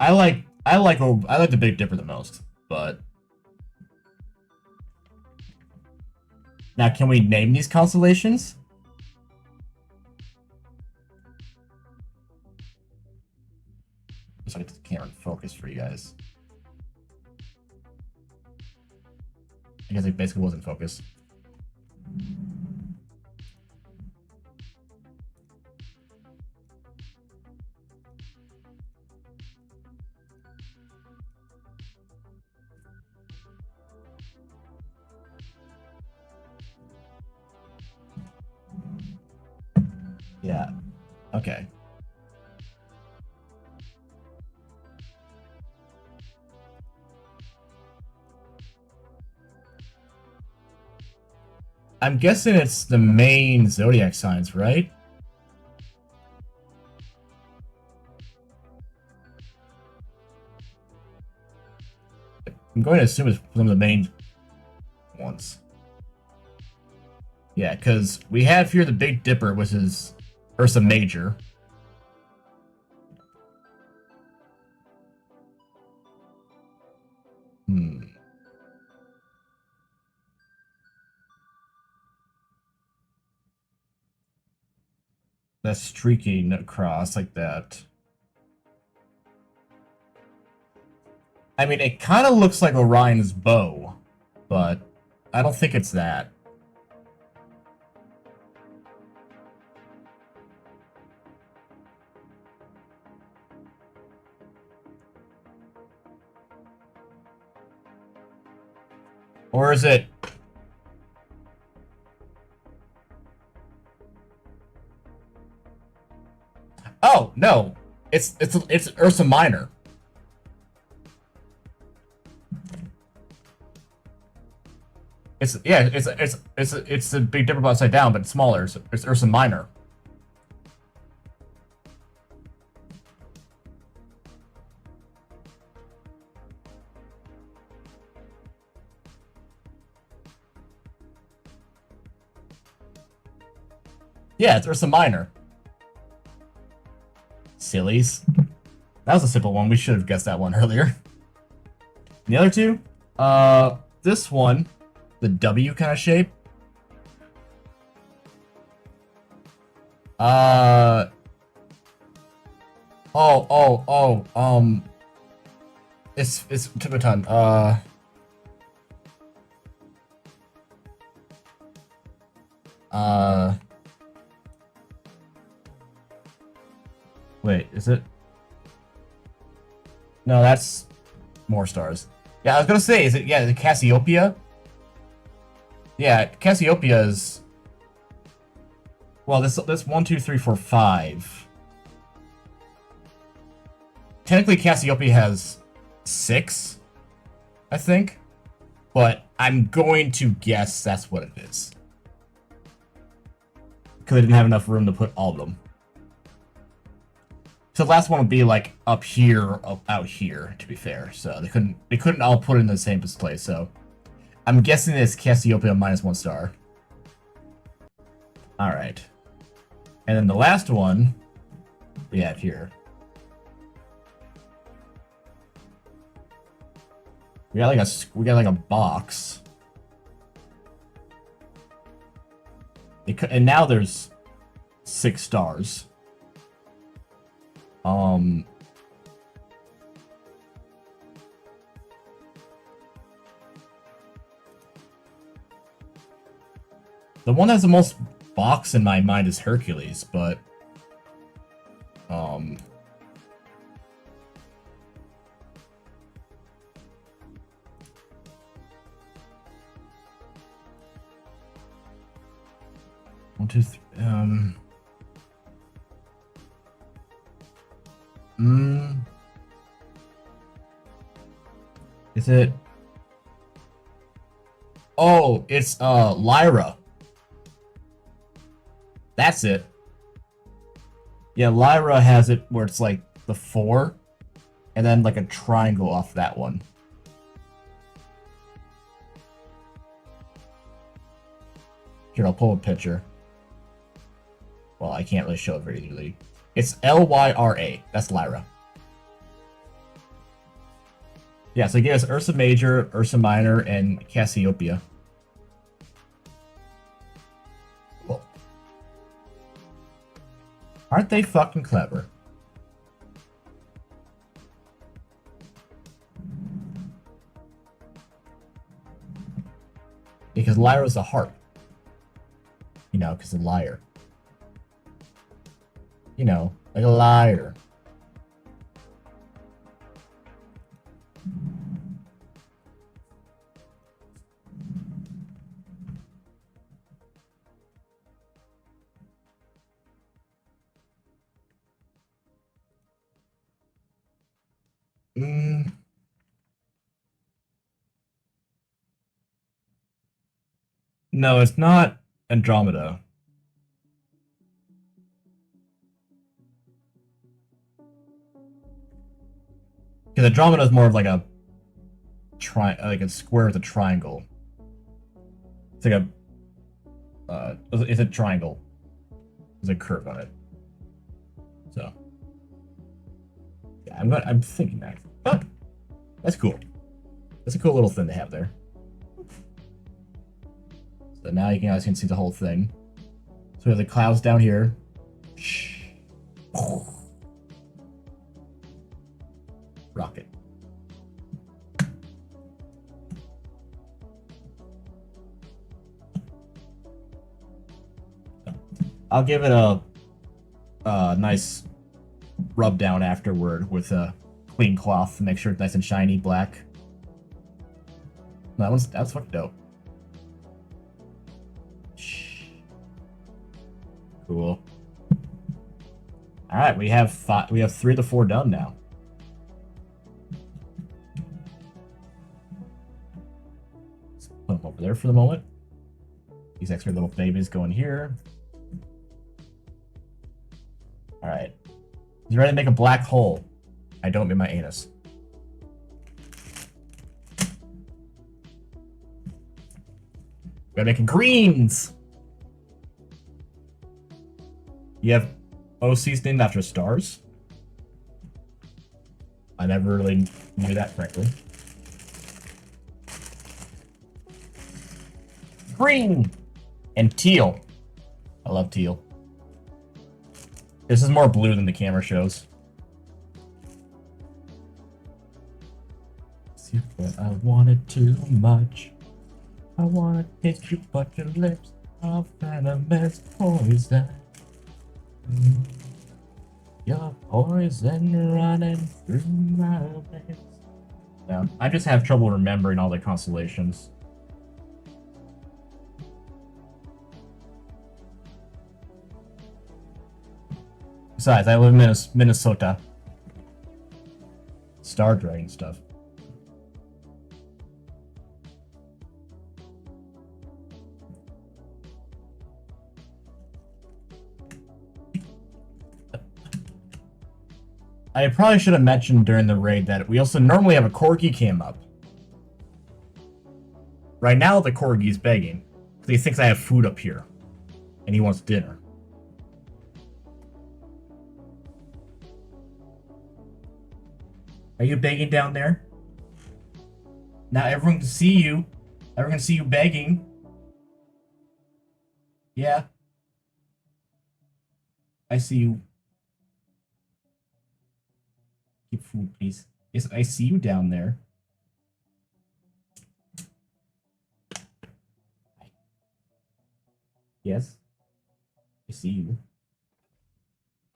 I like the Big Dipper the most, but now can we name these constellations? Looks like the camera focus for you guys. I guess it basically wasn't focused. Yeah. Okay. I'm guessing it's the main zodiac signs, right? I'm going to assume it's one of the main ones. Yeah, because we have here the Big Dipper, which is Ursa Major. That's streaking across like that. I mean, it kind of looks like Orion's bow, but I don't think it's that. Or is it? Oh no, it's Ursa Minor. It's a Big Dipper upside down, but it's smaller. It's Ursa Minor. Yeah, it's Ursa Minor. Sillies. That was a simple one. We should have guessed that one earlier. The other two? This one, the W kind of shape. It's Tibetan. Wait, is it? No, that's more stars. Yeah, I was gonna say, is it? Yeah, the Cassiopeia. Yeah, Cassiopeia is. Well, this 1, 2, 3, 4, 5. Technically, Cassiopeia has 6, I think, but I'm going to guess that's what it is because they didn't have enough room to put all of them. So the last one would be like up here, out here. To be fair, so they couldn't all put it in the same place. So I'm guessing it's Cassiopeia -1 star. All right, and then the last one we have here. We got like a box. And now there's 6 stars. The one that has the most box in my mind is Hercules, but 1, 2, 3. Is it? Oh, it's Lyra. That's it. Yeah, Lyra has it where it's like the 4, and then like a triangle off that one. Here, I'll pull a picture. Well, I can't really show it very easily. It's Lyra. That's Lyra. Yeah, so it gave us Ursa Major, Ursa Minor, and Cassiopeia. Cool. Aren't they fucking clever? Because Lyra's a harp. You know, because a liar. You know, like a liar. No, it's not Andromeda. Because Andromeda is more of like a like a square with a triangle. It's like it's a triangle. There's a curve on it. So yeah, I'm thinking that. Oh, that's cool. That's a cool little thing to have there. So now you guys can see the whole thing. So we have the clouds down here. Rocket. I'll give it a nice rub down afterward with a clean cloth to make sure it's nice and shiny black. That's fucking dope. Cool. All right, we have 3 of the 4 done now. Let's put them over there for the moment. These extra little babies go in here. All right. You ready to make a black hole? I don't mean my anus. We're making greens. You have OCs named after stars? I never really knew that, frankly. Green! And teal. I love teal. This is more blue than the camera shows. See, but I wanted too much. I wanna taste you, but your lips are venomous poison. Your poison running through my veins. Yeah, I just have trouble remembering all the constellations. Besides, I live in Minnesota. Star Dragon stuff. I probably should have mentioned during the raid that we also normally have a corgi cam up. Right now, the corgi's begging because he thinks I have food up here, and he wants dinner. Are you begging down there? Now everyone can see you. Everyone can see you begging. Yeah. I see you. Keep food, please. Yes, I see you down there. Yes. I see you.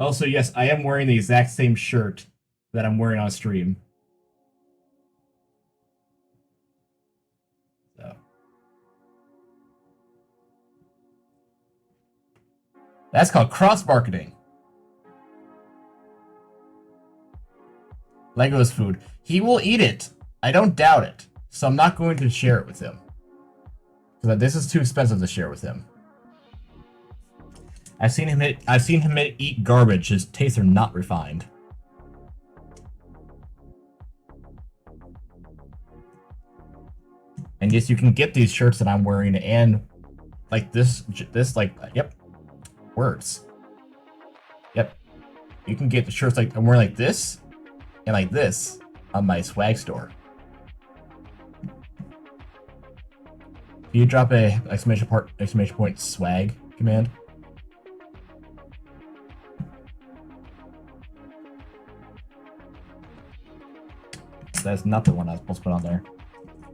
Also, yes, I am wearing the exact same shirt that I'm wearing on stream. So. That's called cross-marketing. Lego's food. He will eat it. I don't doubt it. So I'm not going to share it with him. Because this is too expensive to share with him. I've seen him eat garbage. His tastes are not refined. And yes, you can get these shirts that I'm wearing and like this like, yep, works. Yep. You can get the shirts like I'm wearing like this and like this on my swag store. Can you drop a exclamation point swag command? That's not the one I was supposed to put on there.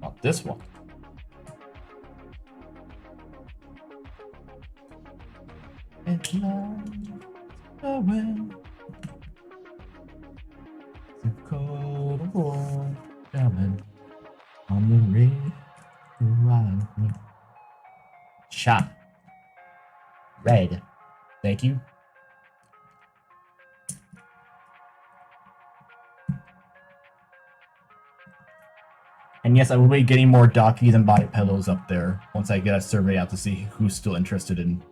Not this one. It's away. The cold war coming on the red horizon. Shot. Red. Thank you. And yes, I will be getting more dockies and body pillows up there once I get a survey out to see who's still interested in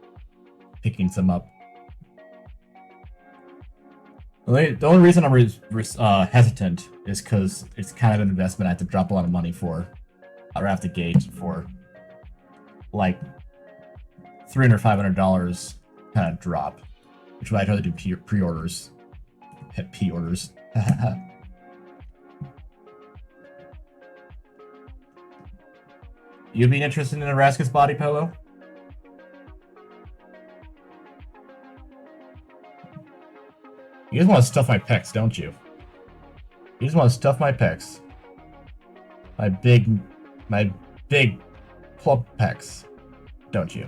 picking some up. The only reason I'm hesitant is because it's kind of an investment I have to drop a lot of money for, or have to gauge for, like $300 or $500 kind of drop, which I'd rather do pre-orders. P-orders. You'd be interested in a Raskus body pillow? You just want to stuff my pecs, don't you? You just want to stuff my pecs. My big plump pecs, don't you?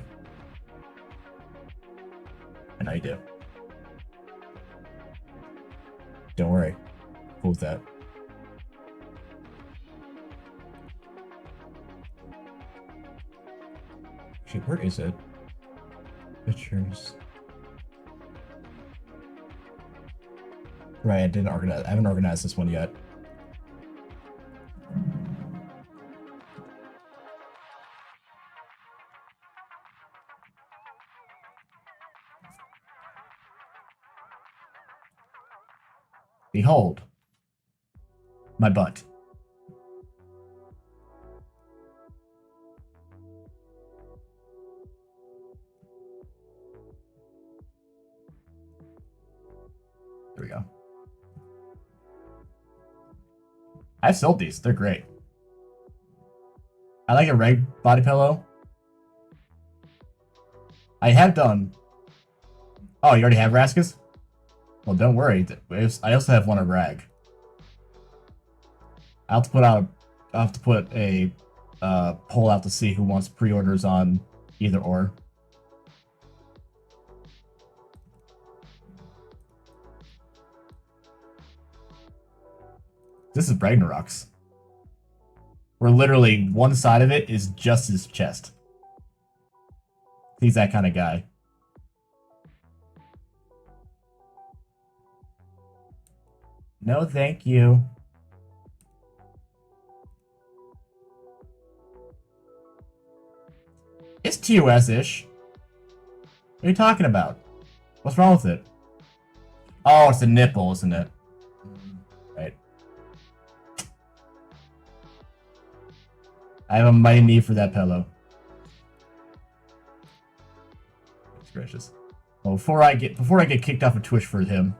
I know you do. Don't worry. Cool with that. Actually, where is it? Pictures. Right, I haven't organized this one yet. Behold, my butt. There we go. I've sold these. They're great. I like a reg body pillow. I have done... Oh, you already have Raskus? Well, don't worry. I also have one of rag. I'll have to put a poll out to see who wants pre-orders on either or. This is Ragnarok's. Where literally one side of it is just his chest. He's that kind of guy. No, thank you. It's TOS-ish. What are you talking about? What's wrong with it? Oh, it's a nipple, isn't it? Right. I have a mighty need for that pillow. It's gracious. Well, before I get kicked off of Twitch for him.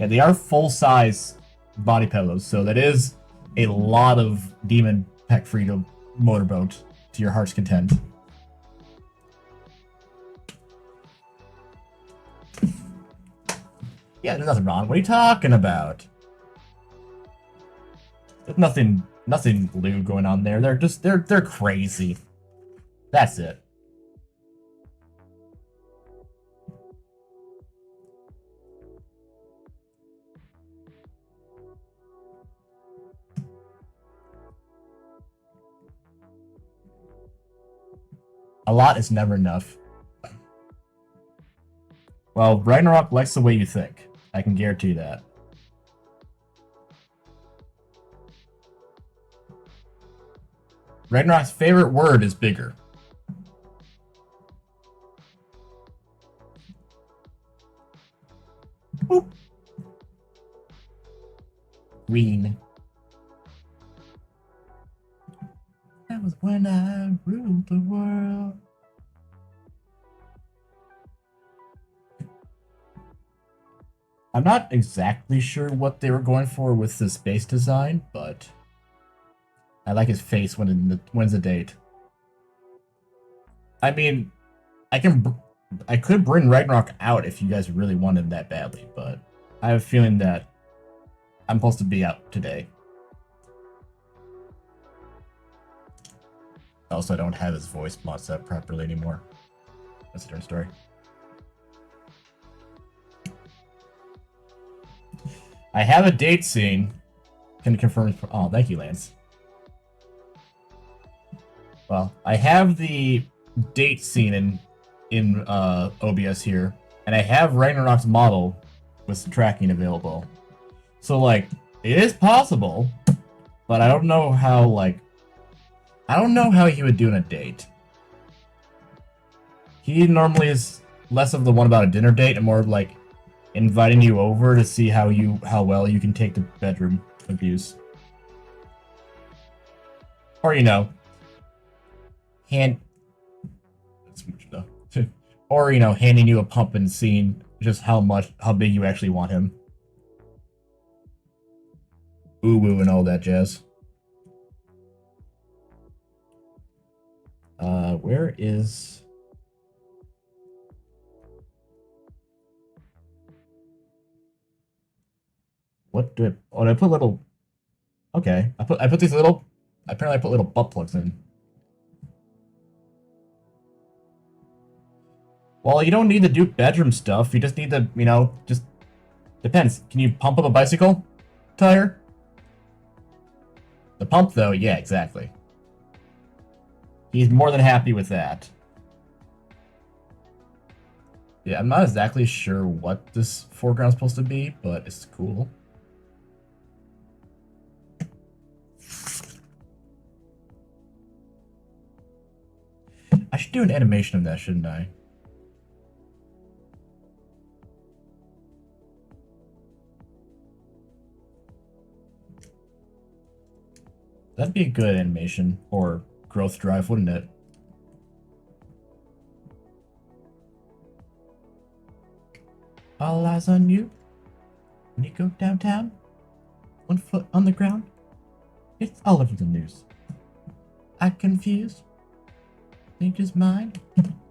Yeah, they are full-size body pillows, so that is a lot of demon peck for you to motorboat to your heart's content. Yeah, there's nothing wrong. What are you talking about? There's nothing lewd going on there. They're crazy. That's it. A lot is never enough. Well, Ragnarok likes the way you think. I can guarantee that. Ragnarok's favorite word is bigger. Boop. Green. That was when I ruled the world. I'm not exactly sure what they were going for with the space design, but I like his face when when's the date. I mean, I could bring Ragnarok out if you guys really wanted him that badly, but I have a feeling that I'm supposed to be out today. Also, I don't have his voice mod set properly anymore. That's a different story. I have a date scene. Can confirm. Oh, thank you, Lance. Well, I have the date scene in OBS here, and I have Ragnarok's model with some tracking available. So, like, it is possible, but I don't know how, like, I don't know how he would do in a date. He normally is less of the one about a dinner date and more of like inviting you over to see how well you can take the bedroom abuse. Or, you know, or, you know, handing you a pump and seeing just how big you actually want him. Ooh woo and all that jazz. Where is... What do I... Oh, did I put little... Okay, I put these little... Apparently I put little butt plugs in. Well, you don't need to do bedroom stuff. You just need to, you know, just... Depends. Can you pump up a bicycle tire? The pump, though, yeah, exactly. He's more than happy with that. Yeah, I'm not exactly sure what this foreground's supposed to be, but it's cool. I should do an animation of that, shouldn't I? That'd be a good animation, or growth drive, wouldn't it? eyes on you. When you go downtown, 1 foot on the ground, it's all over the news. I confused. Think is mine.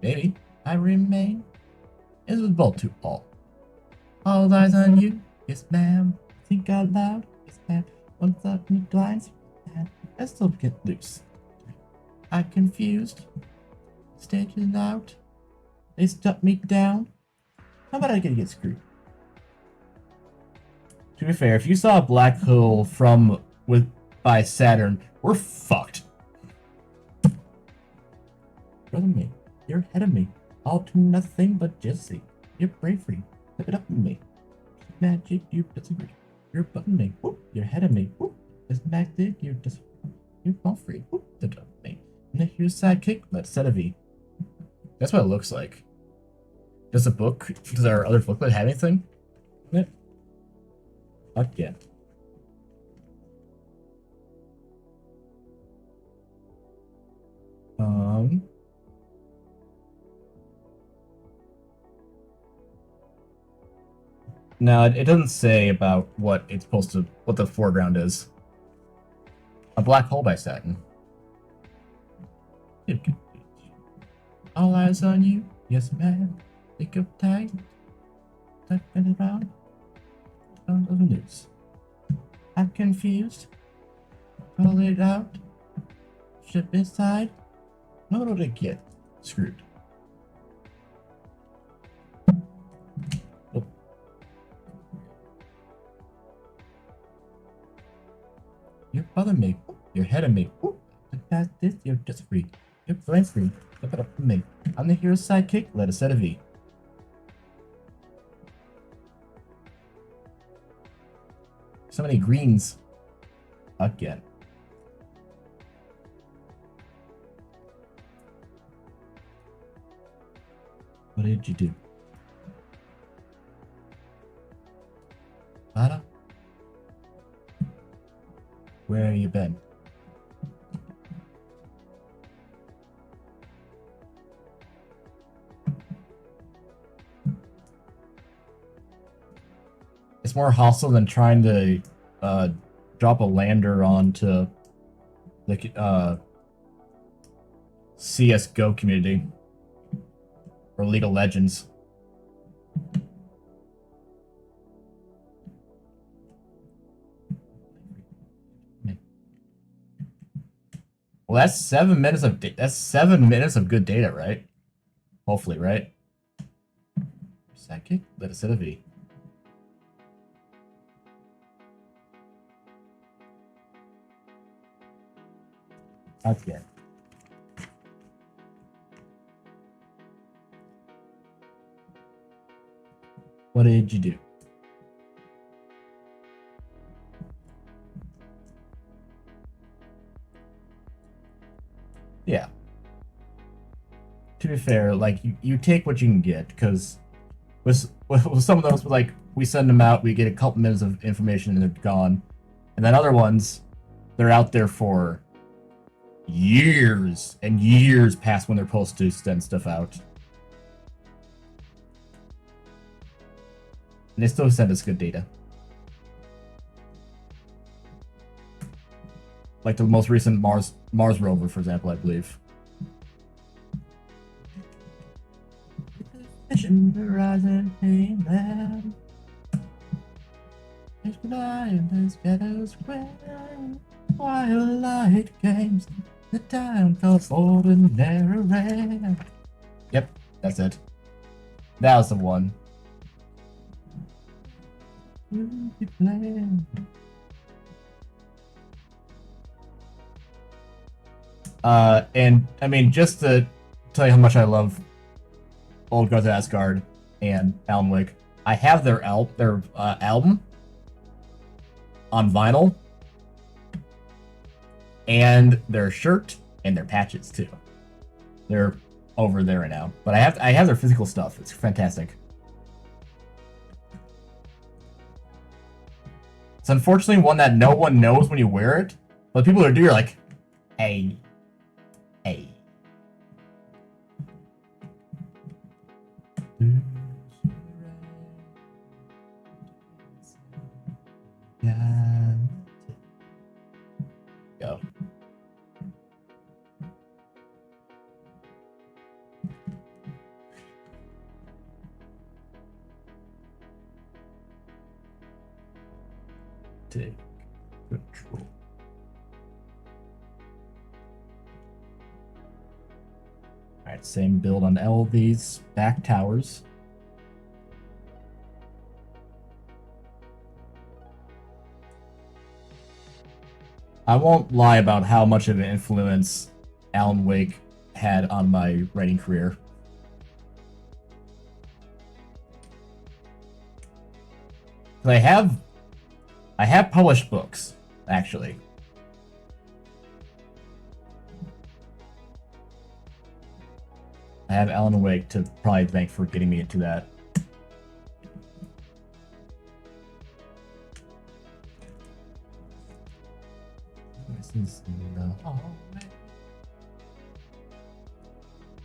Maybe I remain. It was both to all. All eyes on you. Yes, ma'am. Think out loud. Yes, ma'am. One thought in the blinds. And I still get loose. I confused. Stage is out. They stuck me down. How about I get screwed? To be fair, if you saw a black hole by Saturn, we're fucked. Brother me, you're ahead of me. All to nothing but jealousy. Your bravery, step it up in me. Magic, you disagree. You're above me. Whoop, you're ahead of me. Whoop, this magic, you're all free. Whoop, the top of me. And if you're a sidekick, let's set a V. That's what it looks like. Does our other booklet have anything in it? Again. No, it doesn't say about what the foreground is. A black hole by Saturn. All eyes on you, yes ma'am. Think of time. Turn around. Sound of the news. I'm confused. Pull it out. Ship inside. No one to get screwed. Oh. You're bothering me. You're ahead of me. Past this, you're just free. You're blind free. Look it up for me. I'm the hero's sidekick. Let us set a V. So many greens. Again. What did you do? Ada? Where have you been? It's more hostile than trying to drop a lander onto the CSGO community or League of Legends. Well, that's 7 minutes of good data, right? Hopefully, right? Sidekick, let us set a V. Again. What did you do? Yeah. To be fair, like you take what you can get, because with some of those, like we send them out, we get a couple minutes of information and they're gone, and then other ones, they're out there for years and years past when they're supposed to send stuff out. And they still send us good data. Like the most recent Mars rover, for example, I believe. Vision horizon mainland. The shadows twilight games. The town called ordinary. Yep, that's it. That was the one. And I mean, just to tell you how much I love Old Gods of Asgard and Alan Wake, I have their album on vinyl, and their shirt and their patches too. They're over there right now, but I have their physical stuff. It's fantastic. It's unfortunately one that no one knows when you wear it, but people who do are like, hey. Go. Take control. Alright, same build on all these back towers. I won't lie about how much of an influence Alan Wake had on my writing career. I have published books, actually. I have Alan Wake to probably thank for getting me into that. This is the hallway.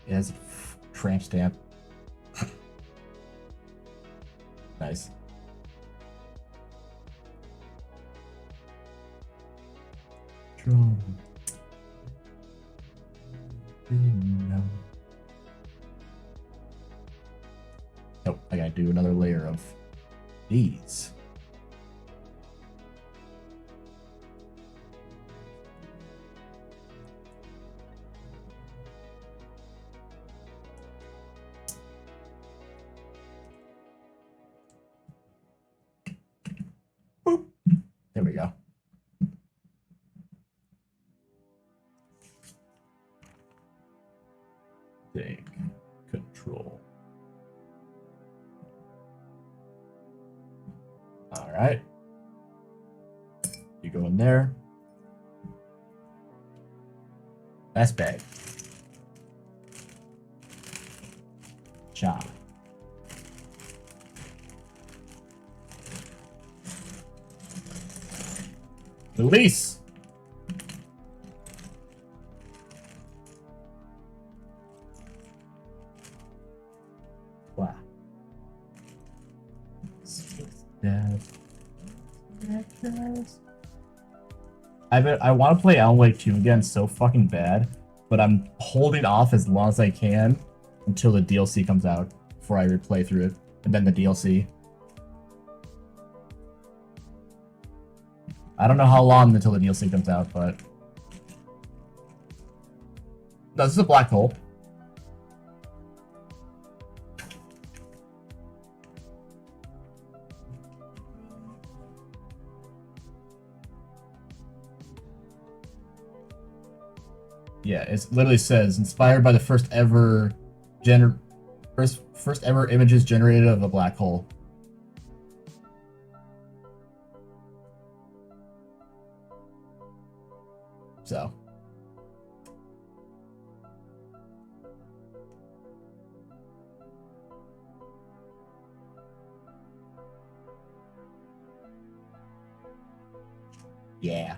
It has a tramp stamp. Nice. Drum. Nope, I gotta do another layer of these. Boop. There we go. Take control. All right. You go in there. That's bag. Chop. Release. Wow. I want to play Alan Wake 2 again so fucking bad, but I'm holding off as long as I can until the DLC comes out before I replay through it, and then the DLC. I don't know how long until the DLC comes out, but... No, this is a black hole. Yeah, it literally says, inspired by the first ever images generated of a black hole. So. Yeah.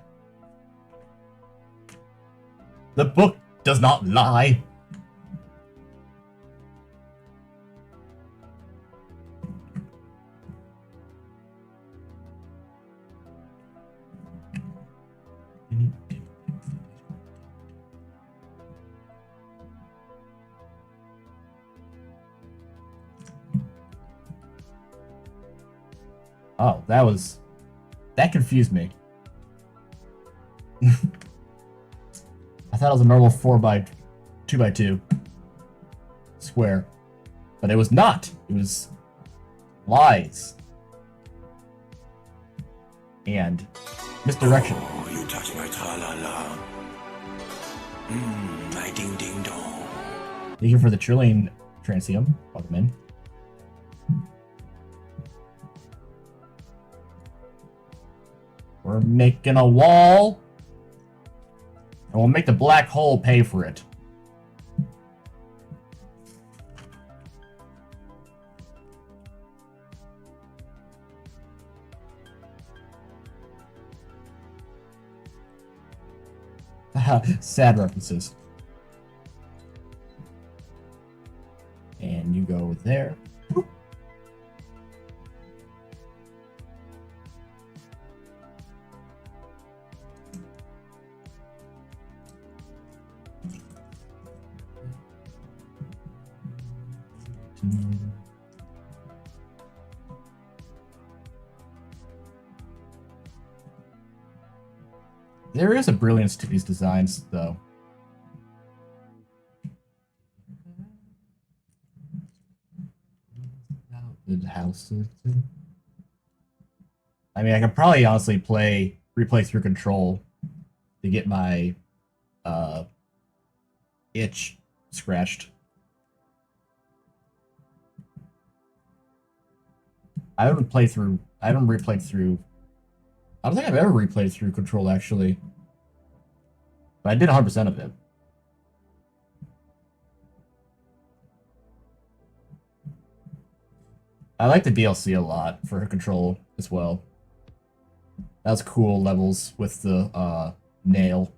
The book does not lie. Oh, that confused me. I thought it was a normal 2x2 square, but it was not. It was lies and misdirection. Oh, you touch my tra-la-la. My ding-ding-dong. Thank you for the trillion transium. Welcome in. We're making a wall. And we'll make the black hole pay for it. Sad references. And you go there. There is a brilliance to these designs, though. The houses. I mean, I could probably honestly replay through control to get my itch scratched. I haven't replayed through. I don't think I've ever replayed through control actually, but I did 100% of it. I like the DLC a lot for control as well. That's cool levels with the nail.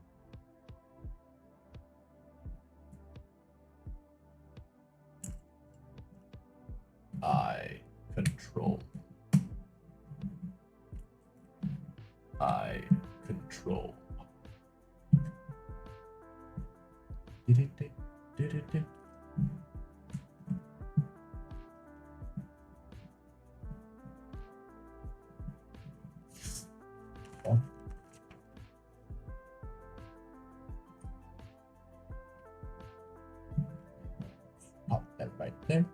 I control. Pop that right there.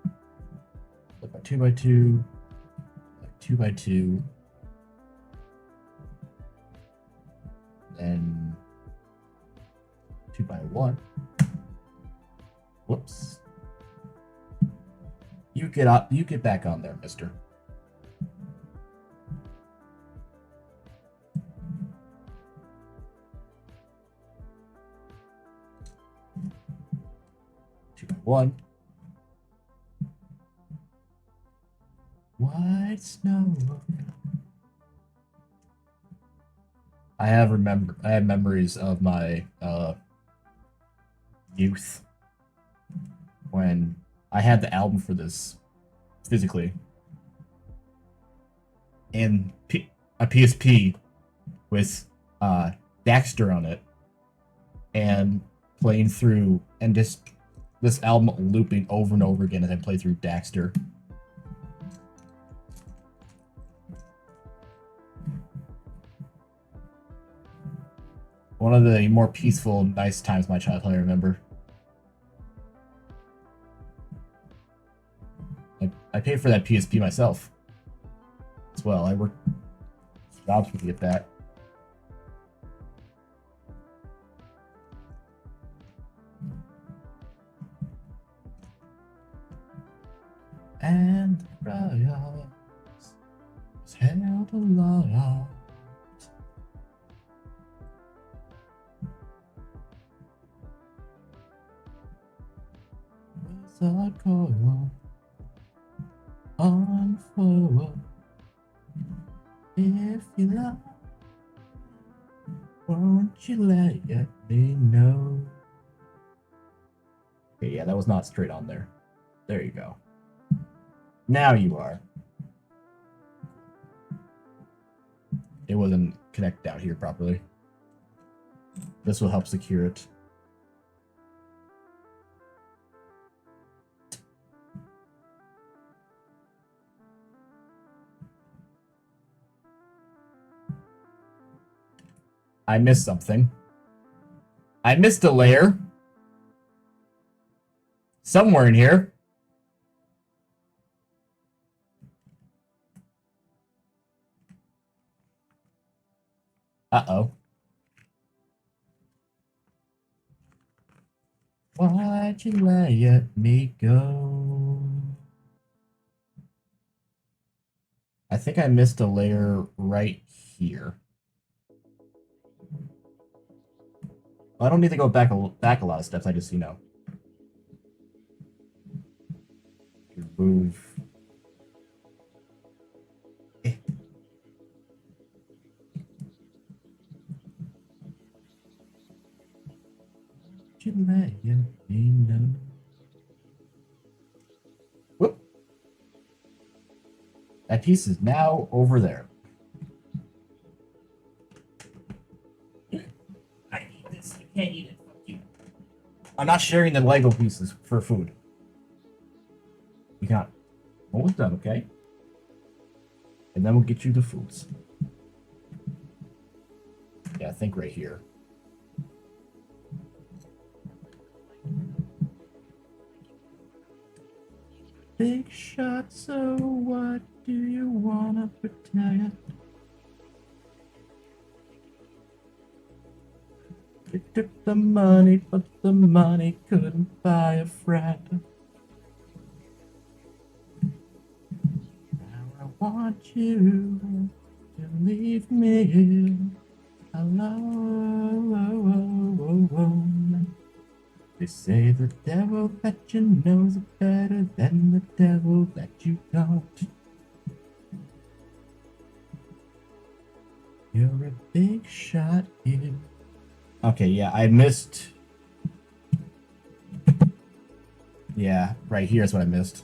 Flip my 2x2. 2x2. Then 2x1. Whoops. You get up. You get back on there, mister. One. White snow. I have memories of my youth when I had the album for this physically and a PSP with Daxter on it and playing through and just this album looping over and over again as I play through Daxter. One of the more peaceful, nice times of my childhood, I remember. I paid for that PSP myself as well. I worked jobs to get that. And the riots was held aloft. Was a coil on forward. If you love, won't you let me know? Okay, yeah, that was not straight on there. There you go. Now you are. It wasn't connected out here properly. This will help secure it. I missed something. I missed a layer. Somewhere in here. Uh-oh. Why'd you let me go? I think I missed a layer right here. I don't need to go back a lot of steps. I just, move. You let me know. Whoop. That piece is now over there. I need this. You can't eat it. Fuck you. I'm not sharing the Lego pieces for food. You can't. Almost done, okay? And then we'll get you the foods. Yeah, I think right here. Big shot, so what do you wanna protect? They took the money, but the money couldn't buy a friend. Now I want you to leave me alone. They say the devil that you know's better than the devil that you don't. You're a big shot, kid. Okay, yeah, I missed. Yeah, right here is what I missed.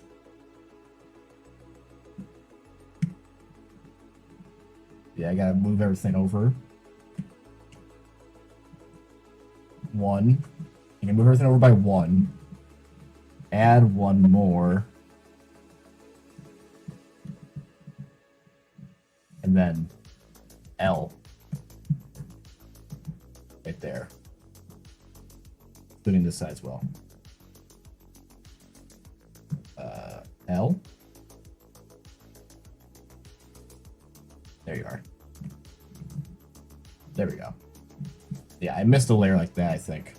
Yeah, I gotta move everything over. One. You can move everything over by one. Add one more. And then L. Right there. Including this side as well. L. There you are. There we go. Yeah, I missed a layer like that, I think.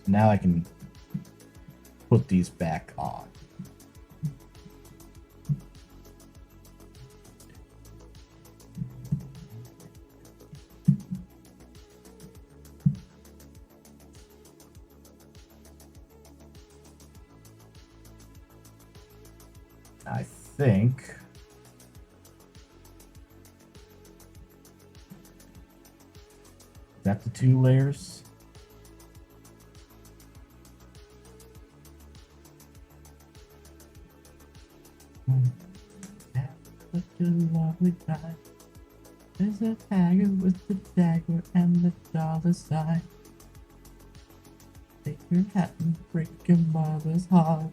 Now I can put these back on. I think that's the two layers. That's such a lovely time. There's a tiger with the dagger and the dollar sign. Take your hat and break your mother's heart.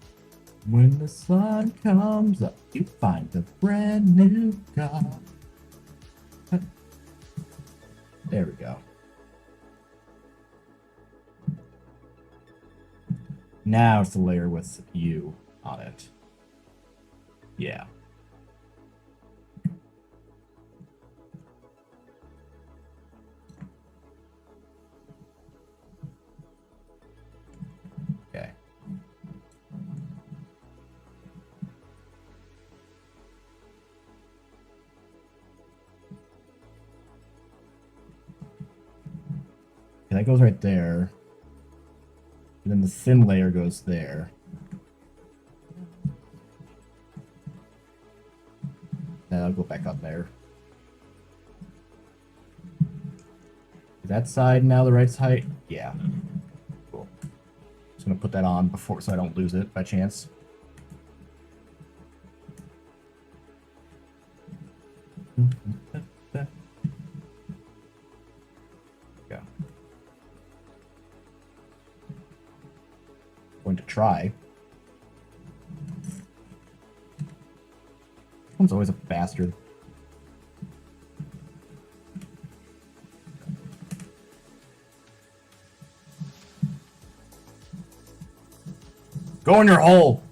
When the sun comes up, you find a brand new car. There we go. Now it's the layer with you on it. Yeah. Okay. That goes right there. And then the thin layer goes there. Then I'll go back up there. Is that side now the right side? Yeah. Cool. Just gonna put that on before so I don't lose it by chance. Go. Going to try. One's always a bastard. Go in your hole!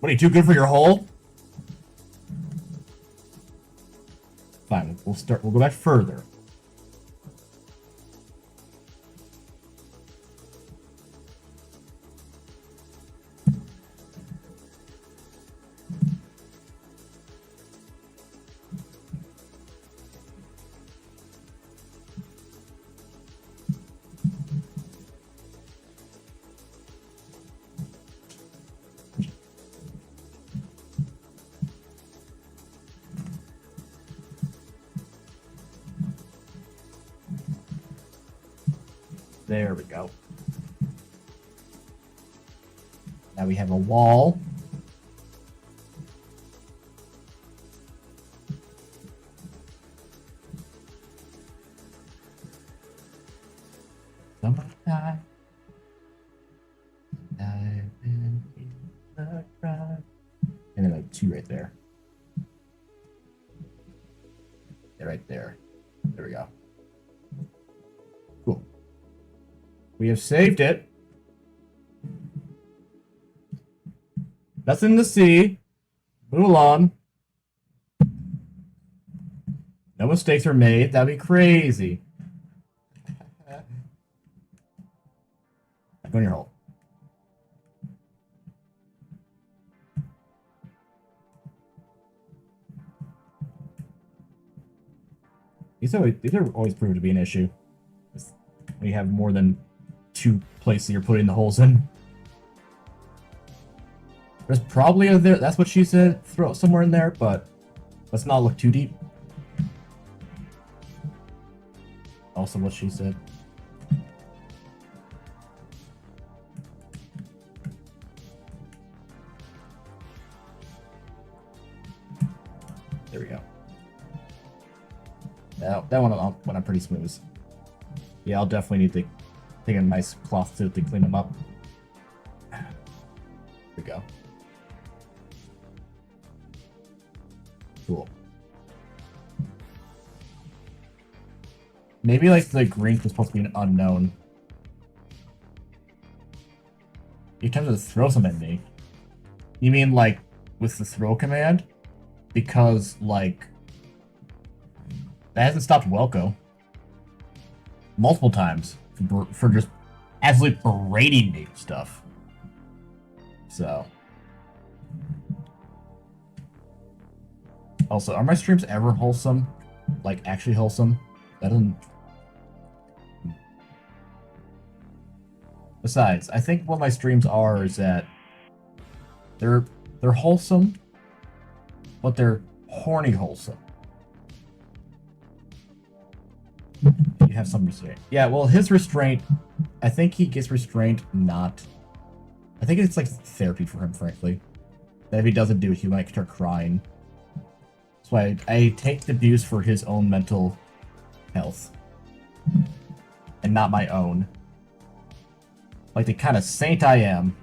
What, are you too good for your hole? Fine, we'll go back further. There we go. Now we have a wall. Summertime. Dive in the crowd. And then a right there. Yeah, right there. There we go. Cool. We have saved it. Nothing to see. Move along. No mistakes were made. That'd be crazy. Go in your hole. These are always proven to be an issue. When you have more than 2 places you're putting the holes in. There's probably a there. That's what she said. Throw it somewhere in there, but let's not look too deep. Also, what she said. There we go. That one went on pretty smooth. Yeah, I'll definitely need to take a nice cloth to clean them up. There we go. Cool. Maybe like the green was supposed to be an unknown. You attempted to throw something at me. You mean like with the throw command? Because like that hasn't stopped Welko multiple times for just absolutely berating me with stuff. So. Also, are my streams ever wholesome? Like, actually wholesome? That doesn't... Besides, I think what my streams are is that they're wholesome, but they're horny wholesome. You have some restraint. Yeah, well, his restraint, I think he gets restraint not... I think it's like therapy for him, frankly. That if he doesn't do it, he might start crying. That's why I take the abuse for his own mental health. And not my own. Like the kind of saint I am.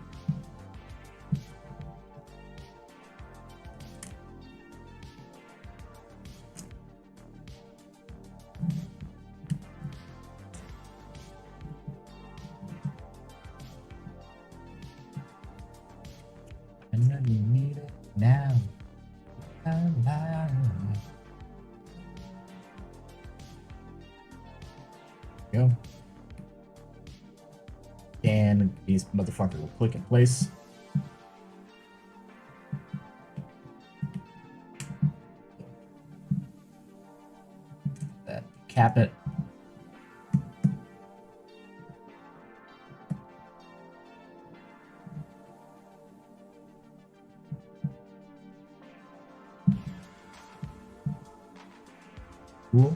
And then you need it now. Go. And these motherfuckers will click in place. That cap it. Cool.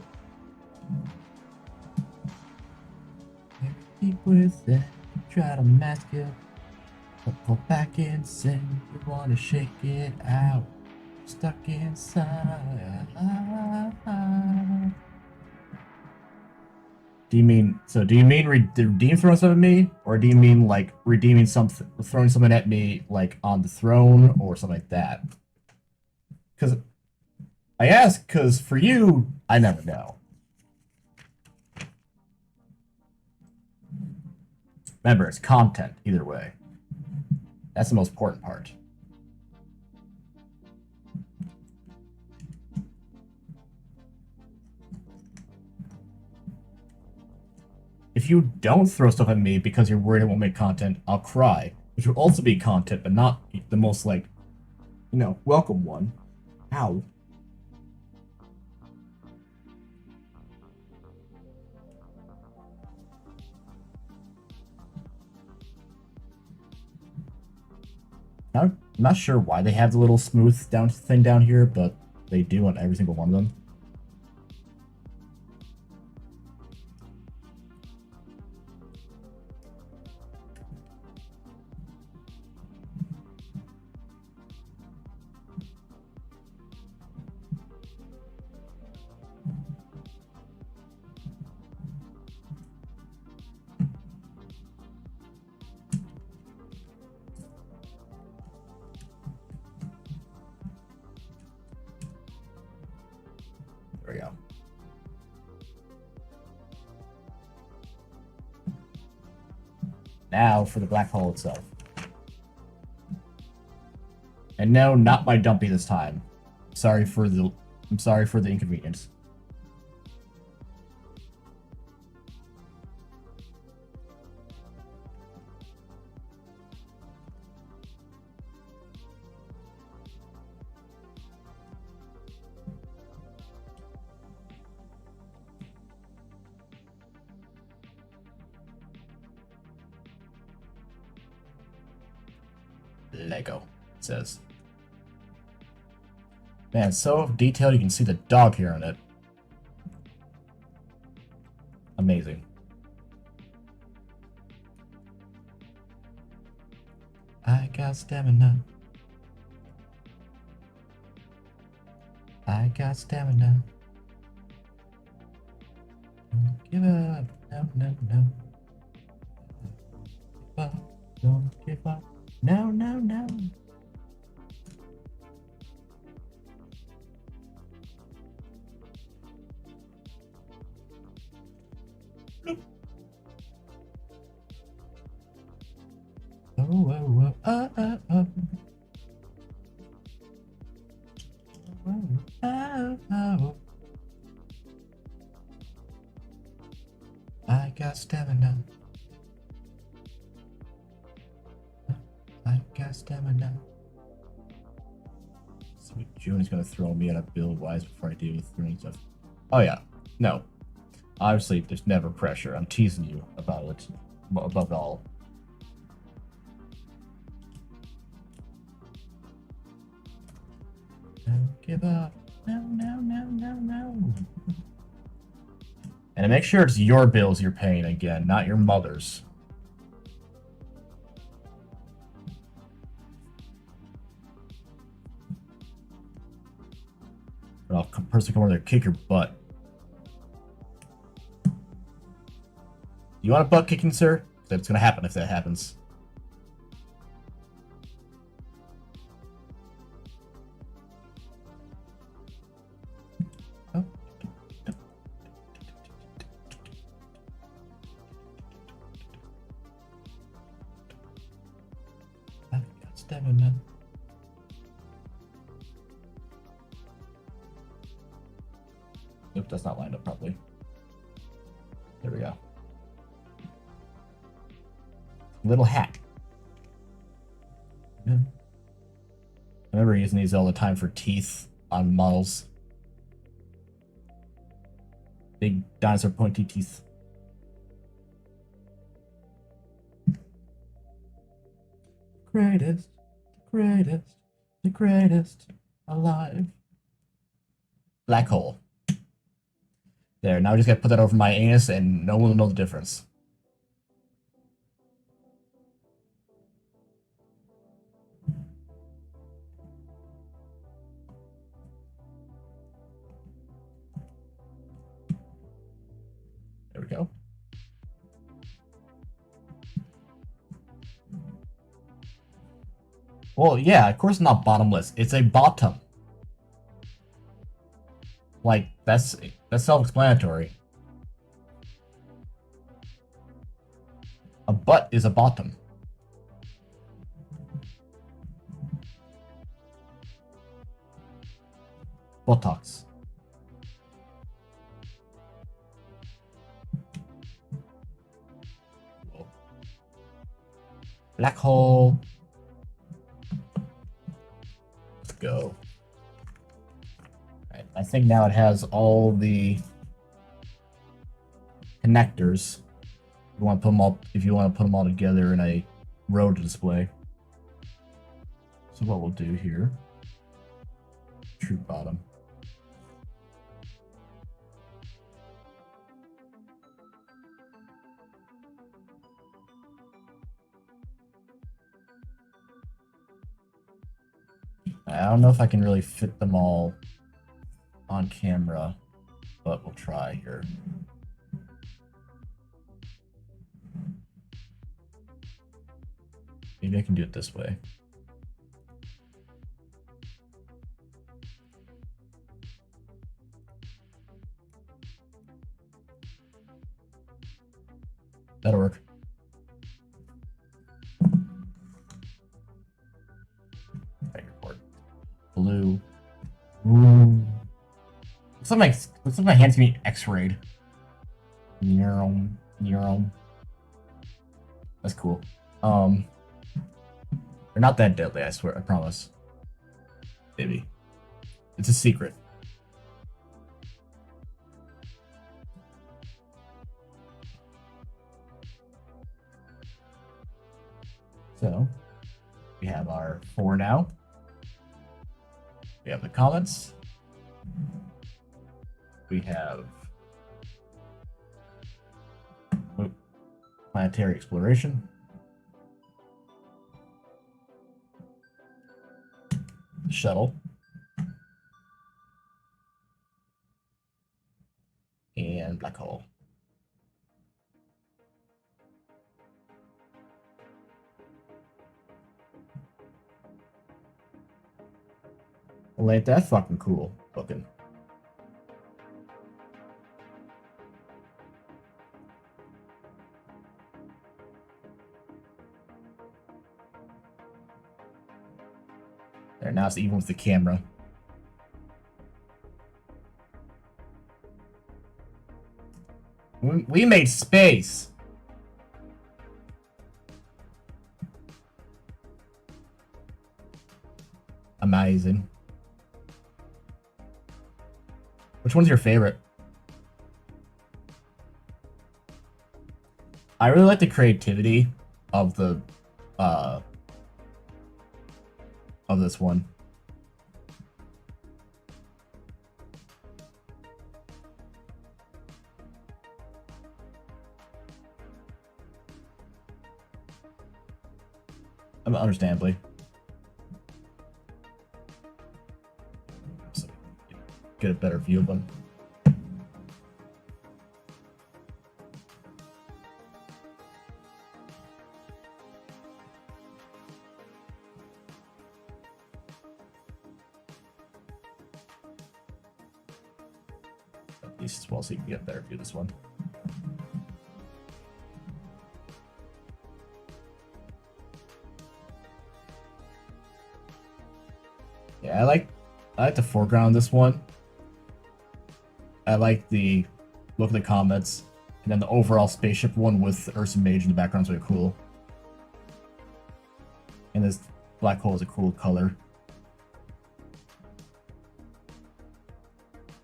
Keep with it. Try to mask it. But pull back and sing. You wanna shake it out. Stuck inside. Do you mean redeem throwing something at me? Or do you mean like redeeming something, throwing something at me like on the throne or something like that? Because I ask, because for you, I never know. Remember, it's content either way. That's the most important part. If you don't throw stuff at me because you're worried it won't make content, I'll cry. Which will also be content, but not the most, like, you know, welcome one. Ow. I'm not sure why they have the little smooth down thing down here, but they do on every single one of them. Now for the black hole itself. And no, not my dumpy this time. I'm sorry for the inconvenience. Lego, it says. Man, it's so detailed you can see the dog hair on it. Amazing. I got stamina. I got stamina. Don't give up. No, no, no. Give up. Don't give up. No, no, no. Oh, oh, oh, oh, oh, oh. Oh, oh. I got stamina. I got stamina. Sweet June is gonna throw me out of build wise before I deal with throwing stuff. Oh yeah, no. Obviously, there's never pressure. I'm teasing you about it. Above all. Don't give up. No, no, no, no, no. And make sure it's your bills you're paying again, not your mother's. Or I'll personally come over there and kick your butt. You want a butt kicking, sir? That's gonna happen if that happens. Oh. I've got stamina. Nope, that's not lined up properly. There we go. Little hat. Yeah. I remember using these all the time for teeth on models. Big dinosaur pointy teeth. Greatest, greatest, the greatest alive. Black hole. There, now I just gotta put that over my anus and no one will know the difference. There we go. Well, yeah, of course not bottomless. It's a bottom. Like, that's self-explanatory. A butt is a bottom. Botox. Whoa. Black hole. Let's go. Right, I think now it has all the connectors. You want to put them all, if you want to put them all together in a row to display. So what we'll do here, true bottom. I don't know if I can really fit them all on camera, but we'll try here. Maybe I can do it this way. That'll work. blue. Ooh. Looks like my hand's getting X-rayed. Neuron. That's cool. They're not that deadly, I swear, I promise. Maybe. It's a secret. So, we have our 4 now. We have the comments. We have planetary exploration. Shuttle. And black hole. Well, ain't that fucking cool looking. There, now it's even with the camera. We made space! Amazing. Which one's your favorite? I really like the creativity of the of this one. Understandably. So, get a better view of them. At least as well, so you can get a better view of this one. Yeah, I like the foreground of this one. I like the look of the comets, and then the overall spaceship one with Ursa Mage in the background is really cool. And this black hole is a cool color.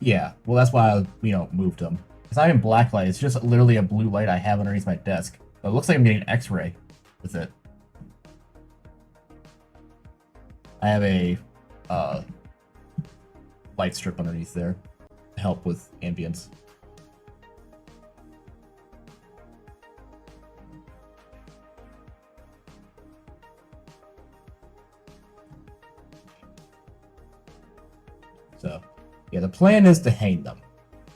Yeah, well that's why I, moved them. It's not even black light, it's just literally a blue light I have underneath my desk. But it looks like I'm getting an X-ray with it. I have a light strip underneath there to help with ambience. So, yeah, the plan is to hang them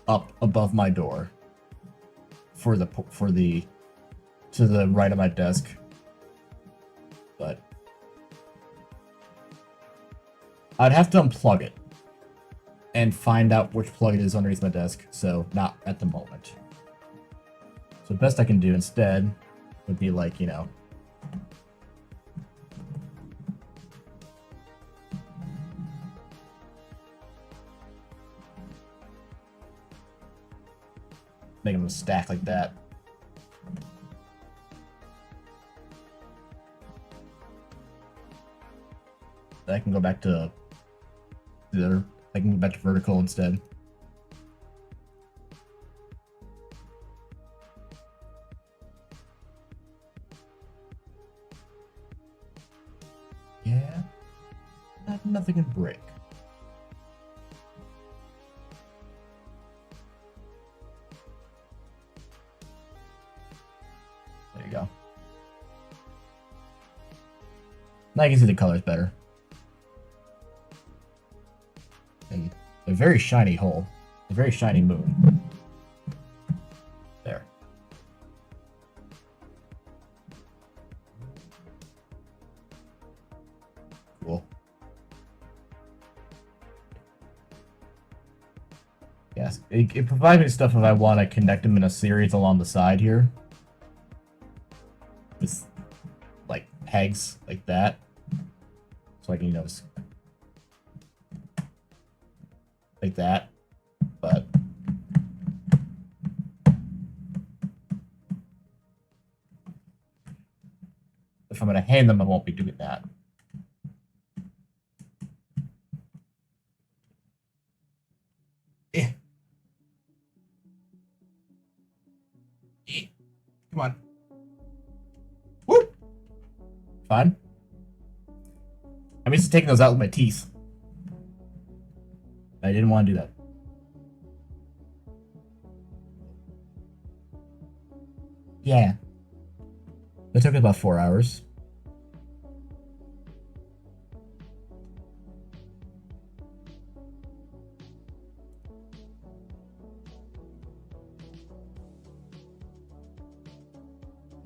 up above my door to the right of my desk. But I'd have to unplug it and find out which plug it is underneath my desk, so not at the moment. So the best I can do instead would be like, make them a stack like that. Then I can go back to I can go back to vertical instead. Yeah, nothing can break. There you go. Now you can see the colors better. And a very shiny hole. A very shiny moon. There. Cool. Yes, it provides me stuff if I want to connect them in a series along the side here. With, like, pegs like that. So I can, like that, but if I'm gonna hand them, I won't be doing that. Come on. Woo! Fine. I'm used to taking those out with my teeth. I didn't want to do that. Yeah. It took about 4 hours.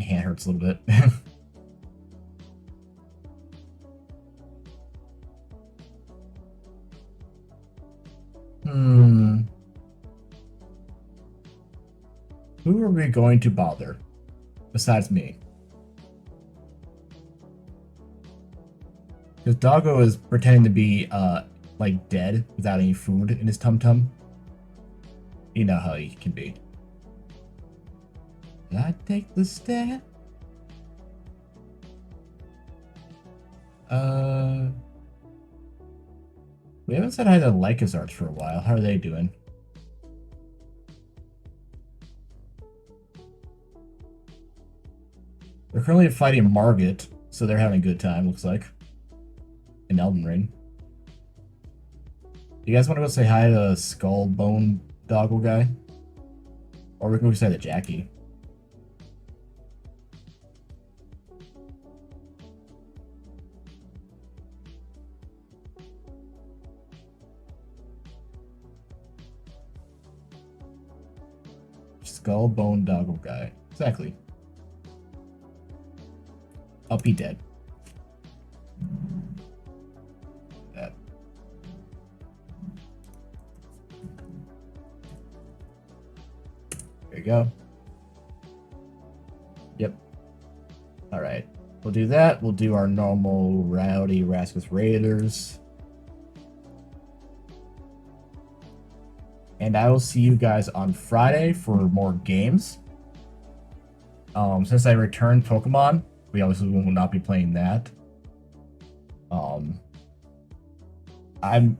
My hand hurts a little bit. Who are we going to bother? Besides me. Because Doggo is pretending to be, like, dead without any food in his tum-tum. You know how he can be. Did I take the stat? We haven't said hi to Lycus for a while. How are they doing? They're currently fighting Margit, so they're having a good time, looks like. In Elden Ring. You guys want to go say hi to Skull Bone Doggle guy? Or we can go say to Jackie. Skull Bone Doggle guy. Exactly. Up he dead. That. There you go. Yep. Alright. We'll do that. We'll do our normal rowdy Raskus Raiders. And I will see you guys on Friday for more games. Since I returned Pokemon, we obviously will not be playing that.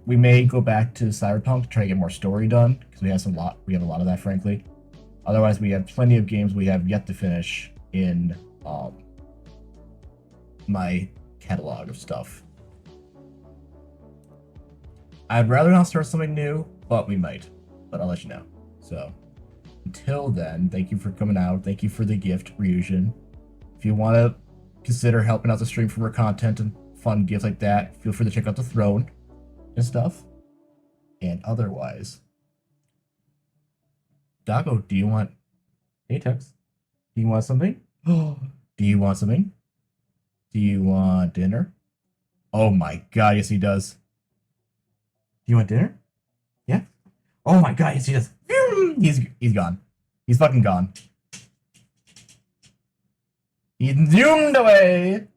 We may go back to Cyberpunk to try to get more story done because we have a lot of that, frankly. Otherwise, we have plenty of games we have yet to finish in my catalog of stuff. I'd rather not start something new, but we might. But I'll let you know. So, until then, thank you for coming out. Thank you for the gift, Ryujin. If you want to consider helping out the stream for more content and fun gifts like that, feel free to check out the throne and stuff. And otherwise, Doggo, do you want... Hey, Tux. Do you want something? Do you want something? Do you want dinner? Oh my god, yes he does. Do you want dinner? Yeah? Oh my god, yes he does. He's gone. He's fucking gone. He's zoomed away.